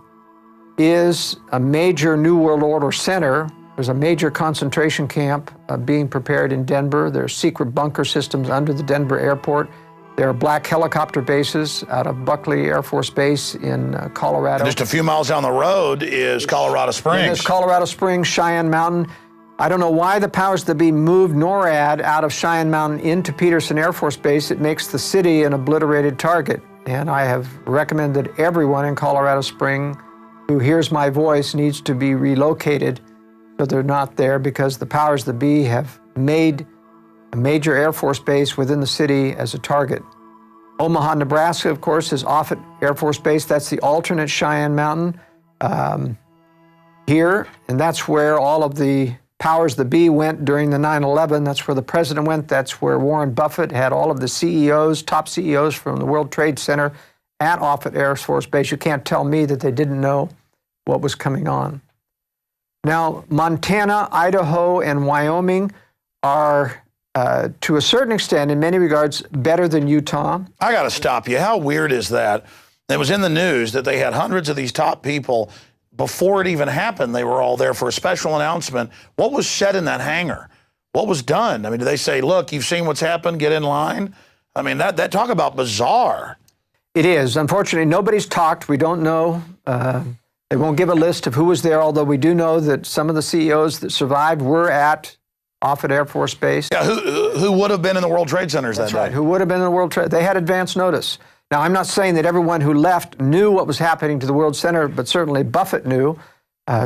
[SPEAKER 2] is a major New World Order center. There's a major concentration camp being prepared in Denver. There are secret bunker systems under the Denver airport. There are black helicopter bases out of Buckley Air Force Base in Colorado.
[SPEAKER 1] And just a few miles down the road is Colorado Springs.
[SPEAKER 2] And there's Colorado Springs, Cheyenne Mountain. I don't know why the powers that be moved NORAD out of Cheyenne Mountain into Peterson Air Force Base. It makes the city an obliterated target. And I have recommended everyone in Colorado Springs who hears my voice needs to be relocated so they're not there, because the powers that be have made a major Air Force base within the city as a target. Omaha, Nebraska, of course, is Offutt Air Force Base. That's the alternate Cheyenne Mountain here, and that's where all of the powers that be went during the 9/11. That's where the president went. That's where Warren Buffett had all of the CEOs, top CEOs from the World Trade Center at Offutt Air Force Base. You can't tell me that they didn't know what was coming on. Now, Montana, Idaho, and Wyoming are, to a certain extent, in many regards, better than Utah.
[SPEAKER 1] I got to stop you. How weird is that? It was in the news that they had hundreds of these top people. Before it even happened, they were all there for a special announcement. What was said in that hangar? What was done? I mean, did they say, look, you've seen what's happened, get in line? I mean, that talk about bizarre.
[SPEAKER 2] It is. Unfortunately, nobody's talked. We don't know. They won't give a list of who was there, although we do know that some of the CEOs that survived were at Offutt Air Force Base.
[SPEAKER 1] Yeah, who would have been in the World Trade Centers that day?
[SPEAKER 2] That's right. Who would have been in the World Trade? They had advance notice. Now, I'm not saying that everyone who left knew what was happening to the World Center, but certainly Buffett knew.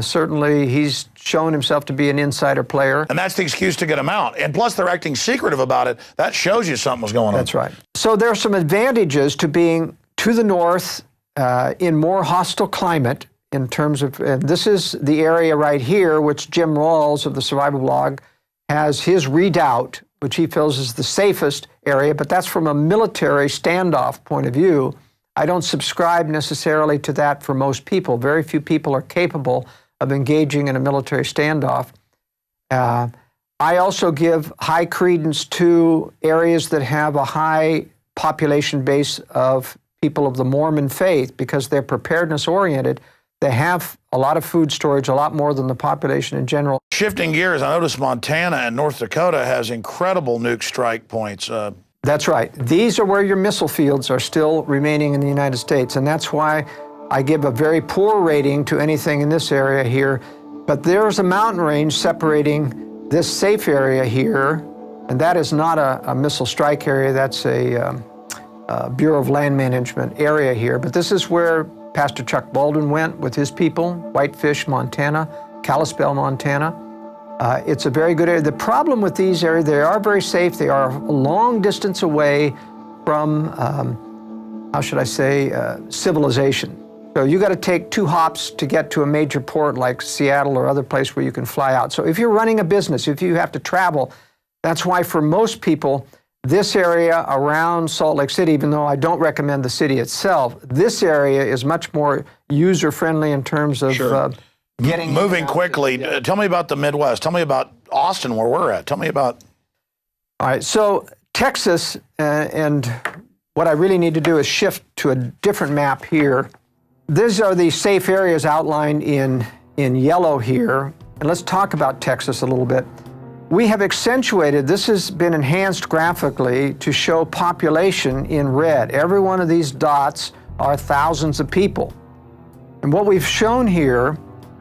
[SPEAKER 2] Certainly, he's shown himself to be an insider player.
[SPEAKER 1] And that's the excuse to get him out. And plus, they're acting secretive about it. That shows you something was going on.
[SPEAKER 2] That's right. So there are some advantages to being to the north in more hostile climate in terms of, this is the area right here, which Jim Rawls of the Survival Blog has his redoubt, which he feels is the safest area, but that's from a military standoff point of view. I don't subscribe necessarily to that for most people. Very few people are capable of engaging in a military standoff. I also give high credence to areas that have a high population base of people of the Mormon faith because they're preparedness oriented. They have a lot of food storage, a lot more than the population in general.
[SPEAKER 1] Shifting gears, I noticed Montana and North Dakota has incredible nuke strike points.
[SPEAKER 2] That's right. These are where your missile fields are still remaining in the United States, and that's why I give a very poor rating to anything in this area here. But there's a mountain range separating this safe area here, and that is not a missile strike area. That's a Bureau of Land Management area here. But this is where Pastor Chuck Baldwin went with his people, Whitefish, Montana, Kalispell, Montana. It's a very good area. The problem with these areas, they are very safe. They are a long distance away from, how should I say, civilization. So you got to take 2 hops to get to a major port like Seattle or other place where you can fly out. So if you're running a business, if you have to travel, that's why for most people, this area around Salt Lake City, even though I don't recommend the city itself, this area is much more user-friendly in terms of getting...
[SPEAKER 1] Moving quickly, tell me about the Midwest. Tell me about Austin, where we're at. Tell me about...
[SPEAKER 2] All right, so Texas, and what I really need to do is shift to a different map here. These are the safe areas outlined in yellow here. And let's talk about Texas a little bit. We have accentuated, this has been enhanced graphically to show population in red. Every one of these dots are thousands of people. And what we've shown here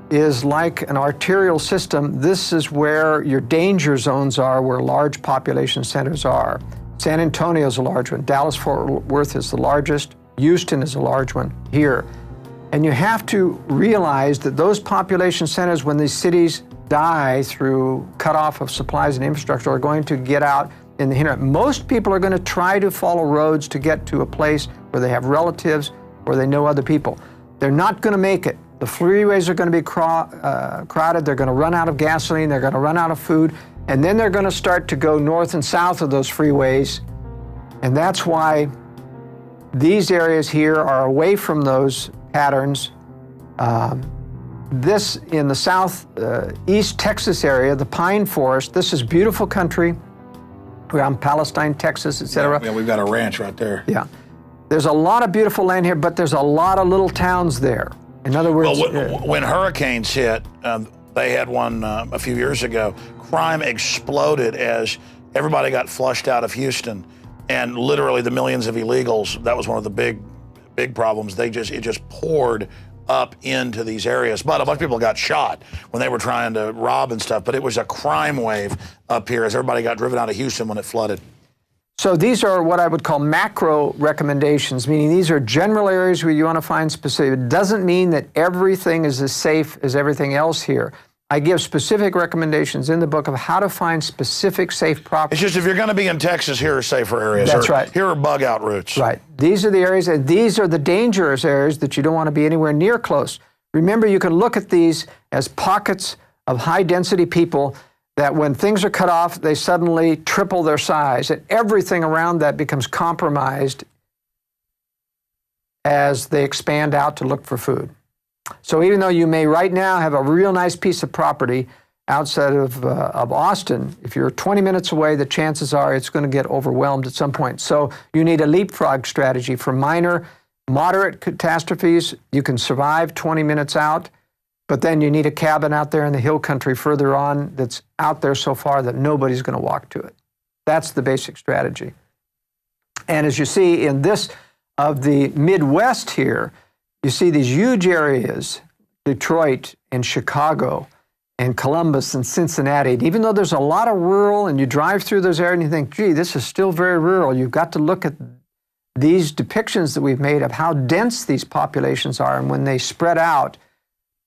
[SPEAKER 2] is like an arterial system. This is where your danger zones are, where large population centers are. San Antonio is a large one. Dallas-Fort Worth is the largest. Houston is a large one here. And you have to realize that those population centers, when these cities die through cutoff of supplies and infrastructure, are going to get out in the hinterland. Most people are going to try to follow roads to get to a place where they have relatives or they know other people. They're not going to make it. The freeways are going to be crowded. They're going to run out of gasoline. They're going to run out of food. And then they're going to start to go north and south of those freeways. And that's why these areas here are away from those patterns. This in the southeast Texas area, the pine forest, this is beautiful country around Palestine, Texas, etc.
[SPEAKER 1] Yeah, we've got a ranch right there.
[SPEAKER 2] Yeah. There's a lot of beautiful land here, but there's a lot of little towns there. In other words...
[SPEAKER 1] Well, when hurricanes hit, they had one a few years ago, crime exploded as everybody got flushed out of Houston. And literally the millions of illegals, that was one of the big problems. It just poured up into these areas. But a bunch of people got shot when they were trying to rob and stuff. But it was a crime wave up here as everybody got driven out of Houston when it flooded.
[SPEAKER 2] So these are what I would call macro recommendations, meaning these are general areas where you want to find specific. It doesn't mean that everything is as safe as everything else here. I give specific recommendations in the book of how to find specific safe properties.
[SPEAKER 1] It's just if you're going to be in Texas, here are safer areas.
[SPEAKER 2] That's right.
[SPEAKER 1] Here are bug out routes.
[SPEAKER 2] Right. These are the areas, and these are the dangerous areas that you don't want to be anywhere near close. Remember, you can look at these as pockets of high density people that when things are cut off, they suddenly triple their size, and everything around that becomes compromised as they expand out to look for food. So even though you may right now have a real nice piece of property outside of Austin, if you're 20 minutes away, the chances are it's going to get overwhelmed at some point. So you need a leapfrog strategy for minor, moderate catastrophes. You can survive 20 minutes out, but then you need a cabin out there in the hill country further on that's out there so far that nobody's going to walk to it. That's the basic strategy. And as you see in this of the Midwest here, you see these huge areas, Detroit and Chicago and Columbus and Cincinnati. And even though there's a lot of rural, and you drive through those areas and you think, gee, this is still very rural, you've got to look at these depictions that we've made of how dense these populations are. And when they spread out,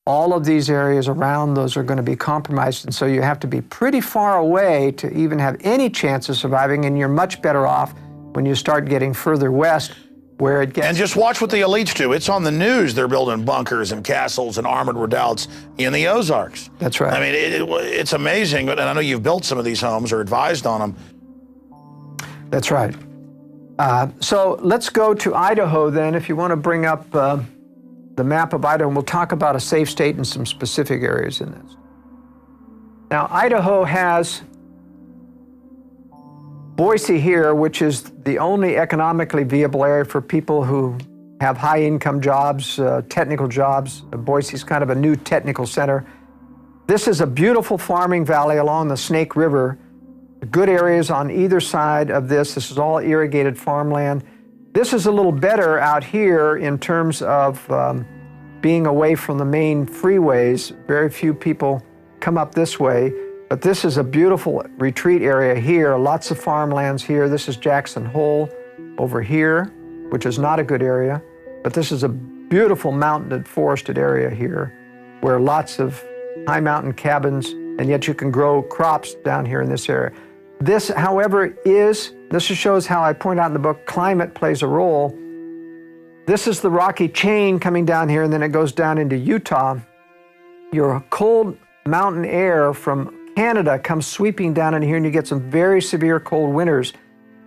[SPEAKER 2] all of these areas around those are going to be compromised. And so you have to be pretty far away to even have any chance of surviving. And you're much better off when you start getting further west, where it gets...
[SPEAKER 1] And just watch what the elites do. It's on the news. They're building bunkers and castles and armored redoubts in the Ozarks.
[SPEAKER 2] That's right.
[SPEAKER 1] I mean, it's amazing. And I know you've built some of these homes or advised on them.
[SPEAKER 2] That's right. So let's go to Idaho then, if you want to bring up the map of Idaho, and we'll talk about a safe state and some specific areas in this. Now, Idaho has Boise here, which is the only economically viable area for people who have high income jobs, technical jobs. Boise is kind of a new technical center. This is a beautiful farming valley along the Snake River. Good areas on either side of this. This is all irrigated farmland. This is a little better out here in terms of being away from the main freeways. Very few people come up this way, but this is a beautiful retreat area here. Lots of farmlands here. This is Jackson Hole over here, which is not a good area, but this is a beautiful mountained forested area here where lots of high mountain cabins, and yet you can grow crops down here in this area. This, however, this shows how I point out in the book, climate plays a role. This is the rocky chain coming down here, and then it goes down into Utah. Your cold mountain air from Canada comes sweeping down in here, and you get some very severe cold winters.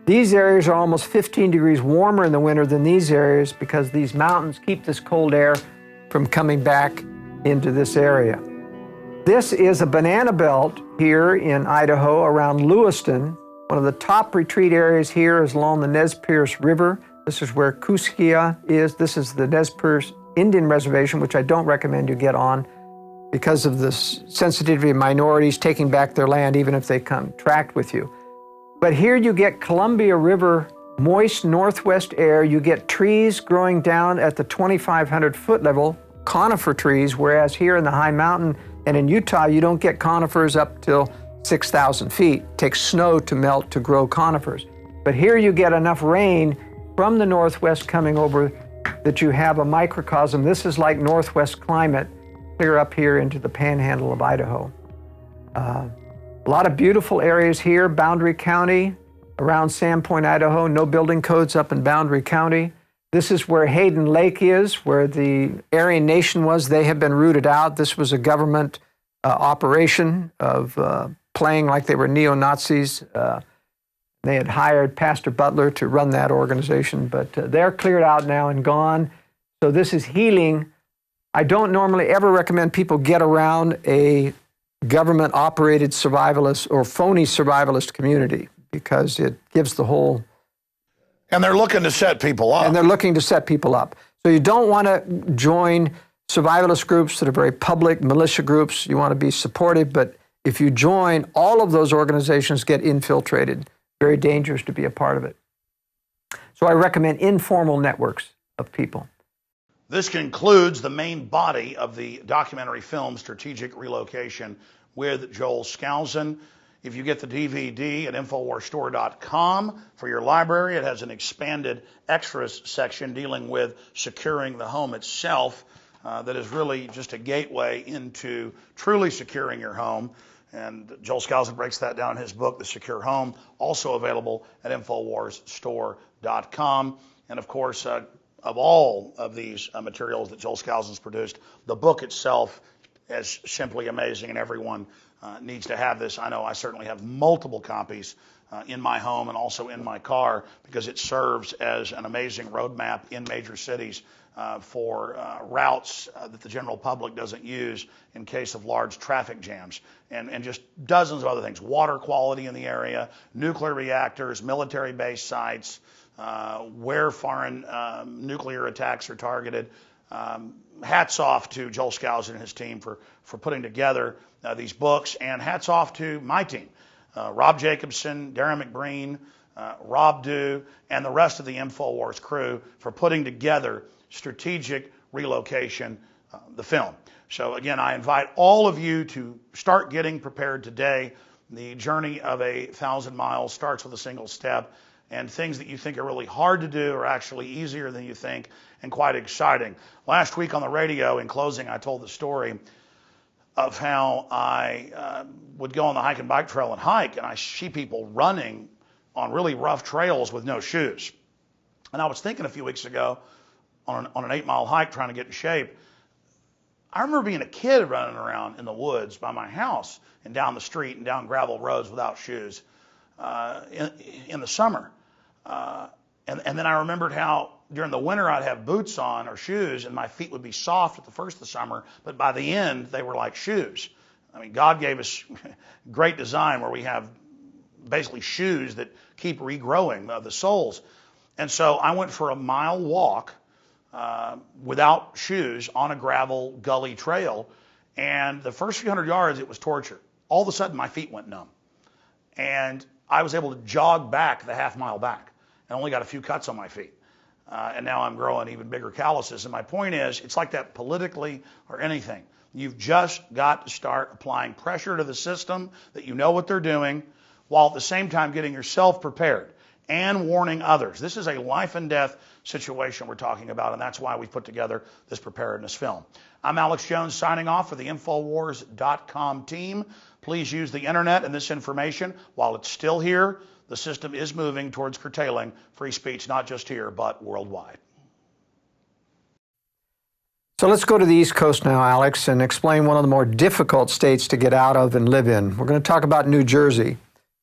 [SPEAKER 2] These areas are almost 15 degrees warmer in the winter than these areas because these mountains keep this cold air from coming back into this area. This is a banana belt here in Idaho around Lewiston. One of the top retreat areas here is along the Nez Perce River. This is where Kuskia is. This is the Nez Perce Indian Reservation, which I don't recommend you get on because of the sensitivity of minorities taking back their land, even if they contract with you. But here you get Columbia River, moist northwest air. You get trees growing down at the 2,500 foot level, conifer trees, whereas here in the high mountain and in Utah, you don't get conifers up till 6,000 feet. It takes snow to melt to grow conifers. But here you get enough rain from the northwest coming over that you have a microcosm. This is like northwest climate, clear up here into the panhandle of Idaho. A lot of beautiful areas here, Boundary County, around Sandpoint, Idaho, no building codes up in Boundary County. This is where Hayden Lake is, where the Aryan Nation was. They have been rooted out. This was a government operation of playing like they were neo-Nazis. They had hired Pastor Butler to run that organization, but they're cleared out now and gone. So this is healing. I don't normally ever recommend people get around a government-operated survivalist or phony survivalist community because it gives the whole...
[SPEAKER 1] And they're looking to set people up.
[SPEAKER 2] And they're looking to set people up. So you don't want to join survivalist groups that are very public, militia groups. You want to be supportive, but if you join, all of those organizations get infiltrated. Very dangerous to be a part of it. So I recommend informal networks of people.
[SPEAKER 1] This concludes the main body of the documentary film Strategic Relocation with Joel Skousen. If you get the DVD at InfoWarsStore.com for your library, it has an expanded extras section dealing with securing the home itself that is really just a gateway into truly securing your home. And Joel Skousen breaks that down in his book, The Secure Home, also available at InfoWarsStore.com. And of course, of all of these materials that Joel Skousen's produced, the book itself is simply amazing, and everyone needs to have this. I know I certainly have multiple copies in my home and also in my car because it serves as an amazing roadmap in major cities for routes that the general public doesn't use in case of large traffic jams, and just dozens of other things. Water quality in the area, nuclear reactors, military base sites, where foreign nuclear attacks are targeted. Hats off to Joel Skousen and his team for putting together these books, and hats off to my team, Rob Jacobson, Darren McBreen, Rob Dew, and the rest of the InfoWars crew for putting together Strategic Relocation, the film. So again, I invite all of you to start getting prepared today. The journey of 1,000 miles starts with a single step, and things that you think are really hard to do are actually easier than you think and quite exciting. Last week on the radio, in closing, I told the story of how I would go on the hike and bike trail and hike, and I see people running on really rough trails with no shoes. And I was thinking a few weeks ago on an 8-mile hike trying to get in shape, I remember being a kid running around in the woods by my house and down the street and down gravel roads without shoes in the summer. And then I remembered how during the winter I'd have boots on or shoes and my feet would be soft at the first of the summer, but by the end they were like shoes. I mean, God gave us great design where we have basically shoes that keep regrowing the soles. And so I went for a mile walk without shoes on a gravel gully trail, and the first few hundred yards it was torture. All of a sudden my feet went numb, and I was able to jog back the half mile back and only got a few cuts on my feet. and now I'm growing even bigger calluses. And my point is, it's like that politically or anything. You've just got to start applying pressure to the system that you know what they're doing, while at the same time getting yourself prepared and warning others. This is a life and death situation we're talking about, and that's why we put together this preparedness film. I'm Alex Jones signing off for the Infowars.com team. Please use the internet and this information while it's still here. The system is moving towards curtailing free speech, not just here, but worldwide.
[SPEAKER 2] So let's go to the East Coast now, Alex, and explain one of the more difficult states to get out of and live in. We're going to talk about New Jersey.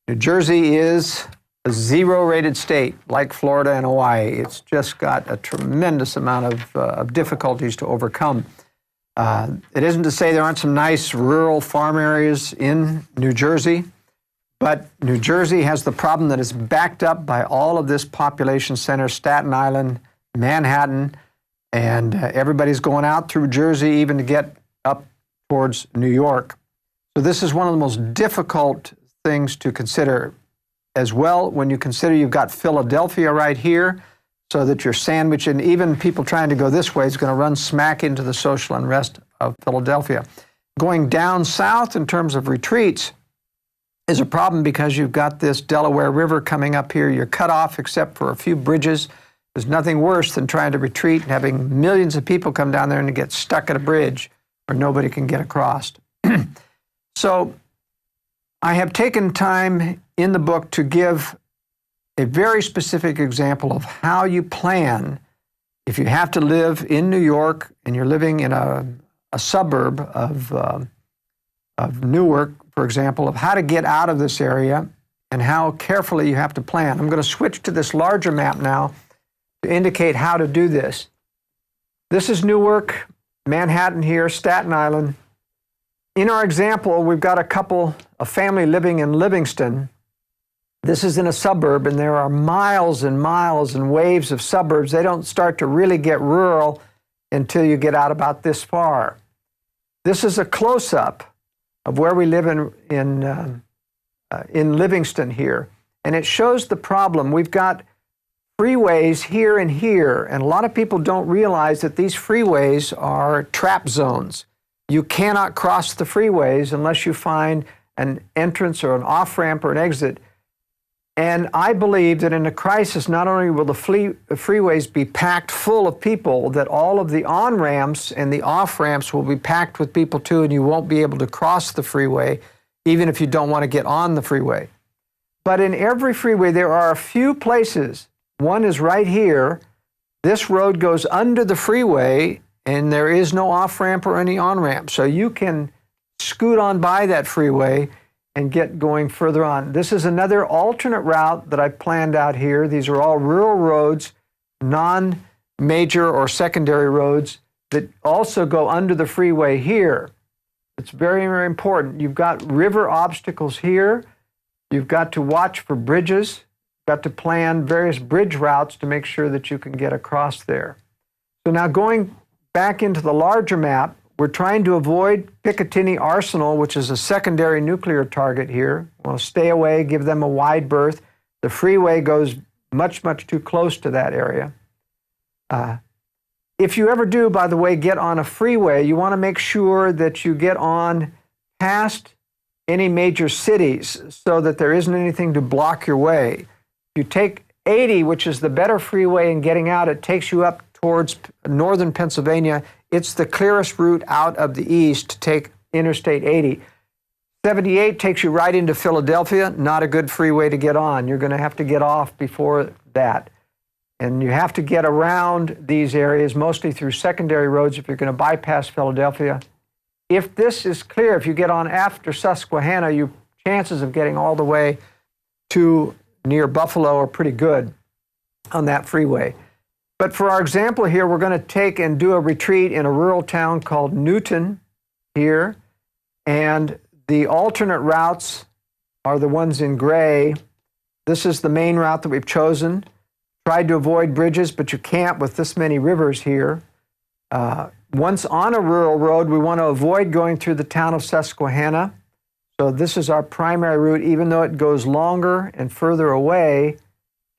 [SPEAKER 2] New Jersey is a zero-rated state, like Florida and Hawaii. It's just got a tremendous amount of difficulties to overcome. It isn't to say there aren't some nice rural farm areas in New Jersey, but New Jersey has the problem that it's backed up by all of this population center, Staten Island, Manhattan, and everybody's going out through Jersey even to get up towards New York. So this is one of the most difficult things to consider as well when you consider you've got Philadelphia right here, so that you're sandwiched, and even people trying to go this way is going to run smack into the social unrest of Philadelphia. Going down south in terms of retreats is a problem because you've got this Delaware River coming up here. You're cut off except for a few bridges. There's nothing worse than trying to retreat and having millions of people come down there and get stuck at a bridge where nobody can get across. So I have taken time in the book to give a very specific example of how you plan if you have to live in New York and you're living in a suburb of Newark, for example, of how to get out of this area and how carefully you have to plan. I'm going to switch to this larger map now to indicate how to do this. This is Newark, Manhattan here, Staten Island. In our example, we've got a family living in Livingston. This is in a suburb, and there are miles and miles and waves of suburbs. They don't start to really get rural until you get out about this far. This is a close-up of where we live in Livingston here, and it shows the problem. We've got freeways here and here, and a lot of people don't realize that these freeways are trap zones. You cannot cross the freeways unless you find an entrance or an off-ramp or an exit. And I believe that in a crisis, not only will the freeways be packed full of people, that all of the on-ramps and the off-ramps will be packed with people too, and you won't be able to cross the freeway, even if you don't want to get on the freeway. But in every freeway, there are a few places. One is right here. This road goes under the freeway, and there is no off-ramp or any on-ramp. So you can scoot on by that freeway and get going further on. This is another alternate route that I've planned out here. These are all rural roads, non-major or secondary roads that also go under the freeway here. It's very, very important. You've got river obstacles here. You've got to watch for bridges. You've got to plan various bridge routes to make sure that you can get across there. So now going back into the larger map, we're trying to avoid Picatinny Arsenal, which is a secondary nuclear target here. We'll stay away, give them a wide berth. The freeway goes much, much too close to that area. If you ever do, by the way, get on a freeway, you want to make sure that you get on past any major cities so that there isn't anything to block your way. If you take 80, which is the better freeway in getting out, it takes you up towards northern Pennsylvania. It's the clearest route out of the east to take Interstate 80. 78 takes you right into Philadelphia, not a good freeway to get on. You're going to have to get off before that. And you have to get around these areas, mostly through secondary roads if you're going to bypass Philadelphia. If this is clear, if you get on after Susquehanna, your chances of getting all the way to near Buffalo are pretty good on that freeway. But for our example here, we're going to take and do a retreat in a rural town called Newton here. And the alternate routes are the ones in gray. This is the main route that we've chosen. Tried to avoid bridges, but you can't with this many rivers here. Once on a rural road, we want to avoid going through the town of Susquehanna. So this is our primary route, even though it goes longer and further away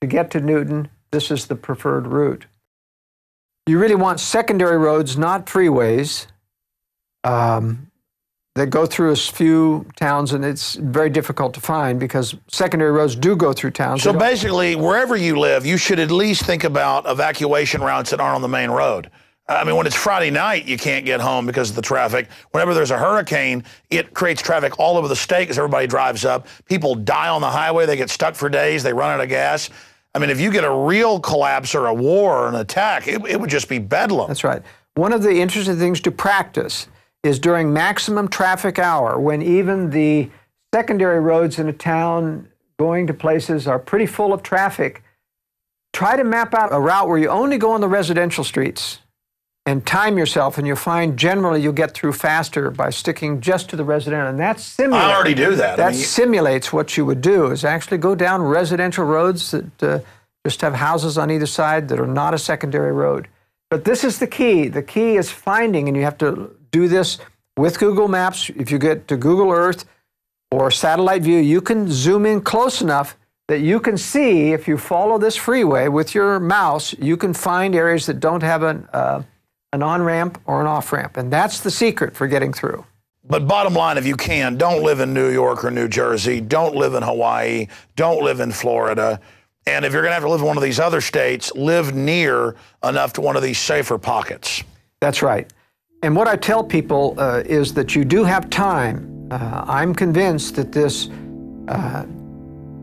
[SPEAKER 2] to get to Newton. This is the preferred route. You really want secondary roads, not freeways, that go through a few towns, and it's very difficult to find because secondary roads do go through towns.
[SPEAKER 1] So basically, wherever you live, you should at least think about evacuation routes that aren't on the main road. I mean, when it's Friday night, you can't get home because of the traffic. Whenever there's a hurricane, it creates traffic all over the state as everybody drives up. People die on the highway. They get stuck for days. They run out of gas. I mean, if you get a real collapse or a war or an attack, it would just be bedlam.
[SPEAKER 2] That's right. One of the interesting things to practice is during maximum traffic hour, when even the secondary roads in a town going to places are pretty full of traffic, try to map out a route where you only go on the residential streets and time yourself, and you'll find generally you'll get through faster by sticking just to the residential. And that simulates.
[SPEAKER 1] I already do that.
[SPEAKER 2] That simulates what you would do, is actually go down residential roads that just have houses on either side that are not a secondary road. But this is the key. The key is finding, and you have to do this with Google Maps. If you get to Google Earth or satellite view, you can zoom in close enough that you can see, if you follow this freeway with your mouse, you can find areas that don't have an on-ramp or an off-ramp. And that's the secret for getting through.
[SPEAKER 1] But bottom line, if you can, don't live in New York or New Jersey. Don't live in Hawaii. Don't live in Florida. And if you're going to have to live in one of these other states, live near enough to one of these safer pockets.
[SPEAKER 2] That's right. And what I tell people is that you do have time. I'm convinced that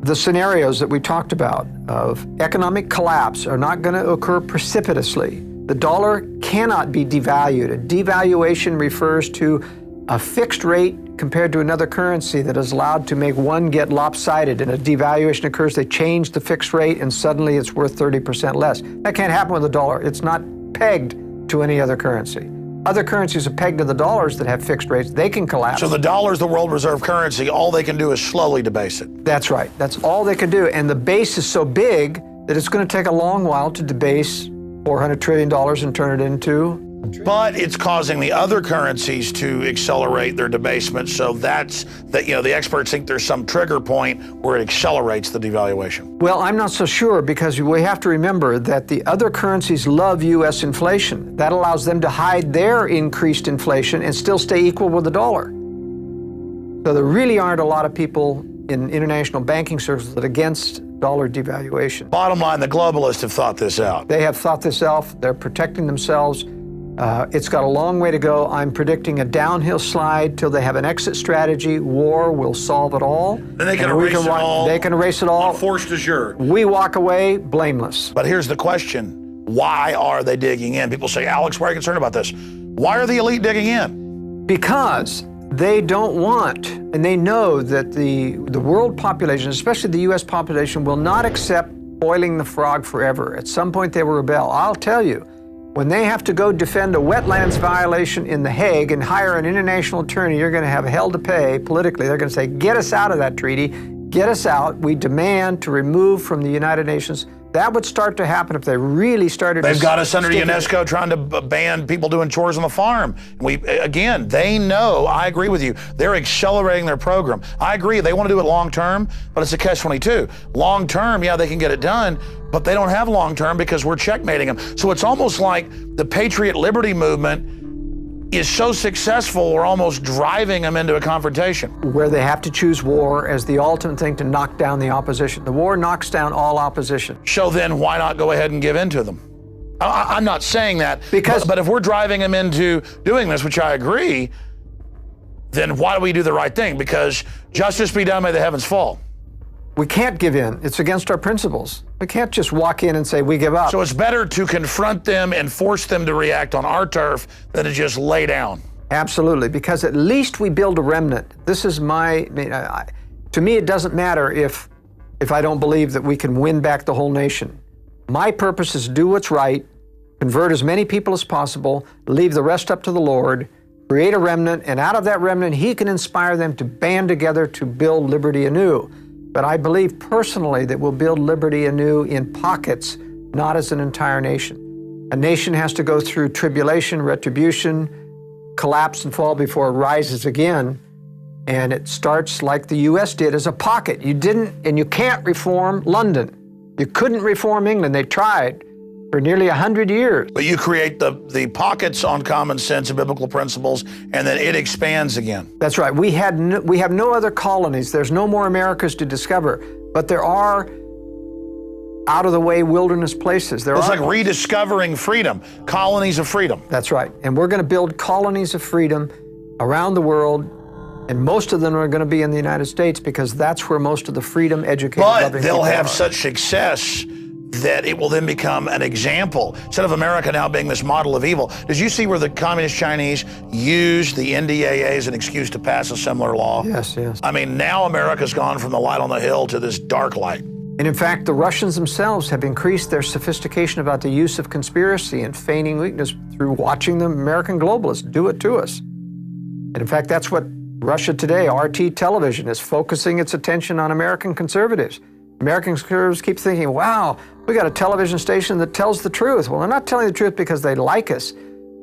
[SPEAKER 2] the scenarios that we talked about of economic collapse are not going to occur precipitously. The dollar cannot be devalued. A devaluation refers to a fixed rate compared to another currency that is allowed to make one get lopsided. And a devaluation occurs, they change the fixed rate, and suddenly it's worth 30% less. That can't happen with the dollar. It's not pegged to any other currency. Other currencies are pegged to the dollars that have fixed rates. They can collapse.
[SPEAKER 1] So the dollar is the world reserve currency. All they can do is slowly debase it.
[SPEAKER 2] That's right. That's all they can do. And the base is so big that it's going to take a long while to debase $400 trillion and turn it into.
[SPEAKER 1] But it's causing the other currencies to accelerate their debasement. So that's that. The experts think there's some trigger point where it accelerates the devaluation.
[SPEAKER 2] Well, I'm not so sure, because we have to remember that the other currencies love U.S. inflation. That allows them to hide their increased inflation and still stay equal with the dollar. So there really aren't a lot of people in international banking circles that are against dollar devaluation.
[SPEAKER 1] Bottom line, the globalists have thought this out.
[SPEAKER 2] They have thought this out. They're protecting themselves. It's got a long way to go. I'm predicting a downhill slide till they have an exit strategy. War will solve it all.
[SPEAKER 1] Then they can erase it all.
[SPEAKER 2] They can erase it all.
[SPEAKER 1] Forced azure.
[SPEAKER 2] We walk away blameless.
[SPEAKER 1] But here's the question. Why are they digging in? People say, Alex, why are you concerned about this? Why are the elite digging in?
[SPEAKER 2] Because they don't want, and they know that the world population, especially the U.S. population, will not accept boiling the frog forever. At some point they will rebel. I'll tell you, when they have to go defend a wetlands violation in The Hague and hire an international attorney, you're going to have hell to pay politically. They're going to say, get us out of that treaty, get us out. We demand to remove from the United Nations. That would start to happen if they really started.
[SPEAKER 1] They've got us under UNESCO trying to ban people doing chores on the farm. They know, I agree with you, they're accelerating their program. I agree, they want to do it long term, but it's a catch-22. Long term, yeah, they can get it done, but they don't have long term because we're checkmating them. So it's almost like the Patriot Liberty movement is so successful, we're almost driving them into a confrontation.
[SPEAKER 2] Where they have to choose war as the ultimate thing to knock down the opposition. The war knocks down all opposition.
[SPEAKER 1] So then why not go ahead and give in to them? I'm not saying that, but if we're driving them into doing this, which I agree, then why do we do the right thing? Because justice be done, may the heavens fall.
[SPEAKER 2] We can't give in. It's against our principles. We can't just walk in and say, we give up.
[SPEAKER 1] So it's better to confront them and force them to react on our turf than to just lay down.
[SPEAKER 2] Absolutely, because at least we build a remnant. This is to me, it doesn't matter if I don't believe that we can win back the whole nation. My purpose is to do what's right, convert as many people as possible, leave the rest up to the Lord, create a remnant, and out of that remnant, He can inspire them to band together to build liberty anew. But I believe personally that we'll build liberty anew in pockets, not as an entire nation. A nation has to go through tribulation, retribution, collapse and fall before it rises again. And it starts like the U.S. did, as a pocket. You can't reform London. You couldn't reform England. They tried. for nearly 100 years.
[SPEAKER 1] But you create the pockets on common sense and biblical principles, and then it expands again.
[SPEAKER 2] That's right. We have no other colonies. There's no more Americas to discover, but there are out-of-the-way wilderness places.
[SPEAKER 1] It's like rediscovering freedom, colonies of freedom.
[SPEAKER 2] That's right. And we're going to build colonies of freedom around the world, and most of them are going to be in the United States because that's where most of the freedom, educated, loving
[SPEAKER 1] But they'll
[SPEAKER 2] people
[SPEAKER 1] have
[SPEAKER 2] are.
[SPEAKER 1] such success that it will then become an example. Instead of America now being this model of evil, did you see where the communist Chinese used the NDAA as an excuse to pass a similar law?
[SPEAKER 2] Yes, yes.
[SPEAKER 1] I mean, now America's gone from the light on the hill to this dark light.
[SPEAKER 2] And in fact, the Russians themselves have increased their sophistication about the use of conspiracy and feigning weakness through watching the American globalists do it to us. And in fact, that's what Russia Today, RT television, is focusing its attention on American conservatives. American conservatives keep thinking, wow, we got a television station that tells the truth. Well, they're not telling the truth because they like us.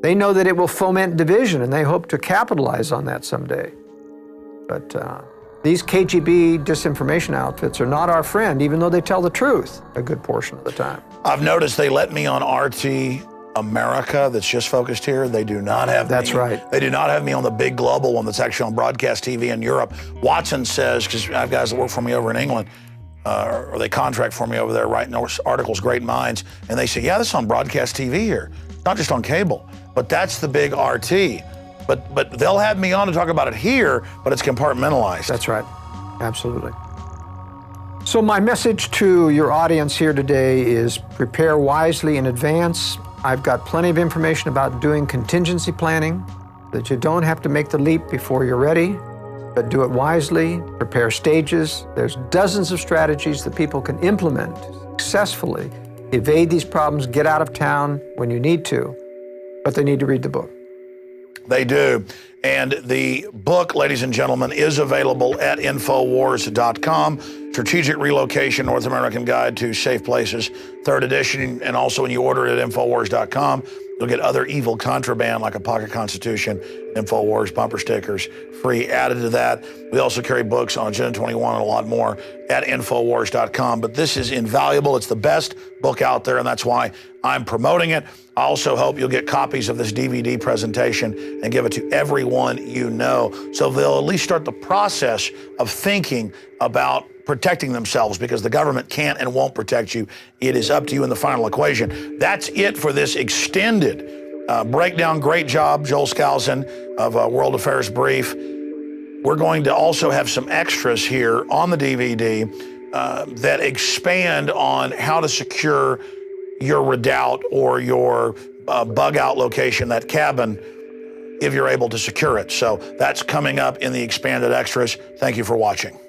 [SPEAKER 2] They know that it will foment division, and they hope to capitalize on that someday. But these KGB disinformation outfits are not our friend, even though they tell the truth a good portion of the time.
[SPEAKER 1] I've noticed they let me on RT America that's just focused here. They do not have
[SPEAKER 2] That's
[SPEAKER 1] me.
[SPEAKER 2] right.
[SPEAKER 1] They do not have me on the big global one that's actually on broadcast TV in Europe. Watson says, because I have guys that work for me over in England, or they contract for me over there writing articles, great minds, and they say, yeah, this is on broadcast TV here, not just on cable. But that's the big RT. But they'll have me on to talk about it here, but it's compartmentalized.
[SPEAKER 2] That's right. Absolutely. So my message to your audience here today is prepare wisely in advance. I've got plenty of information about doing contingency planning, that you don't have to make the leap before you're ready, but do it wisely, prepare stages. There's dozens of strategies that people can implement successfully, evade these problems, get out of town when you need to, but they need to read the book.
[SPEAKER 1] They do. And the book, ladies and gentlemen, is available at Infowars.com. Strategic Relocation, North American Guide to Safe Places, 3rd edition. And also when you order it at Infowars.com, you'll get other evil contraband like a pocket constitution, Infowars bumper stickers, free added to that. We also carry books on Agenda 21 and a lot more at Infowars.com. But this is invaluable. It's the best book out there, and that's why I'm promoting it. I also hope you'll get copies of this DVD presentation and give it to everyone you know, so they'll at least start the process of thinking about protecting themselves, because the government can't and won't protect you. It is up to you in the final equation. That's it for this extended breakdown. Great job, Joel Skousen of World Affairs Brief. We're going to also have some extras here on the DVD that expand on how to secure your redoubt or your bug out location, that cabin, if you're able to secure it. So that's coming up in the expanded extras. Thank you for watching.